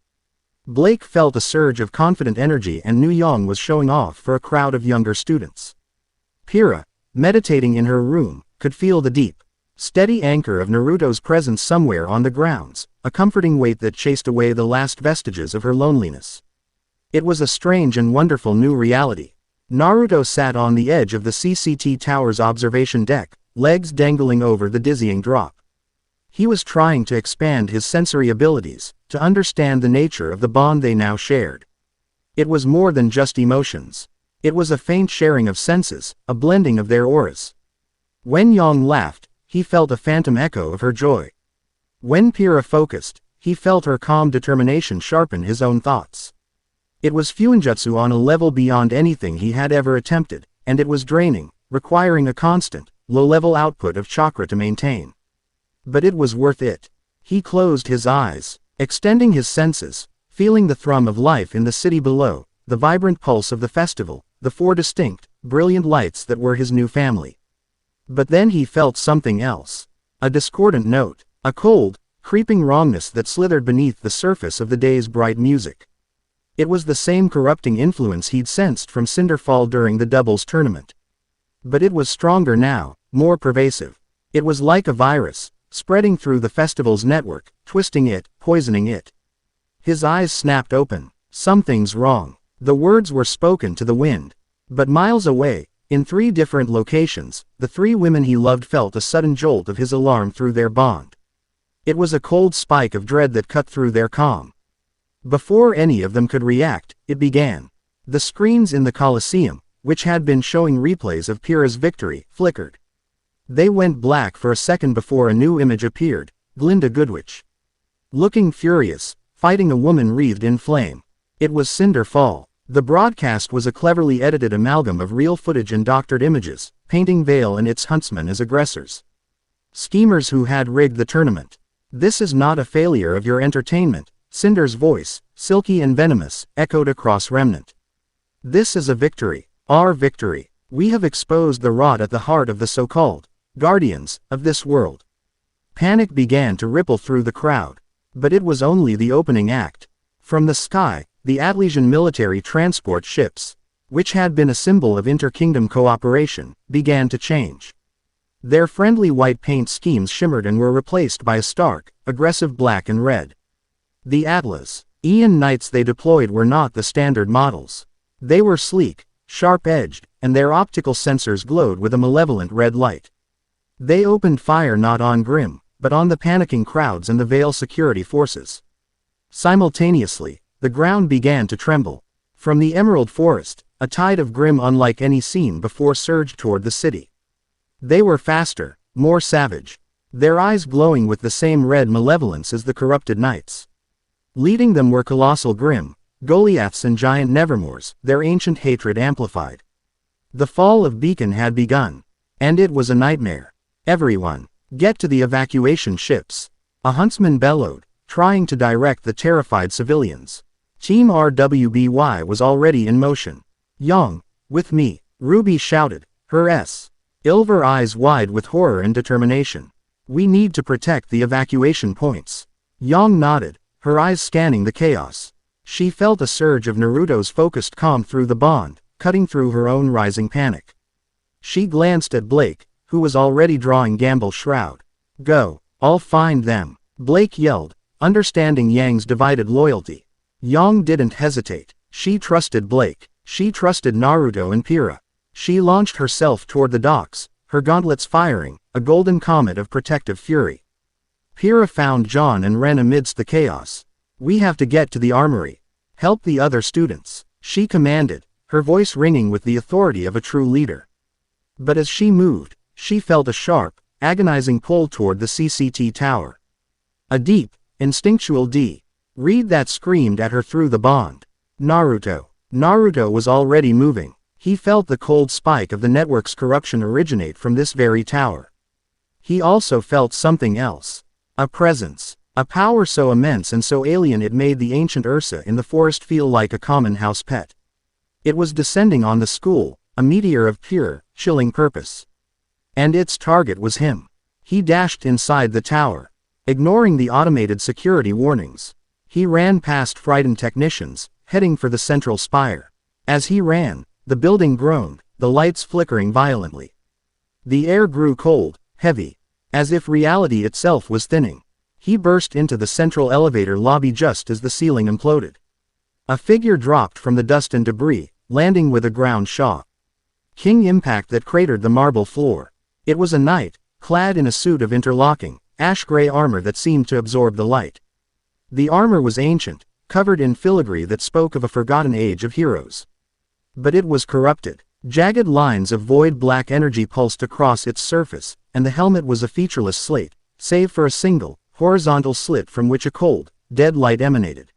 Blake felt a surge of confident energy and knew Yang was showing off for a crowd of younger students. Pyrrha, meditating in her room, could feel the deep, Steady anchor of Naruto's presence somewhere on the grounds, a comforting weight that chased away the last vestiges of her loneliness. It was a strange and wonderful new reality. Naruto sat on the edge of the CCT tower's observation deck, legs dangling over the dizzying drop. He was trying to expand his sensory abilities, to understand the nature of the bond they now shared. It was more than just emotions. It was a faint sharing of senses, a blending of their auras. When Yang laughed, he felt a phantom echo of her joy. When Pyrrha focused, he felt her calm determination sharpen his own thoughts. It was fuinjutsu on a level beyond anything he had ever attempted, and it was draining, requiring a constant, low-level output of chakra to maintain. But it was worth it. He closed his eyes, extending his senses, feeling the thrum of life in the city below, the vibrant pulse of the festival, the 4 distinct, brilliant lights that were his new family. But then he felt something else. A discordant note, a cold, creeping wrongness that slithered beneath the surface of the day's bright music. It was the same corrupting influence he'd sensed from Cinderfall during the doubles tournament. But it was stronger now, more pervasive. It was like a virus, spreading through the festival's network, twisting it, poisoning it. His eyes snapped open. Something's wrong. The words were spoken to the wind. But miles away, in 3 different locations, the 3 women he loved felt a sudden jolt of his alarm through their bond. It was a cold spike of dread that cut through their calm. Before any of them could react, it began. The screens in the Colosseum, which had been showing replays of Pyrrha's victory, flickered. They went black for a second before a new image appeared, Glinda Goodwitch. Looking furious, fighting a woman wreathed in flame. It was Cinderfall. The broadcast was a cleverly edited amalgam of real footage and doctored images, painting Vale and its huntsmen as aggressors. Schemers who had rigged the tournament. This is not a failure of your entertainment. Cinder's voice, silky and venomous, echoed across Remnant. This is a victory. Our victory. We have exposed the rot at the heart of the so-called guardians of this world. Panic began to ripple through the crowd. But it was only the opening act. From the sky, the Atlesian military transport ships, which had been a symbol of inter-kingdom cooperation, began to change. Their friendly white paint schemes shimmered and were replaced by a stark, aggressive black and red. The Atlas-Ian Knights they deployed were not the standard models. They were sleek, sharp-edged, and their optical sensors glowed with a malevolent red light. They opened fire not on Grimm, but on the panicking crowds and the Vale security forces. Simultaneously, the ground began to tremble. From the Emerald Forest, a tide of Grimm unlike any seen before surged toward the city. They were faster, more savage, their eyes glowing with the same red malevolence as the corrupted knights. Leading them were colossal Grimm, Goliaths and giant Nevermores, their ancient hatred amplified. The fall of Beacon had begun. And it was a nightmare. Everyone, get to the evacuation ships. A huntsman bellowed, trying to direct the terrified civilians. Team RWBY was already in motion. Yang, with me, Ruby shouted, her silver eyes wide with horror and determination. We need to protect the evacuation points. Yang nodded, her eyes scanning the chaos. She felt a surge of Naruto's focused calm through the bond, cutting through her own rising panic. She glanced at Blake, who was already drawing Gamble's shroud. Go, I'll find them, Blake yelled, understanding Yang's divided loyalty. Yang didn't hesitate. She trusted Blake. She trusted Naruto and Pyrrha. She launched herself toward the docks, her gauntlets firing, a golden comet of protective fury. Pyrrha found John and Ren amidst the chaos. We have to get to the armory. Help the other students, she commanded, her voice ringing with the authority of a true leader. But as she moved, she felt a sharp, agonizing pull toward the CCT tower. A deep, instinctual read that screamed at her through the bond. Naruto. Naruto was already moving. He felt the cold spike of the network's corruption originate from this very tower. He also felt something else. A presence. A power so immense and so alien it made the ancient Ursa in the forest feel like a common house pet. It was descending on the school, a meteor of pure, chilling purpose. And its target was him. He dashed inside the tower, ignoring the automated security warnings. He ran past frightened technicians, heading for the central spire. As he ran, the building groaned, the lights flickering violently. The air grew cold, heavy. As if reality itself was thinning. He burst into the central elevator lobby just as the ceiling imploded. A figure dropped from the dust and debris, landing with a ground shock. King impact that cratered the marble floor. It was a knight, clad in a suit of interlocking, ash-gray armor that seemed to absorb the light. The armor was ancient, covered in filigree that spoke of a forgotten age of heroes. But it was corrupted. Jagged lines of void black energy pulsed across its surface, and the helmet was a featureless slate, save for a single, horizontal slit from which a cold, dead light emanated.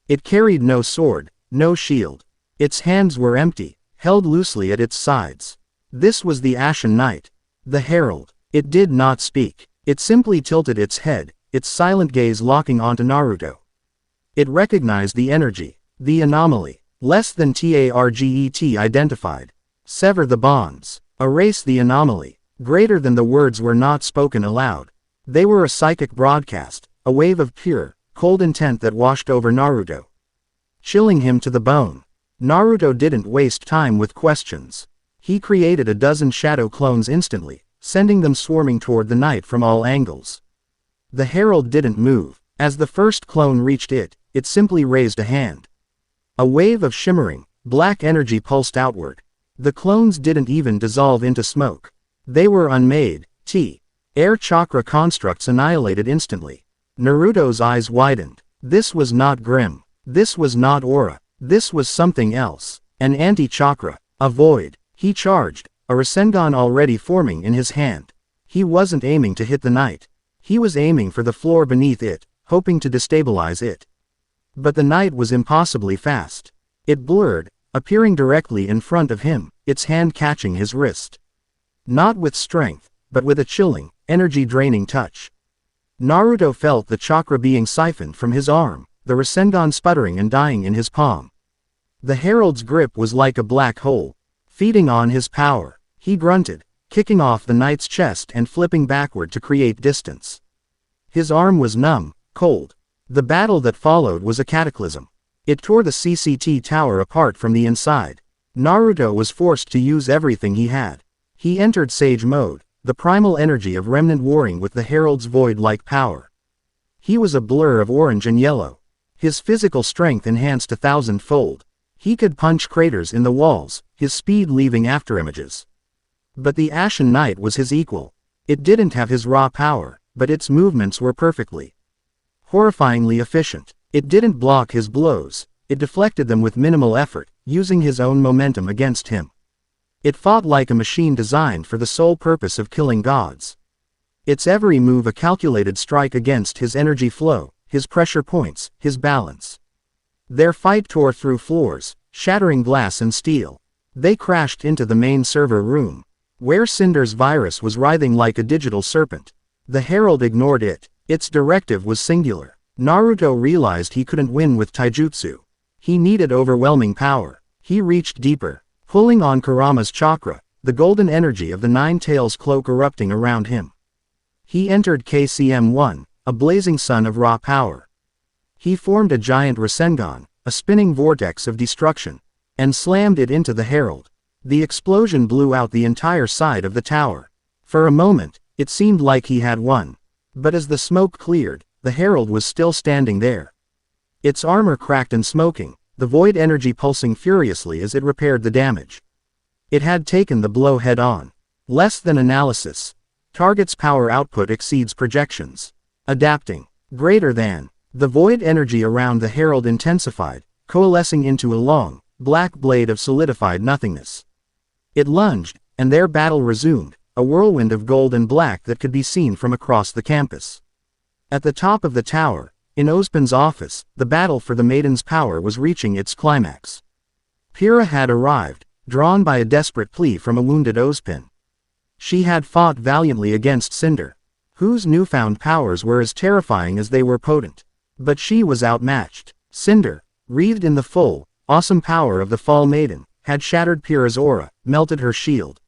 It carried no sword, no shield. Its hands were empty, held loosely at its sides. This was the Ashen Knight. The Herald. It did not speak. It simply tilted its head, its silent gaze locking onto Naruto. It recognized the energy, the anomaly. Less than target identified. Sever the bonds. Erase the anomaly. Greater than the words were not spoken aloud. They were a psychic broadcast, a wave of pure, cold intent that washed over Naruto, chilling him to the bone. Naruto didn't waste time with questions. He created a dozen shadow clones instantly, sending them swarming toward the knight from all angles. The herald didn't move. As the first clone reached it, it simply raised a hand. A wave of shimmering, black energy pulsed outward. The clones didn't even dissolve into smoke. They were unmade, air chakra constructs annihilated instantly. Naruto's eyes widened. This was not Grim. This was not aura. This was something else. An anti-chakra. A void. He charged, a Rasengan already forming in his hand. He wasn't aiming to hit the knight. He was aiming for the floor beneath it, hoping to destabilize it. But the knight was impossibly fast. It blurred, appearing directly in front of him, its hand catching his wrist. Not with strength, but with a chilling, energy-draining touch. Naruto felt the chakra being siphoned from his arm, the Rasengan sputtering and dying in his palm. The herald's grip was like a black hole, feeding on his power. He grunted, kicking off the knight's chest and flipping backward to create distance. His arm was numb, cold. The battle that followed was a cataclysm. It tore the CCT tower apart from the inside. Naruto was forced to use everything he had. He entered Sage mode, the primal energy of Remnant warring with the herald's void-like power. He was a blur of orange and yellow. His physical strength enhanced 1,000-fold. He could punch craters in the walls, his speed leaving afterimages. But the Ashen Knight was his equal. It didn't have his raw power, but its movements were perfectly, horrifyingly efficient. It didn't block his blows, it deflected them with minimal effort, using his own momentum against him. It fought like a machine designed for the sole purpose of killing gods. Its every move a calculated strike against his energy flow, his pressure points, his balance. Their fight tore through floors, shattering glass and steel. They crashed into the main server room, where Cinder's virus was writhing like a digital serpent. The herald ignored it. Its directive was singular. Naruto realized he couldn't win with taijutsu. He needed overwhelming power. He reached deeper, pulling on Kurama's chakra, the golden energy of the Nine Tails cloak erupting around him. He entered KCM-1, a blazing sun of raw power. He formed a giant Rasengan, a spinning vortex of destruction, and slammed it into the herald. The explosion blew out the entire side of the tower. For a moment, it seemed like he had won. But as the smoke cleared, the herald was still standing there. Its armor cracked and smoking, the void energy pulsing furiously as it repaired the damage. It had taken the blow head-on. Less than analysis. Target's power output exceeds projections. Adapting. Greater than. The void energy around the herald intensified, coalescing into a long, black blade of solidified nothingness. It lunged, and their battle resumed, a whirlwind of gold and black that could be seen from across the campus. At the top of the tower, in Ozpin's office, the battle for the maiden's power was reaching its climax. Pyrrha had arrived, drawn by a desperate plea from a wounded Ozpin. She had fought valiantly against Cinder, whose newfound powers were as terrifying as they were potent. But she was outmatched. Cinder, wreathed in the full, awesome power of the Fall Maiden, had shattered Pyrrha's aura, melted her shield,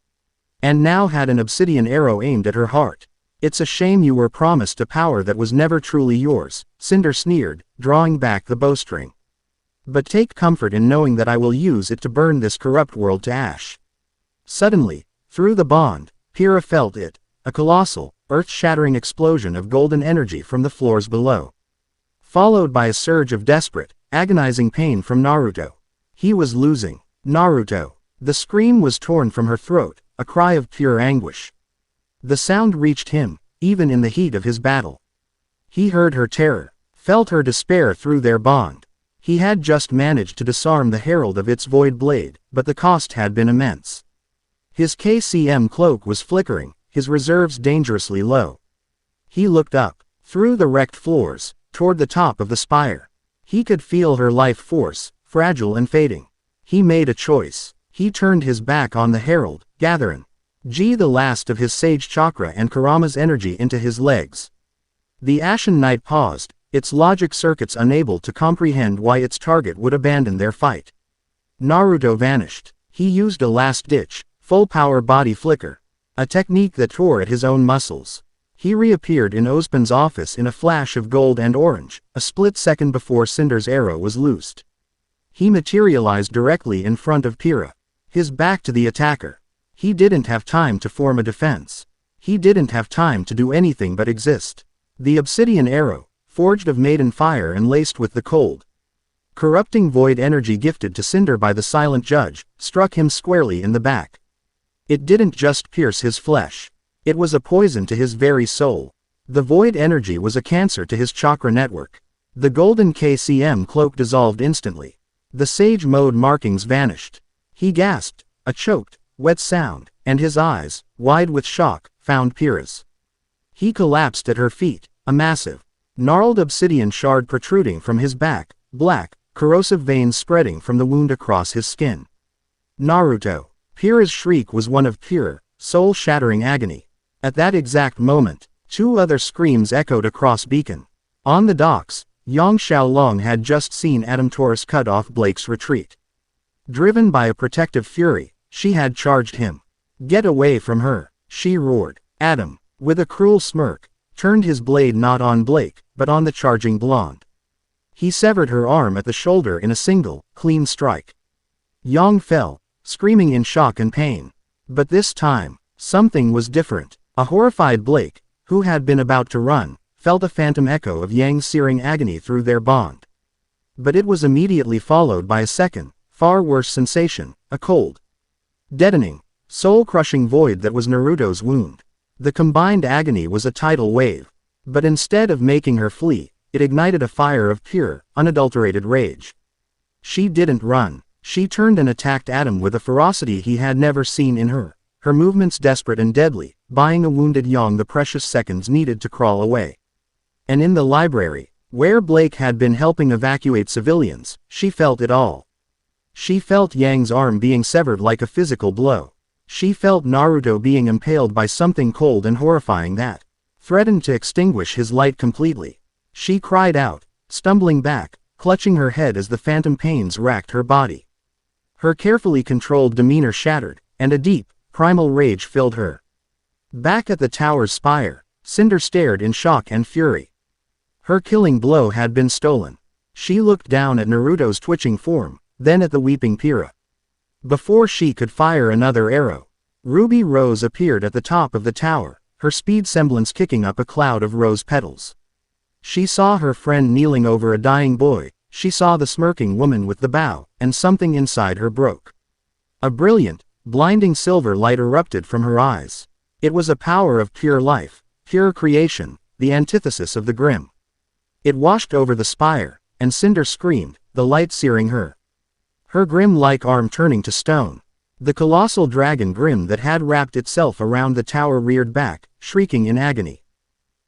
and now had an obsidian arrow aimed at her heart. It's a shame you were promised a power that was never truly yours, Cinder sneered, drawing back the bowstring. But take comfort in knowing that I will use it to burn this corrupt world to ash. Suddenly, through the bond, Pyrrha felt it, a colossal, earth-shattering explosion of golden energy from the floors below. Followed by a surge of desperate, agonizing pain from Naruto. He was losing. Naruto. The scream was torn from her throat, a cry of pure anguish. The sound reached him, even in the heat of his battle. He heard her terror, felt her despair through their bond. He had just managed to disarm the herald of its void blade, but the cost had been immense. His KCM cloak was flickering, his reserves dangerously low. He looked up, through the wrecked floors, toward the top of the spire. He could feel her life force, fragile and fading. He made a choice. He turned his back on the herald, gathering the last of his sage chakra and Kurama's energy into his legs. The Ashen Knight paused, its logic circuits unable to comprehend why its target would abandon their fight. Naruto vanished. He used a last-ditch, full-power body flicker, a technique that tore at his own muscles. He reappeared in Ozpin's office in a flash of gold and orange, a split second before Cinder's arrow was loosed. He materialized directly in front of Pyrrha, his back to the attacker. He didn't have time to form a defense. He didn't have time to do anything but exist. The obsidian arrow, forged of maiden fire and laced with the cold, corrupting void energy gifted to Cinder by the silent judge, struck him squarely in the back. It didn't just pierce his flesh. It was a poison to his very soul. The void energy was a cancer to his chakra network. The golden KCM cloak dissolved instantly. The sage mode markings vanished. He gasped, a choked, wet sound, and his eyes, wide with shock, found Pyrrha's. He collapsed at her feet, a massive, gnarled obsidian shard protruding from his back, black, corrosive veins spreading from the wound across his skin. Naruto. Pyrrha's shriek was one of pure, soul-shattering agony. At that exact moment, two other screams echoed across Beacon. On the docks, Yang Xiaolong had just seen Adam Taurus cut off Blake's retreat. Driven by a protective fury, she had charged him. "Get away from her," she roared. Adam, with a cruel smirk, turned his blade not on Blake, but on the charging blonde. He severed her arm at the shoulder in a single, clean strike. Yang fell, screaming in shock and pain. But this time, something was different. A horrified Blake, who had been about to run, felt a phantom echo of Yang's searing agony through their bond. But it was immediately followed by a second, far worse sensation, a cold, deadening, soul-crushing void that was Naruto's wound. The combined agony was a tidal wave. But instead of making her flee, it ignited a fire of pure, unadulterated rage. She didn't run. She turned and attacked Adam with a ferocity he had never seen in her, her movements desperate and deadly, buying a wounded Yang the precious seconds needed to crawl away. And in the library, where Blake had been helping evacuate civilians, she felt it all. She felt Yang's arm being severed like a physical blow. She felt Naruto being impaled by something cold and horrifying that threatened to extinguish his light completely. She cried out, stumbling back, clutching her head as the phantom pains racked her body. Her carefully controlled demeanor shattered, and a deep, primal rage filled her. Back at the tower's spire, Cinder stared in shock and fury. Her killing blow had been stolen. She looked down at Naruto's twitching form, then at the weeping Pyrrha. Before she could fire another arrow, Ruby Rose appeared at the top of the tower, her speed semblance kicking up a cloud of rose petals. She saw her friend kneeling over a dying boy, she saw the smirking woman with the bow, and something inside her broke. A brilliant, blinding silver light erupted from her eyes. It was a power of pure life, pure creation, the antithesis of the grim. It washed over the spire, and Cinder screamed, the light searing her. Her grim-like arm turning to stone. The colossal dragon grim that had wrapped itself around the tower reared back, shrieking in agony.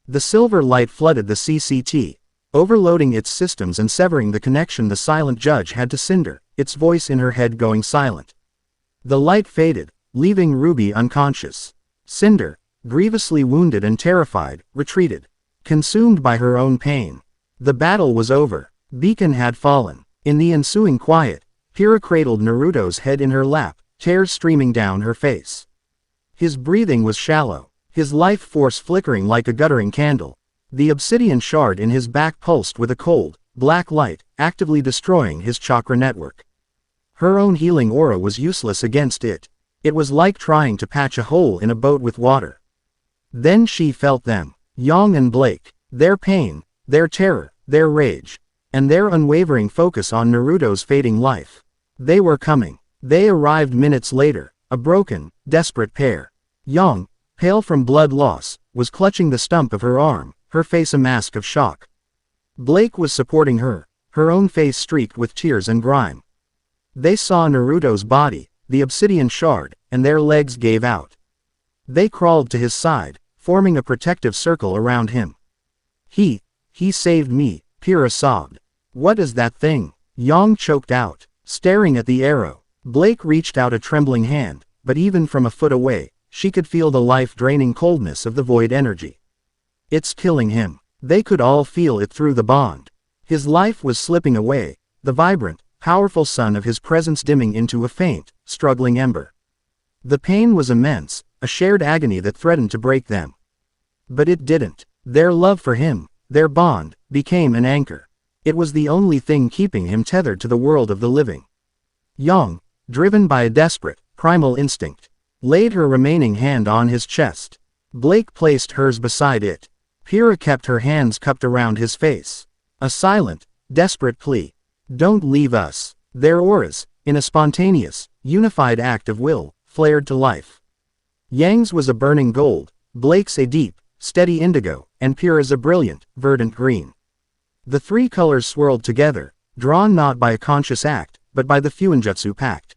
The silver light flooded the CCT, overloading its systems and severing the connection the silent judge had to Cinder, its voice in her head going silent. The light faded, leaving Ruby unconscious. Cinder, grievously wounded and terrified, retreated, consumed by her own pain. The battle was over. Beacon had fallen. In the ensuing quiet, Pyrrha cradled Naruto's head in her lap, tears streaming down her face. His breathing was shallow, his life force flickering like a guttering candle. The obsidian shard in his back pulsed with a cold, black light, actively destroying his chakra network. Her own healing aura was useless against it. It was like trying to patch a hole in a boat with water. Then she felt them, Yang and Blake, their pain, their terror, their rage, and their unwavering focus on Naruto's fading life. They were coming. They arrived minutes later, a broken, desperate pair. Yang, pale from blood loss, was clutching the stump of her arm, her face a mask of shock. Blake was supporting her, her own face streaked with tears and grime. They saw Naruto's body, the obsidian shard, and their legs gave out. They crawled to his side, forming a protective circle around him. He saved me, Pyrrha sobbed. What is that thing? Yang choked out, staring at the arrow. Blake reached out a trembling hand, but even from a foot away, she could feel the life-draining coldness of the void energy. It's killing him. They could all feel it through the bond. His life was slipping away, the vibrant, powerful sun of his presence dimming into a faint, struggling ember. The pain was immense, a shared agony that threatened to break them. But it didn't. Their love for him, their bond, became an anchor. It was the only thing keeping him tethered to the world of the living. Yang, driven by a desperate, primal instinct, laid her remaining hand on his chest. Blake placed hers beside it. Pyrrha kept her hands cupped around his face. A silent, desperate plea. Don't leave us. Their auras, in a spontaneous, unified act of will, flared to life. Yang's was a burning gold, Blake's a deep, steady indigo, and Pyrrha's a brilliant, verdant green. The three colors swirled together, drawn not by a conscious act, but by the Fuinjutsu pact.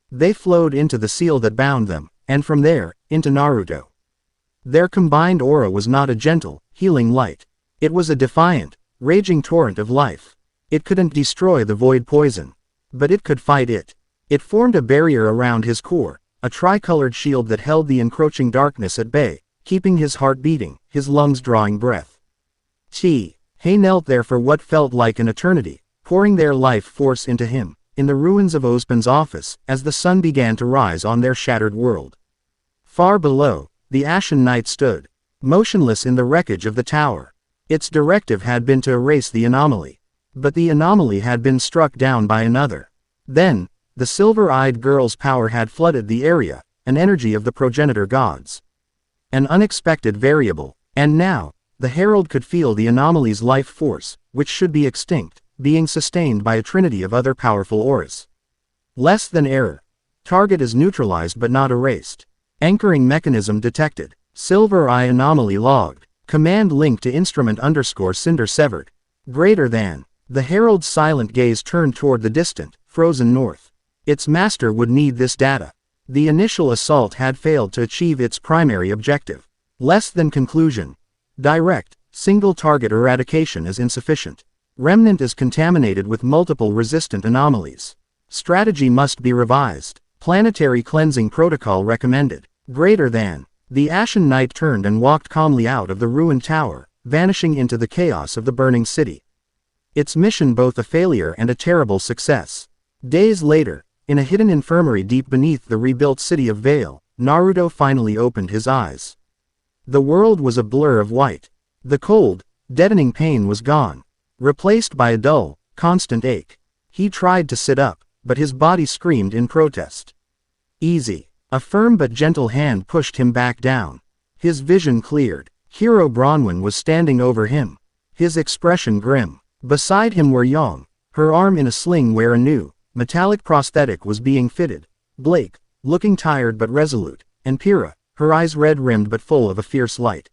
They flowed into the seal that bound them, and from there, into Naruto. Their combined aura was not a gentle, healing light. It was a defiant, raging torrent of life. It couldn't destroy the void poison, but it could fight it. It formed a barrier around his core, a tricolored shield that held the encroaching darkness at bay, keeping his heart beating, his lungs drawing breath. He knelt there for what felt like an eternity, pouring their life force into him, in the ruins of Ozpin's office, as the sun began to rise on their shattered world. Far below, the Ashen Knight stood, motionless in the wreckage of the tower. Its directive had been to erase the anomaly. But the anomaly had been struck down by another. Then, the silver-eyed girl's power had flooded the area, an energy of the progenitor gods. An unexpected variable, and now, the herald could feel the anomaly's life force, which should be extinct, being sustained by a trinity of other powerful auras. Less than error. Target is neutralized but not erased. Anchoring mechanism detected. Silver Eye anomaly logged. Command link to instrument _cinder severed. Greater than. The herald's silent gaze turned toward the distant, frozen north. Its master would need this data. The initial assault had failed to achieve its primary objective. Less than conclusion. Direct, single-target eradication is insufficient. Remnant is contaminated with multiple resistant anomalies. Strategy must be revised. Planetary cleansing protocol recommended. Greater than. The Ashen Knight turned and walked calmly out of the ruined tower, vanishing into the chaos of the burning city. Its mission both a failure and a terrible success. Days later, in a hidden infirmary deep beneath the rebuilt city of Vale, Naruto finally opened his eyes. The world was a blur of white. The cold, deadening pain was gone, replaced by a dull, constant ache. He tried to sit up, but his body screamed in protest. Easy. A firm but gentle hand pushed him back down. His vision cleared. Hero Bronwyn was standing over him, his expression grim. Beside him were Yang, her arm in a sling where a new, metallic prosthetic was being fitted, Blake, looking tired but resolute, and Pyrrha, her eyes red-rimmed but full of a fierce light.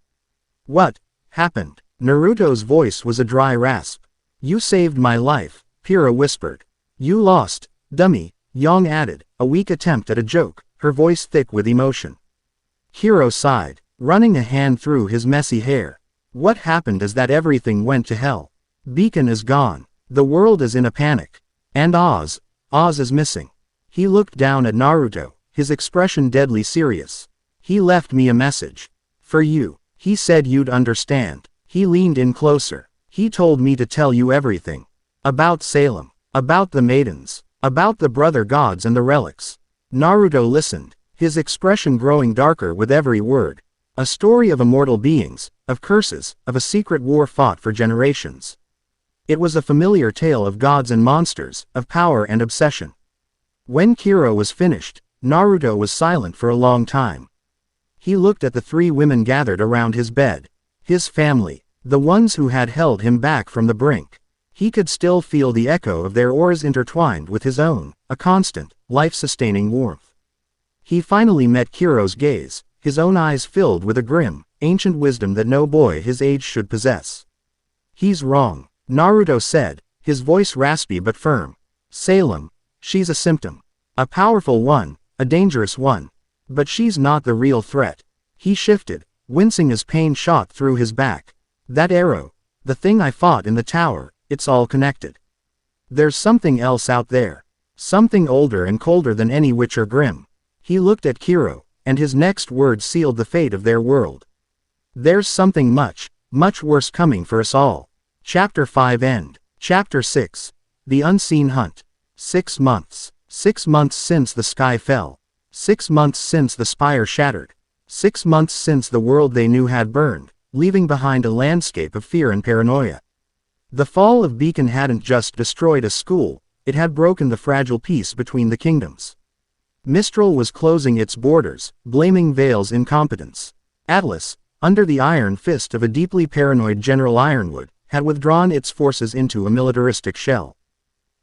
What happened? Naruto's voice was a dry rasp. You saved my life, Pyrrha whispered. You lost, dummy, Yang added, a weak attempt at a joke, her voice thick with emotion. Hero sighed, running a hand through his messy hair. What happened is that everything went to hell. Beacon is gone. The world is in a panic. And Oz is missing. He looked down at Naruto, his expression deadly serious. He left me a message. For you. He said you'd understand. He leaned in closer. He told me to tell you everything. About Salem. About the maidens. About the brother gods and the relics. Naruto listened, his expression growing darker with every word. A story of immortal beings, of curses, of a secret war fought for generations. It was a familiar tale of gods and monsters, of power and obsession. When Kiro was finished, Naruto was silent for a long time. He looked at the three women gathered around his bed. His family. The ones who had held him back from the brink. He could still feel the echo of their auras intertwined with his own, a constant, life-sustaining warmth. He finally met Kiro's gaze, his own eyes filled with a grim, ancient wisdom that no boy his age should possess. "He's wrong," Naruto said, his voice raspy but firm. "Salem, she's a symptom. A powerful one, a dangerous one. But she's not the real threat." He shifted, wincing as pain shot through his back. "That arrow, the thing I fought in the tower, it's all connected. There's something else out there. Something older and colder than any witch or grim." He looked at Kiro, and his next words sealed the fate of their world. "There's something much, much worse coming for us all." Chapter 5 End. Chapter 6. The Unseen Hunt. 6 months. 6 months since the sky fell. 6 months since the spire shattered. 6 months since the world they knew had burned, leaving behind a landscape of fear and paranoia. The fall of Beacon hadn't just destroyed a school, it had broken the fragile peace between the kingdoms. Mistral was closing its borders, blaming Vale's incompetence. Atlas, under the iron fist of a deeply paranoid General Ironwood, had withdrawn its forces into a militaristic shell.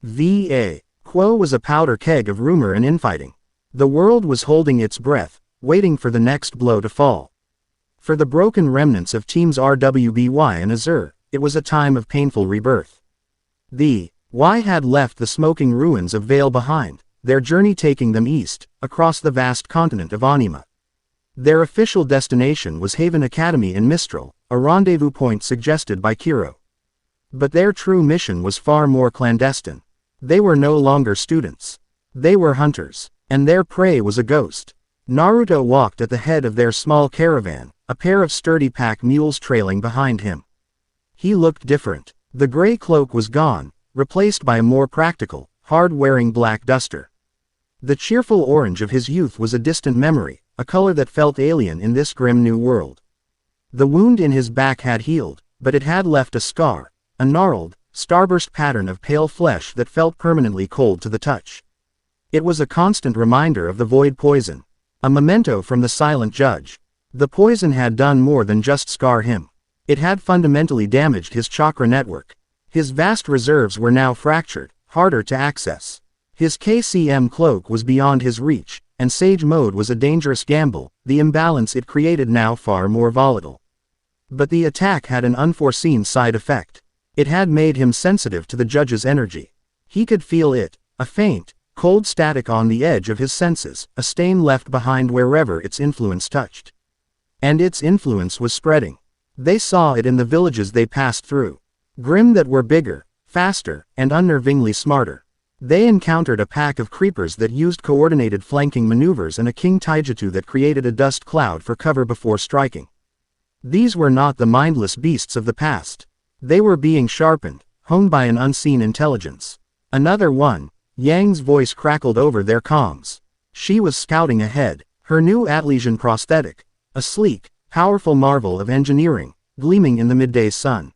Va. Quo was a powder keg of rumor and infighting. The world was holding its breath, waiting for the next blow to fall. For the broken remnants of teams RWBY and Azure, it was a time of painful rebirth. The Y had left the smoking ruins of Vale behind, their journey taking them east, across the vast continent of Anima. Their official destination was Haven Academy in Mistral, a rendezvous point suggested by Kiro. But their true mission was far more clandestine. They were no longer students. They were hunters, and their prey was a ghost. Naruto walked at the head of their small caravan, a pair of sturdy pack mules trailing behind him. He looked different. The gray cloak was gone, replaced by a more practical, hard-wearing black duster. The cheerful orange of his youth was a distant memory, a color that felt alien in this grim new world. The wound in his back had healed, but it had left a scar, a gnarled, starburst pattern of pale flesh that felt permanently cold to the touch. It was a constant reminder of the void poison, a memento from the silent judge. The poison had done more than just scar him. It had fundamentally damaged his chakra network. His vast reserves were now fractured, harder to access. His KCM cloak was beyond his reach, and Sage Mode was a dangerous gamble, the imbalance it created now far more volatile. But the attack had an unforeseen side effect. It had made him sensitive to the judge's energy. He could feel it, a faint, cold static on the edge of his senses, a stain left behind wherever its influence touched. And its influence was spreading. They saw it in the villages they passed through. Grim that were bigger, faster, and unnervingly smarter. They encountered a pack of creepers that used coordinated flanking maneuvers and a king taijutsu that created a dust cloud for cover before striking. These were not the mindless beasts of the past. They were being sharpened, honed by an unseen intelligence. Another one, Yang's voice crackled over their comms. She was scouting ahead, her new Atlesian prosthetic, a sleek, powerful marvel of engineering, gleaming in the midday sun.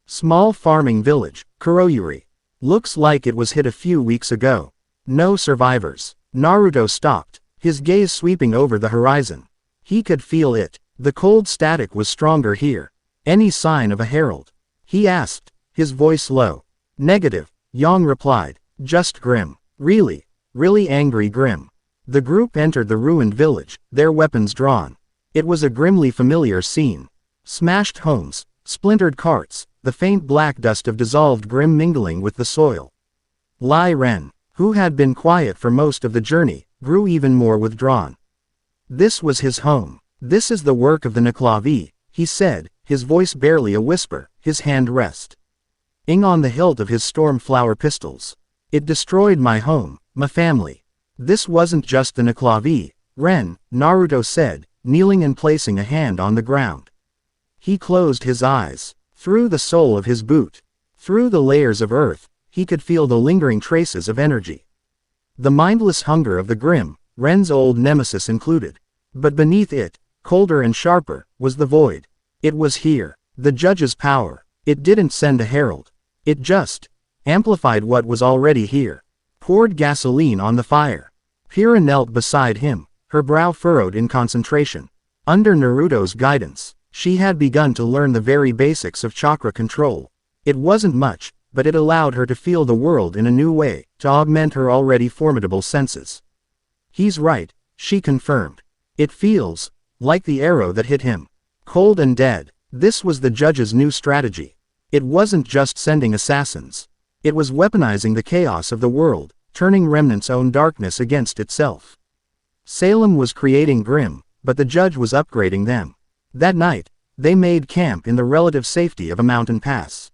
Small farming village, Kuroyuri. Looks like it was hit a few weeks ago. No survivors. Naruto stopped, his gaze sweeping over the horizon. He could feel it. The cold static was stronger here. Any sign of a herald? He asked, his voice low. Negative, Yang replied. Just Grim. Really, really angry Grim. The group entered the ruined village, their weapons drawn. It was a grimly familiar scene. Smashed homes, splintered carts, the faint black dust of dissolved Grim mingling with the soil. Lai Ren, who had been quiet for most of the journey, grew even more withdrawn. This was his home. This is the work of the Naklavi, he said, his voice barely a whisper, his hand resting on the hilt of his storm-flower pistols. It destroyed my home, my family. This wasn't just the Naklavi, Ren, Naruto said, kneeling and placing a hand on the ground. He closed his eyes. Through the sole of his boot, through the layers of earth, he could feel the lingering traces of energy. The mindless hunger of the Grim, Ren's old nemesis included. But beneath it, colder and sharper, was the void. It was here, the judge's power. It didn't send a herald. It just amplified what was already here. Poured gasoline on the fire. Pyrrha knelt beside him, her brow furrowed in concentration. Under Naruto's guidance, she had begun to learn the very basics of chakra control. It wasn't much, but it allowed her to feel the world in a new way, to augment her already formidable senses. He's right, she confirmed. It feels like the arrow that hit him. Cold and dead. This was the judge's new strategy. It wasn't just sending assassins. It was weaponizing the chaos of the world, turning Remnant's own darkness against itself. Salem was creating Grim, but the judge was upgrading them. That night, they made camp in the relative safety of a mountain pass.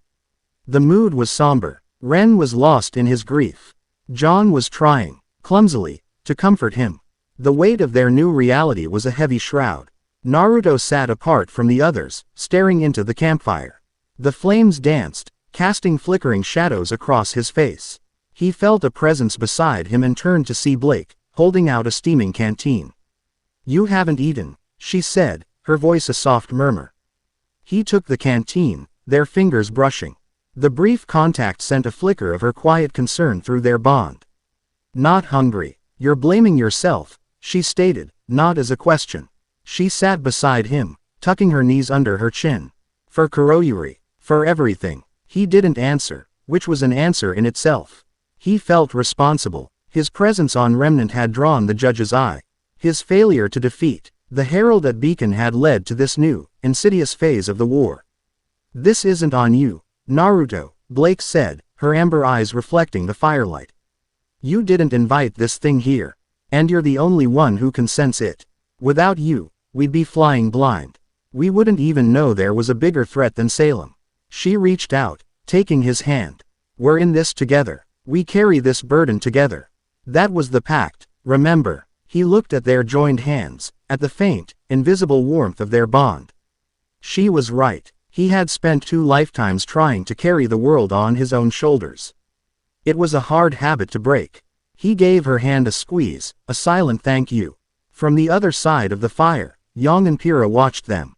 The mood was somber. Ren was lost in his grief. John was trying, clumsily, to comfort him. The weight of their new reality was a heavy shroud. Naruto sat apart from the others, staring into the campfire. The flames danced, casting flickering shadows across his face. He felt a presence beside him and turned to see Blake, holding out a steaming canteen. "You haven't eaten," she said, her voice a soft murmur. He took the canteen, their fingers brushing. The brief contact sent a flicker of her quiet concern through their bond. "Not hungry. You're blaming yourself," she stated, not as a question. She sat beside him, tucking her knees under her chin. "For Kuroyuri. For everything." He didn't answer, which was an answer in itself. He felt responsible. His presence on Remnant had drawn the judge's eye. His failure to defeat the Herald at Beacon had led to this new, insidious phase of the war. "This isn't on you, Naruto," Blake said, her amber eyes reflecting the firelight. "You didn't invite this thing here. And you're the only one who can sense it. Without you, we'd be flying blind. We wouldn't even know there was a bigger threat than Salem." She reached out, taking his hand. "We're in this together. We carry this burden together. That was the pact, remember?" He looked at their joined hands, at the faint, invisible warmth of their bond. She was right. He had spent 2 lifetimes trying to carry the world on his own shoulders. It was a hard habit to break. He gave her hand a squeeze, a silent thank you. From the other side of the fire, Yang and Pyrrha watched them.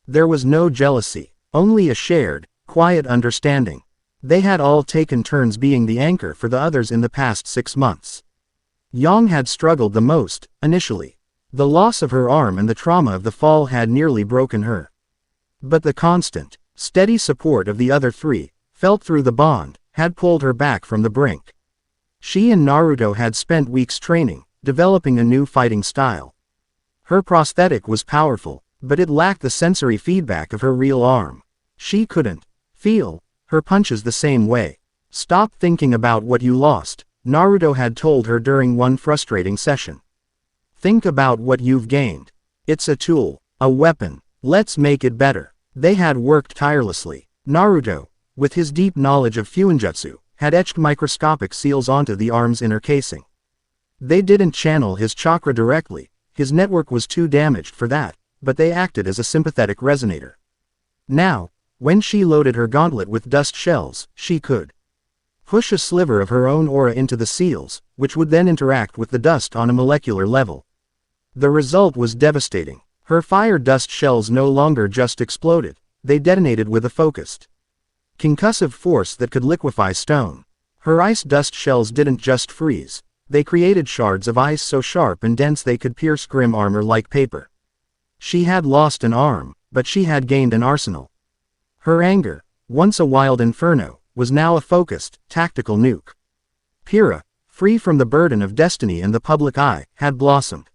There was no jealousy, only a shared, quiet understanding. They had all taken turns being the anchor for the others in the past 6 months. Yang had struggled the most, initially. The loss of her arm and the trauma of the fall had nearly broken her. But the constant, steady support of the other 3, felt through the bond, had pulled her back from the brink. She and Naruto had spent weeks training, developing a new fighting style. Her prosthetic was powerful, but it lacked the sensory feedback of her real arm. She couldn't feel her punches the same way. "Stop thinking about what you lost," Naruto had told her during one frustrating session. "Think about what you've gained. It's a tool, a weapon. Let's make it better." They had worked tirelessly. Naruto, with his deep knowledge of Fuinjutsu, had etched microscopic seals onto the arm's inner casing. They didn't channel his chakra directly, his network was too damaged for that, but they acted as a sympathetic resonator. Now, when she loaded her gauntlet with dust shells, she could push a sliver of her own aura into the seals, which would then interact with the dust on a molecular level. The result was devastating. Her fire dust shells no longer just exploded, they detonated with a focused, concussive force that could liquefy stone. Her ice dust shells didn't just freeze, they created shards of ice so sharp and dense they could pierce Grim armor like paper. She had lost an arm, but she had gained an arsenal. Her anger, once a wild inferno, was now a focused, tactical nuke. Pyrrha, free from the burden of destiny and the public eye, had blossomed.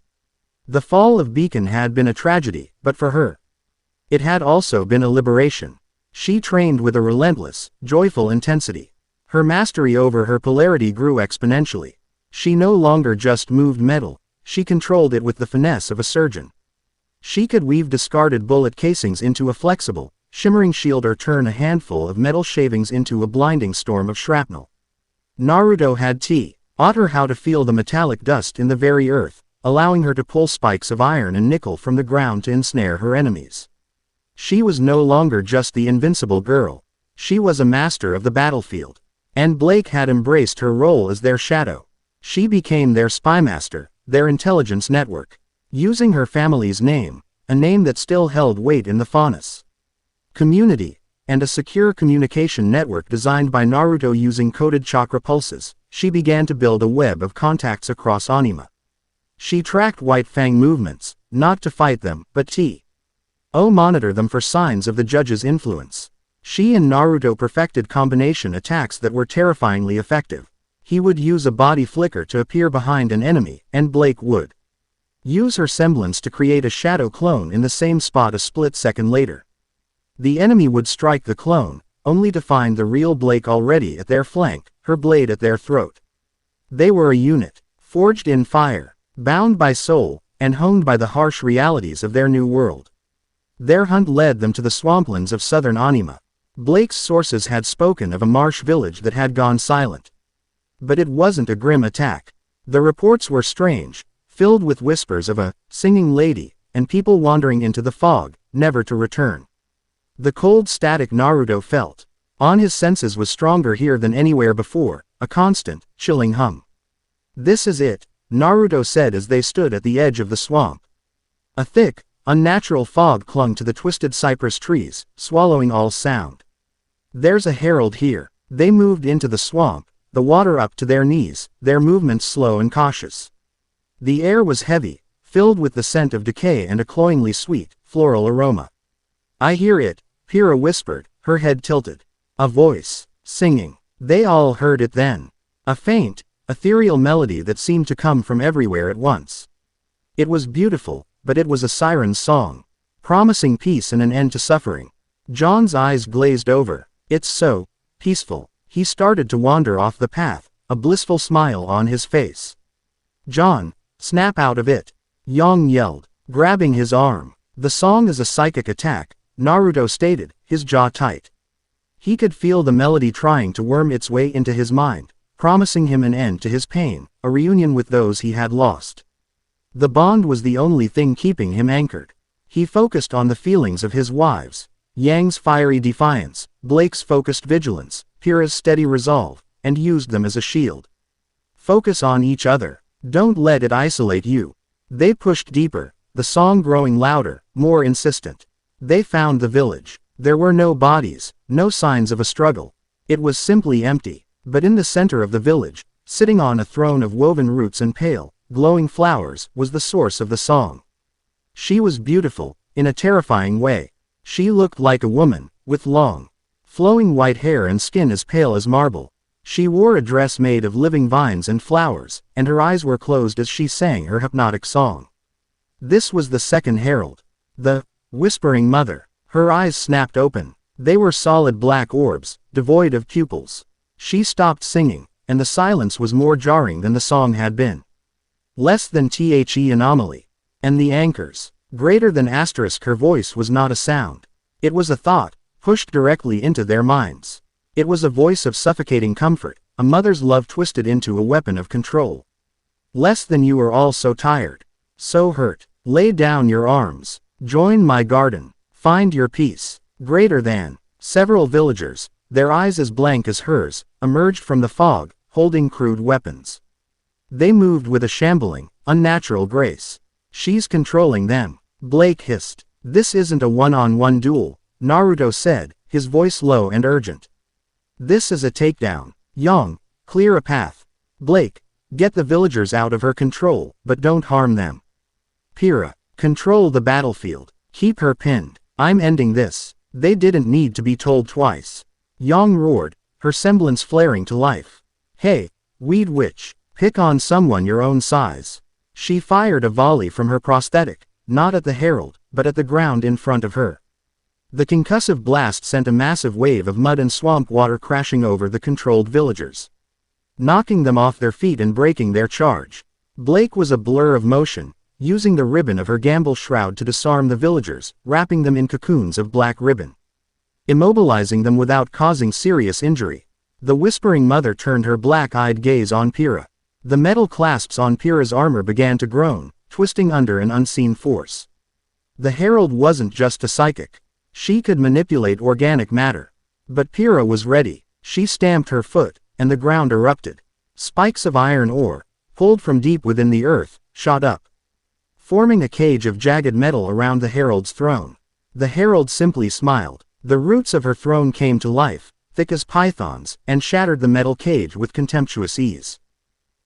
The fall of Beacon had been a tragedy, but for her, it had also been a liberation. She trained with a relentless, joyful intensity. Her mastery over her polarity grew exponentially. She no longer just moved metal, she controlled it with the finesse of a surgeon. She could weave discarded bullet casings into a flexible, shimmering shield or turn a handful of metal shavings into a blinding storm of shrapnel. Naruto had taught her how to feel the metallic dust in the very earth, allowing her to pull spikes of iron and nickel from the ground to ensnare her enemies. She was no longer just the invincible girl. She was a master of the battlefield. And Blake had embraced her role as their shadow. She became their spymaster, their intelligence network. Using her family's name, a name that still held weight in the Faunus community, and a secure communication network designed by Naruto using coded chakra pulses, she began to build a web of contacts across Anima. She tracked White Fang movements, not to fight them, but to monitor them for signs of the judge's influence. She and Naruto perfected combination attacks that were terrifyingly effective. He would use a body flicker to appear behind an enemy, and Blake would use her semblance to create a shadow clone in the same spot a split second later. The enemy would strike the clone, only to find the real Blake already at their flank, her blade at their throat. They were a unit, forged in fire, bound by soul, and honed by the harsh realities of their new world. Their hunt led them to the swamplands of southern Anima. Blake's sources had spoken of a marsh village that had gone silent. But it wasn't a grim attack. The reports were strange, filled with whispers of a singing lady, and people wandering into the fog, never to return. The cold static Naruto felt on his senses was stronger here than anywhere before, a constant, chilling hum. "This is it," Naruto said as they stood at the edge of the swamp. A thick, unnatural fog clung to the twisted cypress trees, swallowing all sound. "There's a herald here." They moved into the swamp, the water up to their knees, their movements slow and cautious. The air was heavy, filled with the scent of decay and a cloyingly sweet, floral aroma. "I hear it," Pyrrha whispered, her head tilted. A voice, singing. They all heard it then. A faint, ethereal melody that seemed to come from everywhere at once. It was beautiful, but it was a siren's song, promising peace and an end to suffering. John's eyes glazed over. "It's so peaceful." He started to wander off the path, a blissful smile on his face. "John, snap out of it," Yang yelled, grabbing his arm. "The song is a psychic attack," Naruto stated, his jaw tight. He could feel the melody trying to worm its way into his mind, promising him an end to his pain, a reunion with those he had lost. The bond was the only thing keeping him anchored. He focused on the feelings of his wives, Yang's fiery defiance, Blake's focused vigilance, Pyrrha's steady resolve, and used them as a shield. Focus on each other. Don't let it isolate you. They pushed deeper, the song growing louder, more insistent. They found the village. There were no bodies, no signs of a struggle. It was simply empty. But in the center of the village, sitting on a throne of woven roots and pale, glowing flowers, was the source of the song. She was beautiful, in a terrifying way. She looked like a woman, with long, flowing white hair and skin as pale as marble. She wore a dress made of living vines and flowers, and her eyes were closed as she sang her hypnotic song. This was the second herald. The whispering mother. Her eyes snapped open. They were solid black orbs, devoid of pupils. She stopped singing, and the silence was more jarring than the song had been. Less than the anomaly. And the anchors. Greater than asterisk. Her voice was not a sound. It was a thought, pushed directly into their minds. It was a voice of suffocating comfort, a mother's love twisted into a weapon of control. Less than you are all so tired. So hurt. Lay down your arms. Join my garden. Find your peace. Greater than. Several villagers, their eyes as blank as hers, emerged from the fog, holding crude weapons. They moved with a shambling, unnatural grace. She's controlling them. Blake hissed. This isn't a one-on-one duel, Naruto said, his voice low and urgent. This is a takedown. Yang, clear a path. Blake, get the villagers out of her control, but don't harm them. Pyrrha, control the battlefield. Keep her pinned. I'm ending this. They didn't need to be told twice. Yang roared, her semblance flaring to life. Hey, weed witch, pick on someone your own size. She fired a volley from her prosthetic, not at the herald, but at the ground in front of her. The concussive blast sent a massive wave of mud and swamp water crashing over the controlled villagers, knocking them off their feet and breaking their charge. Blake was a blur of motion, using the ribbon of her gamble shroud to disarm the villagers, wrapping them in cocoons of black ribbon, immobilizing them without causing serious injury. The whispering mother turned her black-eyed gaze on Pyrrha. The metal clasps on Pyrrha's armor began to groan, twisting under an unseen force. The herald wasn't just a psychic. She could manipulate organic matter. But Pyrrha was ready. She stamped her foot, and the ground erupted. Spikes of iron ore, pulled from deep within the earth, shot up, forming a cage of jagged metal around the herald's throne. The herald simply smiled. The roots of her throne came to life, thick as pythons, and shattered the metal cage with contemptuous ease.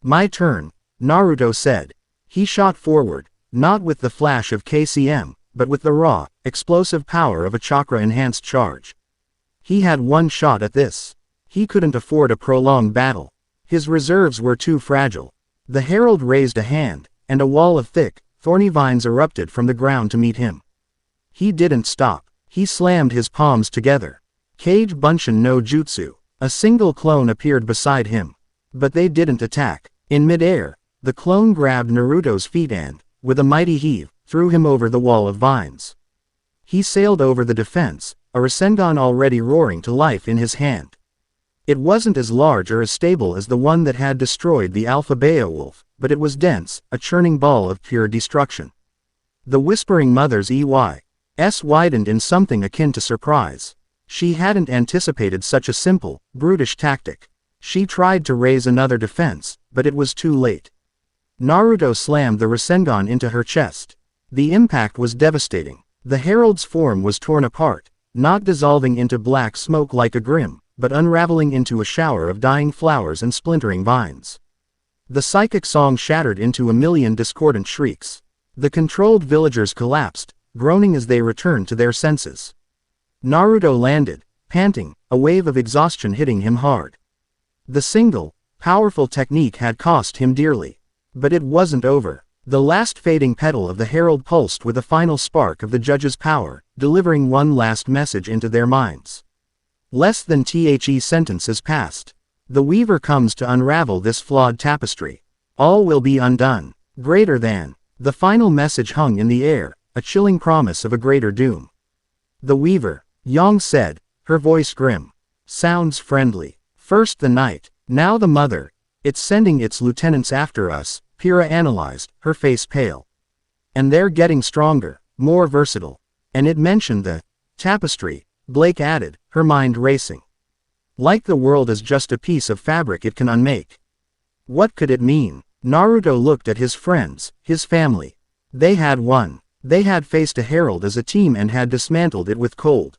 My turn, Naruto said. He shot forward, Not with the flash of KCM, but with the raw, explosive power of a chakra-enhanced charge. He had one shot at this. He couldn't afford a prolonged battle. His reserves were too fragile. The herald raised a hand, and a wall of thick, thorny vines erupted from the ground to meet him. He didn't stop. He slammed his palms together. Kage Bunshin no Jutsu. A single clone appeared beside him. But they didn't attack. In midair, the clone grabbed Naruto's feet and, with a mighty heave, threw him over the wall of vines. He sailed over the defense, a Rasengan already roaring to life in his hand. It wasn't as large or as stable as the one that had destroyed the Alpha Beowulf, but it was dense, a churning ball of pure destruction. The Whispering Mother's eyes widened in something akin to surprise. She hadn't anticipated such a simple, brutish tactic. She tried to raise another defense, but it was too late. Naruto slammed the Rasengan into her chest. The impact was devastating. The herald's form was torn apart, not dissolving into black smoke like a grim, but unraveling into a shower of dying flowers and splintering vines. The psychic song shattered into a million discordant shrieks. The controlled villagers collapsed, groaning as they returned to their senses. Naruto landed, panting, a wave of exhaustion hitting him hard. The single, powerful technique had cost him dearly. But it wasn't over. The last fading petal of the herald pulsed with a final spark of the judge's power, delivering one last message into their minds. Less than the sentences passed. The weaver comes to unravel this flawed tapestry. All will be undone. Greater than. The final message hung in the air, a chilling promise of a greater doom. The weaver, Yang said, her voice grim. Sounds friendly. First the knight, now the mother. It's sending its lieutenants after us, Pyrrha analyzed, her face pale. And they're getting stronger, more versatile. And it mentioned the tapestry, Blake added, her mind racing. Like the world is just a piece of fabric it can unmake. What could it mean? Naruto looked at his friends, his family. They had won. They had faced a herald as a team and had dismantled it with cold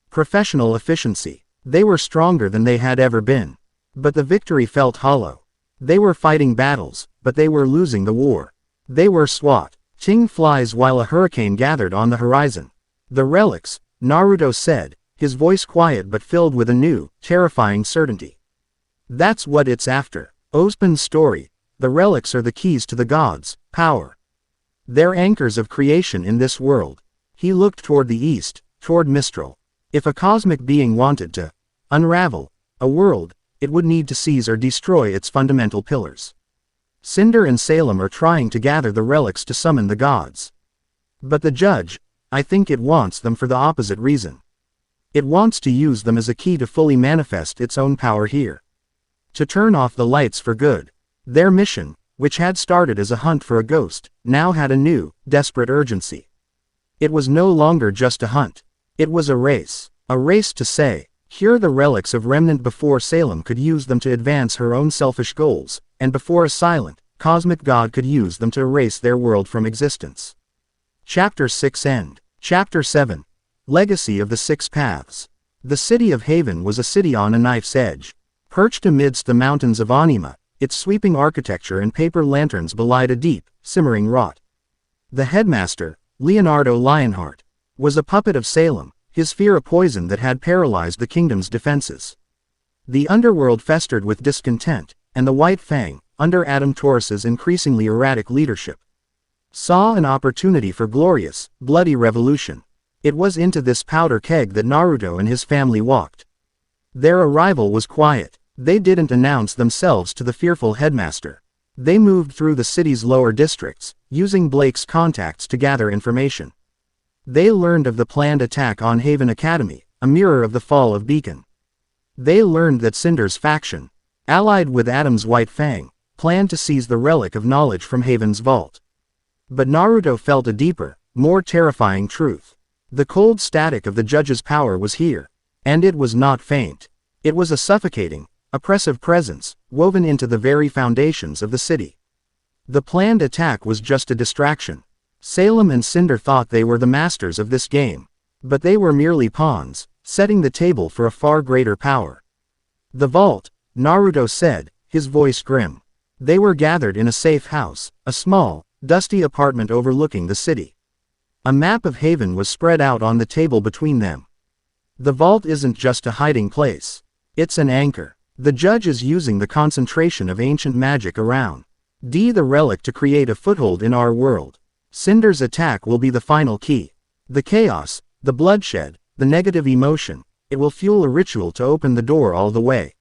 professional efficiency. They were stronger than they had ever been. But the victory felt hollow. They were fighting battles, but they were losing the war. They were swatting flies while a hurricane gathered on the horizon. The relics, Naruto said, his voice quiet but filled with a new, terrifying certainty. That's what it's after. Ozpin's story. The relics are the keys to the gods' power. They're anchors of creation in this world. He looked toward the east, toward Mistral. If a cosmic being wanted to unravel a world, it would need to seize or destroy its fundamental pillars. Cinder and Salem are trying to gather the relics to summon the gods. But the judge, I think it wants them for the opposite reason. It wants to use them as a key to fully manifest its own power here. To turn off the lights for good. Their mission, which had started as a hunt for a ghost, now had a new, desperate urgency. It was no longer just a hunt. It was a race. A race to say, here the relics of Remnant before Salem could use them to advance her own selfish goals, and before a silent, cosmic god could use them to erase their world from existence. Chapter 6 End. Chapter 7. Legacy of the Six Paths. The city of Haven was a city on a knife's edge. Perched amidst the mountains of Anima, its sweeping architecture and paper lanterns belied a deep, simmering rot. The headmaster, Leonardo Lionheart, was a puppet of Salem, his fear a poison that had paralyzed the kingdom's defenses. The underworld festered with discontent, and the White Fang, under Adam Taurus's increasingly erratic leadership, saw an opportunity for glorious, bloody revolution. It was into this powder keg that Naruto and his family walked. Their arrival was quiet. They didn't announce themselves to the fearful headmaster. They moved through the city's lower districts, using Blake's contacts to gather information. They learned of the planned attack on Haven Academy, a mirror of the fall of Beacon. They learned that Cinder's faction, allied with Adam's White Fang, planned to seize the relic of knowledge from Haven's vault. But Naruto felt a deeper, more terrifying truth. The cold static of the judge's power was here. And it was not faint. It was a suffocating, oppressive presence, woven into the very foundations of the city. The planned attack was just a distraction. Salem and Cinder thought they were the masters of this game. But they were merely pawns, setting the table for a far greater power. The vault, Naruto said, his voice grim. They were gathered in a safe house, a small, dusty apartment overlooking the city. A map of Haven was spread out on the table between them. The vault isn't just a hiding place. It's an anchor. The judge is using the concentration of ancient magic around the relic to create a foothold in our world. Cinder's attack will be the final key. The chaos, the bloodshed, the negative emotion, it will fuel a ritual to open the door all the way.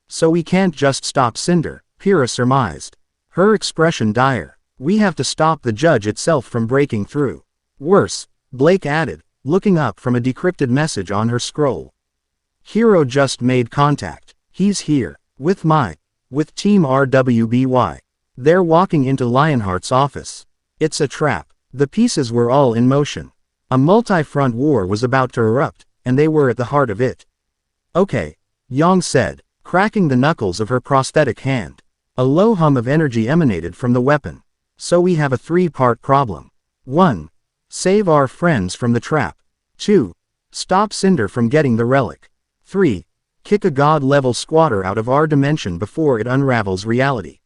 So we can't just stop Cinder, Pyrrha surmised. Her expression dire. We have to stop the judge itself from breaking through. Worse, Blake added, looking up from a decrypted message on her scroll. Hero just made contact. He's here. With Team RWBY. They're walking into Lionheart's office. It's a trap. The pieces were all in motion. A multi-front war was about to erupt, and they were at the heart of it. Okay, Yang said, cracking the knuckles of her prosthetic hand. A low hum of energy emanated from the weapon. So we have a three-part problem. 1. Save our friends from the trap. 2. Stop Cinder from getting the relic. 3. Kick a god-level squatter out of our dimension before it unravels reality.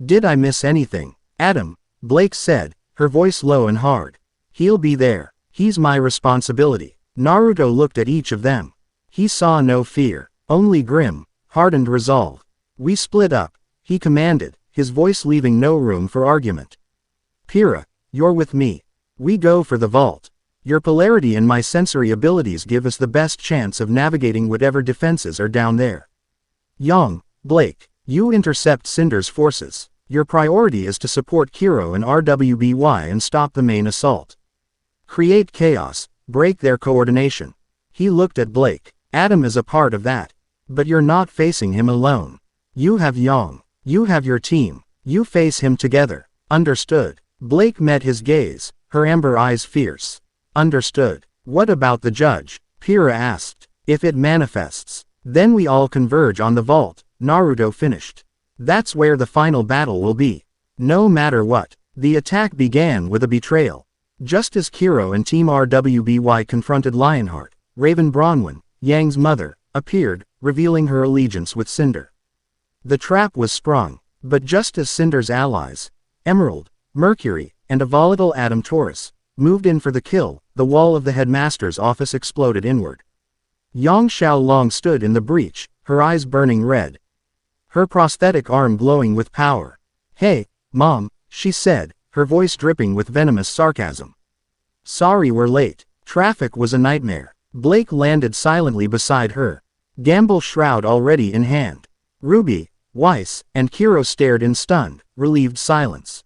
Did I miss anything? Adam, Blake said, her voice low and hard. He'll be there. He's my responsibility. Naruto looked at each of them. He saw no fear, only grim, hardened resolve. We split up, he commanded, his voice leaving no room for argument. Pyrrha, you're with me. We go for the vault. Your polarity and my sensory abilities give us the best chance of navigating whatever defenses are down there. Yang, Blake, you intercept Cinder's forces. Your priority is to support Kiro and RWBY and stop the main assault. Create chaos, break their coordination. He looked at Blake. Adam is a part of that. But you're not facing him alone. You have Yang. You have your team. You face him together. Understood. Blake met his gaze, her amber eyes fierce. Understood. What about the judge? Pyrrha asked. If it manifests, then we all converge on the vault, Naruto finished. That's where the final battle will be. No matter what. The attack began with a betrayal. Just as Kiro and Team RWBY confronted Lionheart, Raven Bronwyn, Yang's mother, appeared, revealing her allegiance with Cinder. The trap was sprung, but just as Cinder's allies, Emerald, Mercury, and a volatile Adam Taurus, moved in for the kill, the wall of the headmaster's office exploded inward. Yang Xiaolong stood in the breach, her eyes burning red. Her prosthetic arm glowing with power. Hey, Mom, she said, her voice dripping with venomous sarcasm. Sorry we're late. Traffic was a nightmare. Blake landed silently beside her. Gamble shroud already in hand. RWBY, Weiss, and Kiro stared in stunned, relieved silence.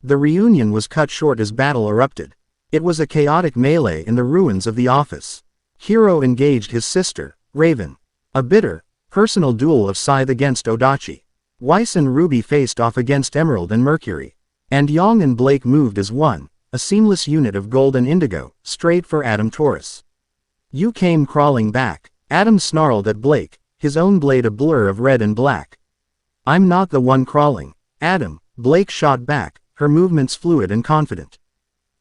The reunion was cut short as battle erupted. It was a chaotic melee in the ruins of the office. Kiro engaged his sister, Raven. A bitter, personal duel of Scythe against Odachi. Weiss and RWBY faced off against Emerald and Mercury. And Yang and Blake moved as one, a seamless unit of gold and indigo, straight for Adam Taurus. You came crawling back. Adam snarled at Blake, his own blade a blur of red and black. I'm not the one crawling. Adam, Blake shot back, her movements fluid and confident.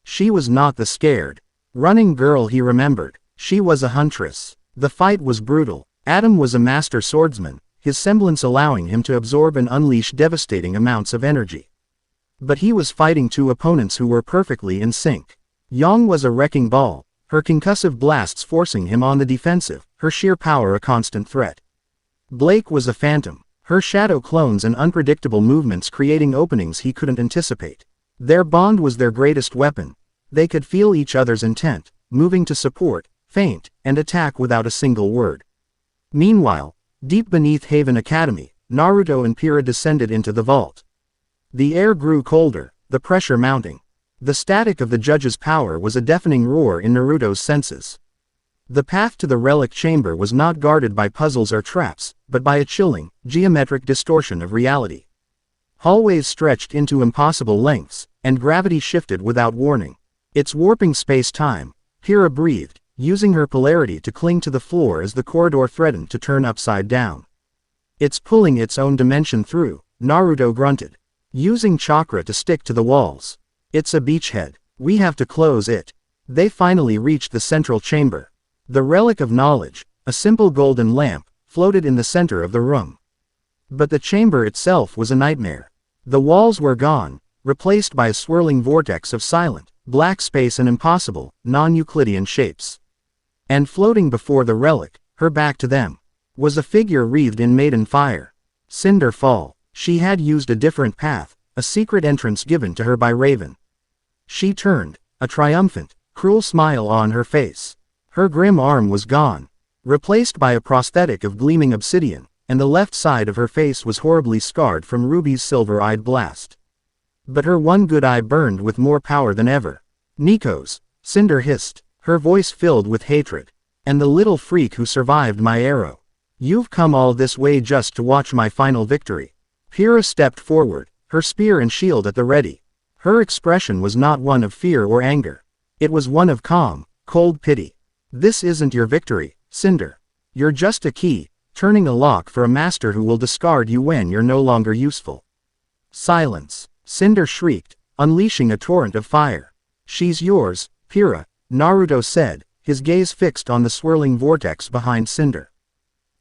She was not the scared, running girl he remembered. She was a huntress. The fight was brutal. Adam was a master swordsman, his semblance allowing him to absorb and unleash devastating amounts of energy. But he was fighting two opponents who were perfectly in sync. Yang was a wrecking ball, her concussive blasts forcing him on the defensive, her sheer power a constant threat. Blake was a phantom, her shadow clones and unpredictable movements creating openings he couldn't anticipate. Their bond was their greatest weapon. They could feel each other's intent, moving to support, feint, and attack without a single word. Meanwhile, deep beneath Haven Academy, Naruto and Pyrrha descended into the vault. The air grew colder, the pressure mounting. The static of the judge's power was a deafening roar in Naruto's senses. The path to the relic chamber was not guarded by puzzles or traps, but by a chilling, geometric distortion of reality. Hallways stretched into impossible lengths, and gravity shifted without warning. It's warping space-time, Pyrrha breathed, using her polarity to cling to the floor as the corridor threatened to turn upside down. It's pulling its own dimension through, Naruto grunted, using chakra to stick to the walls. It's a beachhead. We have to close it. They finally reached the central chamber. The relic of knowledge, a simple golden lamp, floated in the center of the room. But the chamber itself was a nightmare. The walls were gone, replaced by a swirling vortex of silent, black space and impossible, non-Euclidean shapes. And floating before the relic, her back to them, was a figure wreathed in maiden fire. Cinder Fall. She had used a different path, a secret entrance given to her by Raven. She turned, a triumphant, cruel smile on her face. Her grim arm was gone, replaced by a prosthetic of gleaming obsidian, and the left side of her face was horribly scarred from Ruby's silver-eyed blast. But her one good eye burned with more power than ever. Nikos, Cinder hissed, her voice filled with hatred. And the little freak who survived my arrow. You've come all this way just to watch my final victory. Pyrrha stepped forward, her spear and shield at the ready. Her expression was not one of fear or anger. It was one of calm, cold pity. This isn't your victory, Cinder. You're just a key, turning a lock for a master who will discard you when you're no longer useful. Silence. Cinder shrieked, unleashing a torrent of fire. She's yours, Pyrrha, Naruto said, his gaze fixed on the swirling vortex behind Cinder.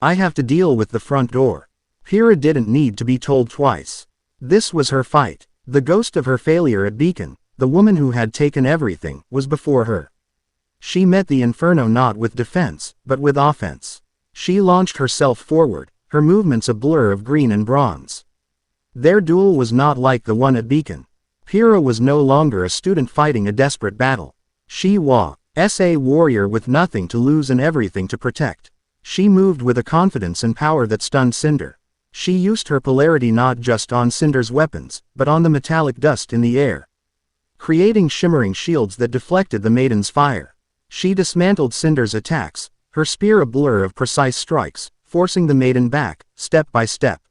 I have to deal with the front door. Pyrrha didn't need to be told twice. This was her fight. The ghost of her failure at Beacon, the woman who had taken everything, was before her. She met the inferno not with defense, but with offense. She launched herself forward, her movements a blur of green and bronze. Their duel was not like the one at Beacon. Pyrrha was no longer a student fighting a desperate battle. She was a warrior with nothing to lose and everything to protect. She moved with a confidence and power that stunned Cinder. She used her polarity not just on Cinder's weapons, but on the metallic dust in the air, creating shimmering shields that deflected the maiden's fire. She dismantled Cinder's attacks, her spear a blur of precise strikes, forcing the maiden back, step by step.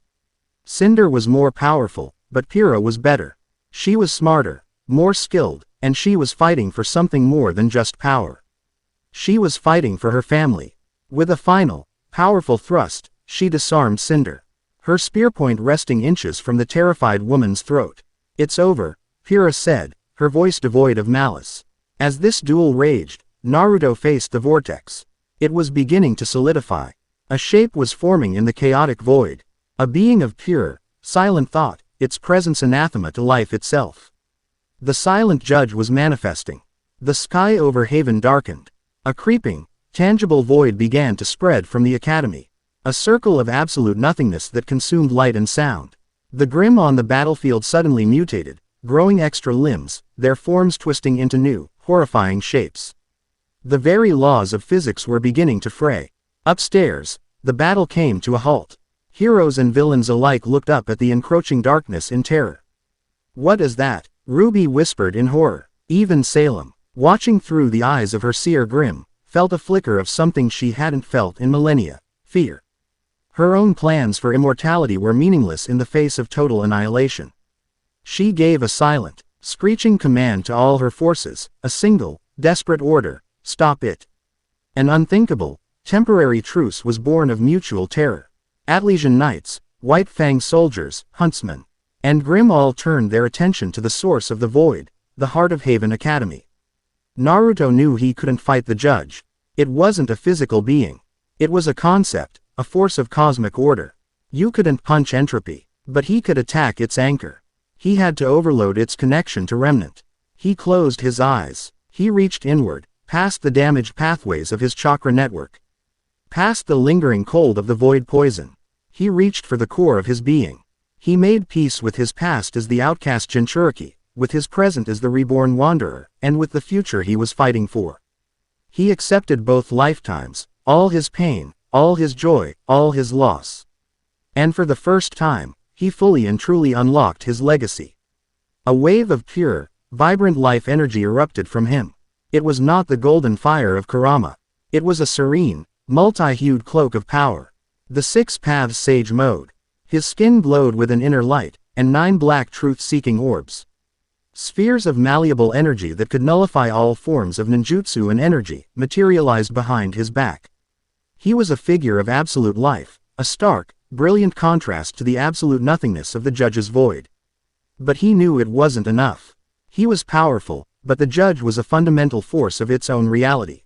Cinder was more powerful, but Pyrrha was better. She was smarter, more skilled, and she was fighting for something more than just power. She was fighting for her family. With a final, powerful thrust, she disarmed Cinder, her spear point resting inches from the terrified woman's throat. It's over, Pyrrha said, her voice devoid of malice. As this duel raged, Naruto faced the vortex. It was beginning to solidify. A shape was forming in the chaotic void. A being of pure, silent thought, its presence anathema to life itself. The silent judge was manifesting. The sky over Haven darkened. A creeping, tangible void began to spread from the academy. A circle of absolute nothingness that consumed light and sound. The Grimm on the battlefield suddenly mutated, growing extra limbs, their forms twisting into new, horrifying shapes. The very laws of physics were beginning to fray. Upstairs, the battle came to a halt. Heroes and villains alike looked up at the encroaching darkness in terror. What is that? RWBY whispered in horror. Even Salem, watching through the eyes of her seer Grimm, felt a flicker of something she hadn't felt in millennia: fear. Her own plans for immortality were meaningless in the face of total annihilation. She gave a silent, screeching command to all her forces, a single, desperate order: stop it. An unthinkable, temporary truce was born of mutual terror. Atlesian knights, White Fang soldiers, huntsmen, and Grimm all turned their attention to the source of the void, the heart of Haven Academy. Naruto knew he couldn't fight the judge. It wasn't a physical being. It was a concept, a force of cosmic order. You couldn't punch entropy, but he could attack its anchor. He had to overload its connection to remnant. He closed his eyes. He reached inward, past the damaged pathways of his chakra network, past the lingering cold of the void poison. He reached for the core of his being. He made peace with his past as the outcast Jinchuriki, with his present as the reborn wanderer, and with the future he was fighting for. He accepted both lifetimes, all his pain, all his joy, all his loss. And for the first time, he fully and truly unlocked his legacy. A wave of pure, vibrant life energy erupted from him. It was not the golden fire of Kurama. It was a serene, multi-hued cloak of power. The Six Paths Sage mode. His skin glowed with an inner light, and 9 black truth-seeking orbs. Spheres of malleable energy that could nullify all forms of ninjutsu and energy, materialized behind his back. He was a figure of absolute life, a stark, brilliant contrast to the absolute nothingness of the judge's void. But he knew it wasn't enough. He was powerful, but the judge was a fundamental force of its own reality.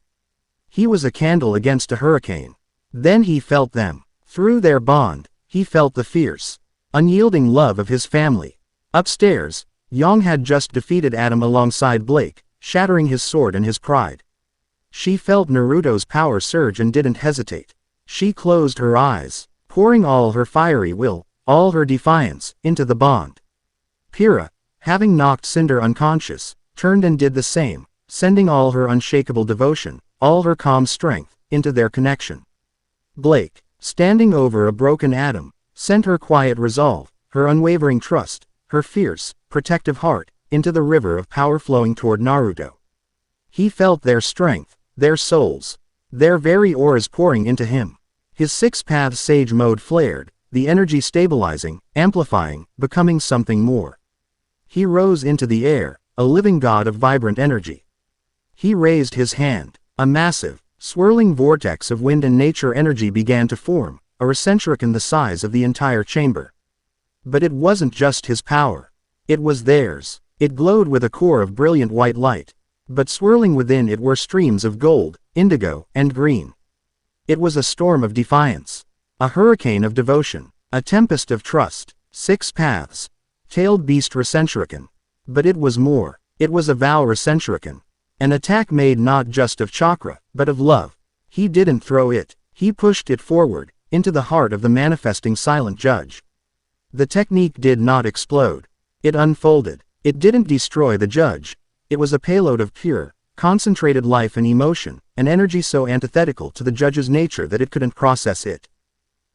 He was a candle against a hurricane. Then he felt them. Through their bond, he felt the fierce, unyielding love of his family. Upstairs, Yang had just defeated Adam alongside Blake, shattering his sword and his pride. She felt Naruto's power surge and didn't hesitate. She closed her eyes, pouring all her fiery will, all her defiance, into the bond. Pyrrha, having knocked Cinder unconscious, turned and did the same, sending all her unshakable devotion, all her calm strength, into their connection. Blake, standing over a broken Adam, sent her quiet resolve, her unwavering trust, her fierce, protective heart, into the river of power flowing toward Naruto. He felt their strength, their souls, their very auras pouring into him. His six-path sage mode flared, the energy stabilizing, amplifying, becoming something more. He rose into the air, a living god of vibrant energy. He raised his hand. A massive, swirling vortex of wind and nature energy began to form, a recentrican the size of the entire chamber. But it wasn't just his power. It was theirs. It glowed with a core of brilliant white light. But swirling within it were streams of gold, indigo, and green. It was a storm of defiance. A hurricane of devotion. A tempest of trust. 6 paths. Tailed beast recentrican. But it was more. It was a vow recentrican. An attack made not just of chakra, but of love. He didn't throw it. He pushed it forward, into the heart of the manifesting silent judge. The technique did not explode. It unfolded. It didn't destroy the judge. It was a payload of pure, concentrated life and emotion, an energy so antithetical to the judge's nature that it couldn't process it.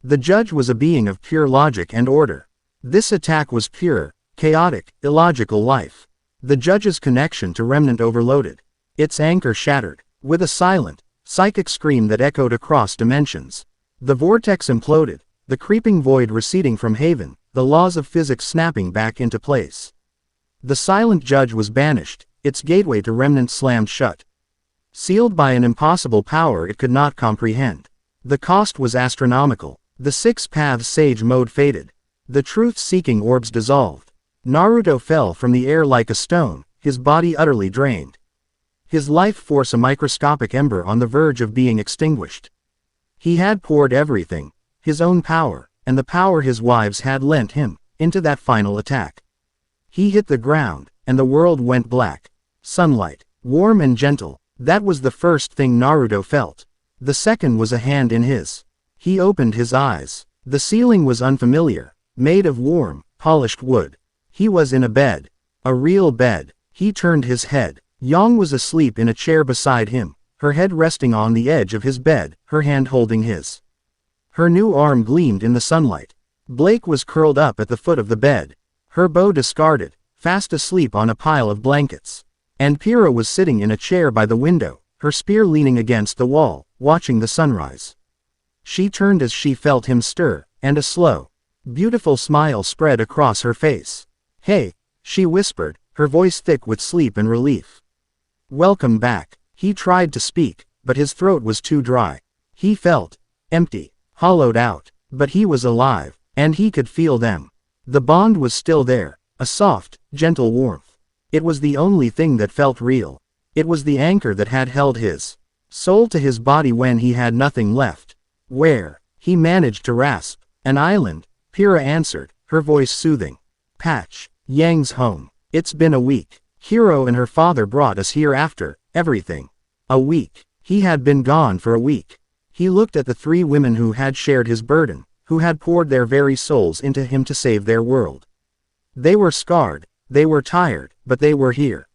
The judge was a being of pure logic and order. This attack was pure, chaotic, illogical life. The judge's connection to remnant overloaded. Its anchor shattered, with a silent, psychic scream that echoed across dimensions. The vortex imploded, the creeping void receding from haven, the laws of physics snapping back into place. The silent judge was banished, its gateway to remnant slammed shut. Sealed by an impossible power it could not comprehend. The cost was astronomical. The 6 paths sage mode faded. The truth-seeking orbs dissolved. Naruto fell from the air like a stone, his body utterly drained. His life force a microscopic ember on the verge of being extinguished. He had poured everything, his own power, and the power his wives had lent him, into that final attack. He hit the ground, and the world went black. Sunlight, warm and gentle, that was the first thing Naruto felt. The second was a hand in his. He opened his eyes. The ceiling was unfamiliar, made of warm, polished wood. He was in a bed. A real bed. He turned his head. Yang was asleep in a chair beside him, her head resting on the edge of his bed, her hand holding his. Her new arm gleamed in the sunlight. Blake was curled up at the foot of the bed, her bow discarded, fast asleep on a pile of blankets. And Pyrrha was sitting in a chair by the window, her spear leaning against the wall, watching the sunrise. She turned as she felt him stir, and a slow, beautiful smile spread across her face. "Hey," she whispered, her voice thick with sleep and relief. "Welcome back." He tried to speak, but his throat was too dry. He felt empty, hollowed out, but he was alive, and he could feel them. The bond was still there, a soft, gentle warmth. It was the only thing that felt real. It was the anchor that had held his soul to his body when he had nothing left. "Where?" he managed to rasp. "An island," Pyrrha answered, her voice soothing. "Patch, Yang's home. It's been a week. Hiro and her father brought us here after everything." A week. He had been gone for a week. He looked at the 3 women who had shared his burden, who had poured their very souls into him to save their world. They were scarred, they were tired, but they were here.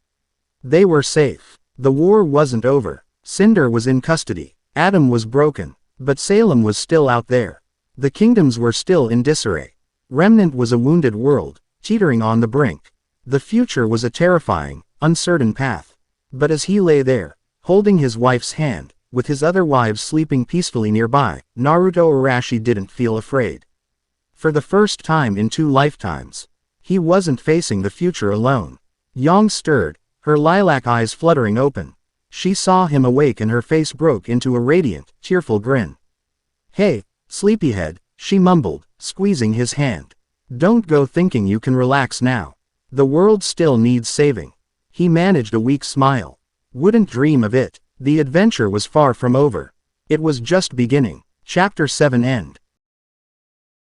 They were safe. The war wasn't over. Cinder was in custody. Adam was broken. But Salem was still out there. The kingdoms were still in disarray. Remnant was a wounded world, teetering on the brink. The future was a terrifying, uncertain path. But as he lay there, holding his wife's hand, with his other wives sleeping peacefully nearby, Naruto Arashi didn't feel afraid. For the first time in 2 lifetimes, he wasn't facing the future alone. Yang stirred, her lilac eyes fluttering open. She saw him awake and her face broke into a radiant, cheerful grin. "Hey, sleepyhead," she mumbled, squeezing his hand. "Don't go thinking you can relax now. The world still needs saving." He managed a weak smile. Wouldn't dream of it. The adventure was far from over. It was just beginning. Chapter 7 End.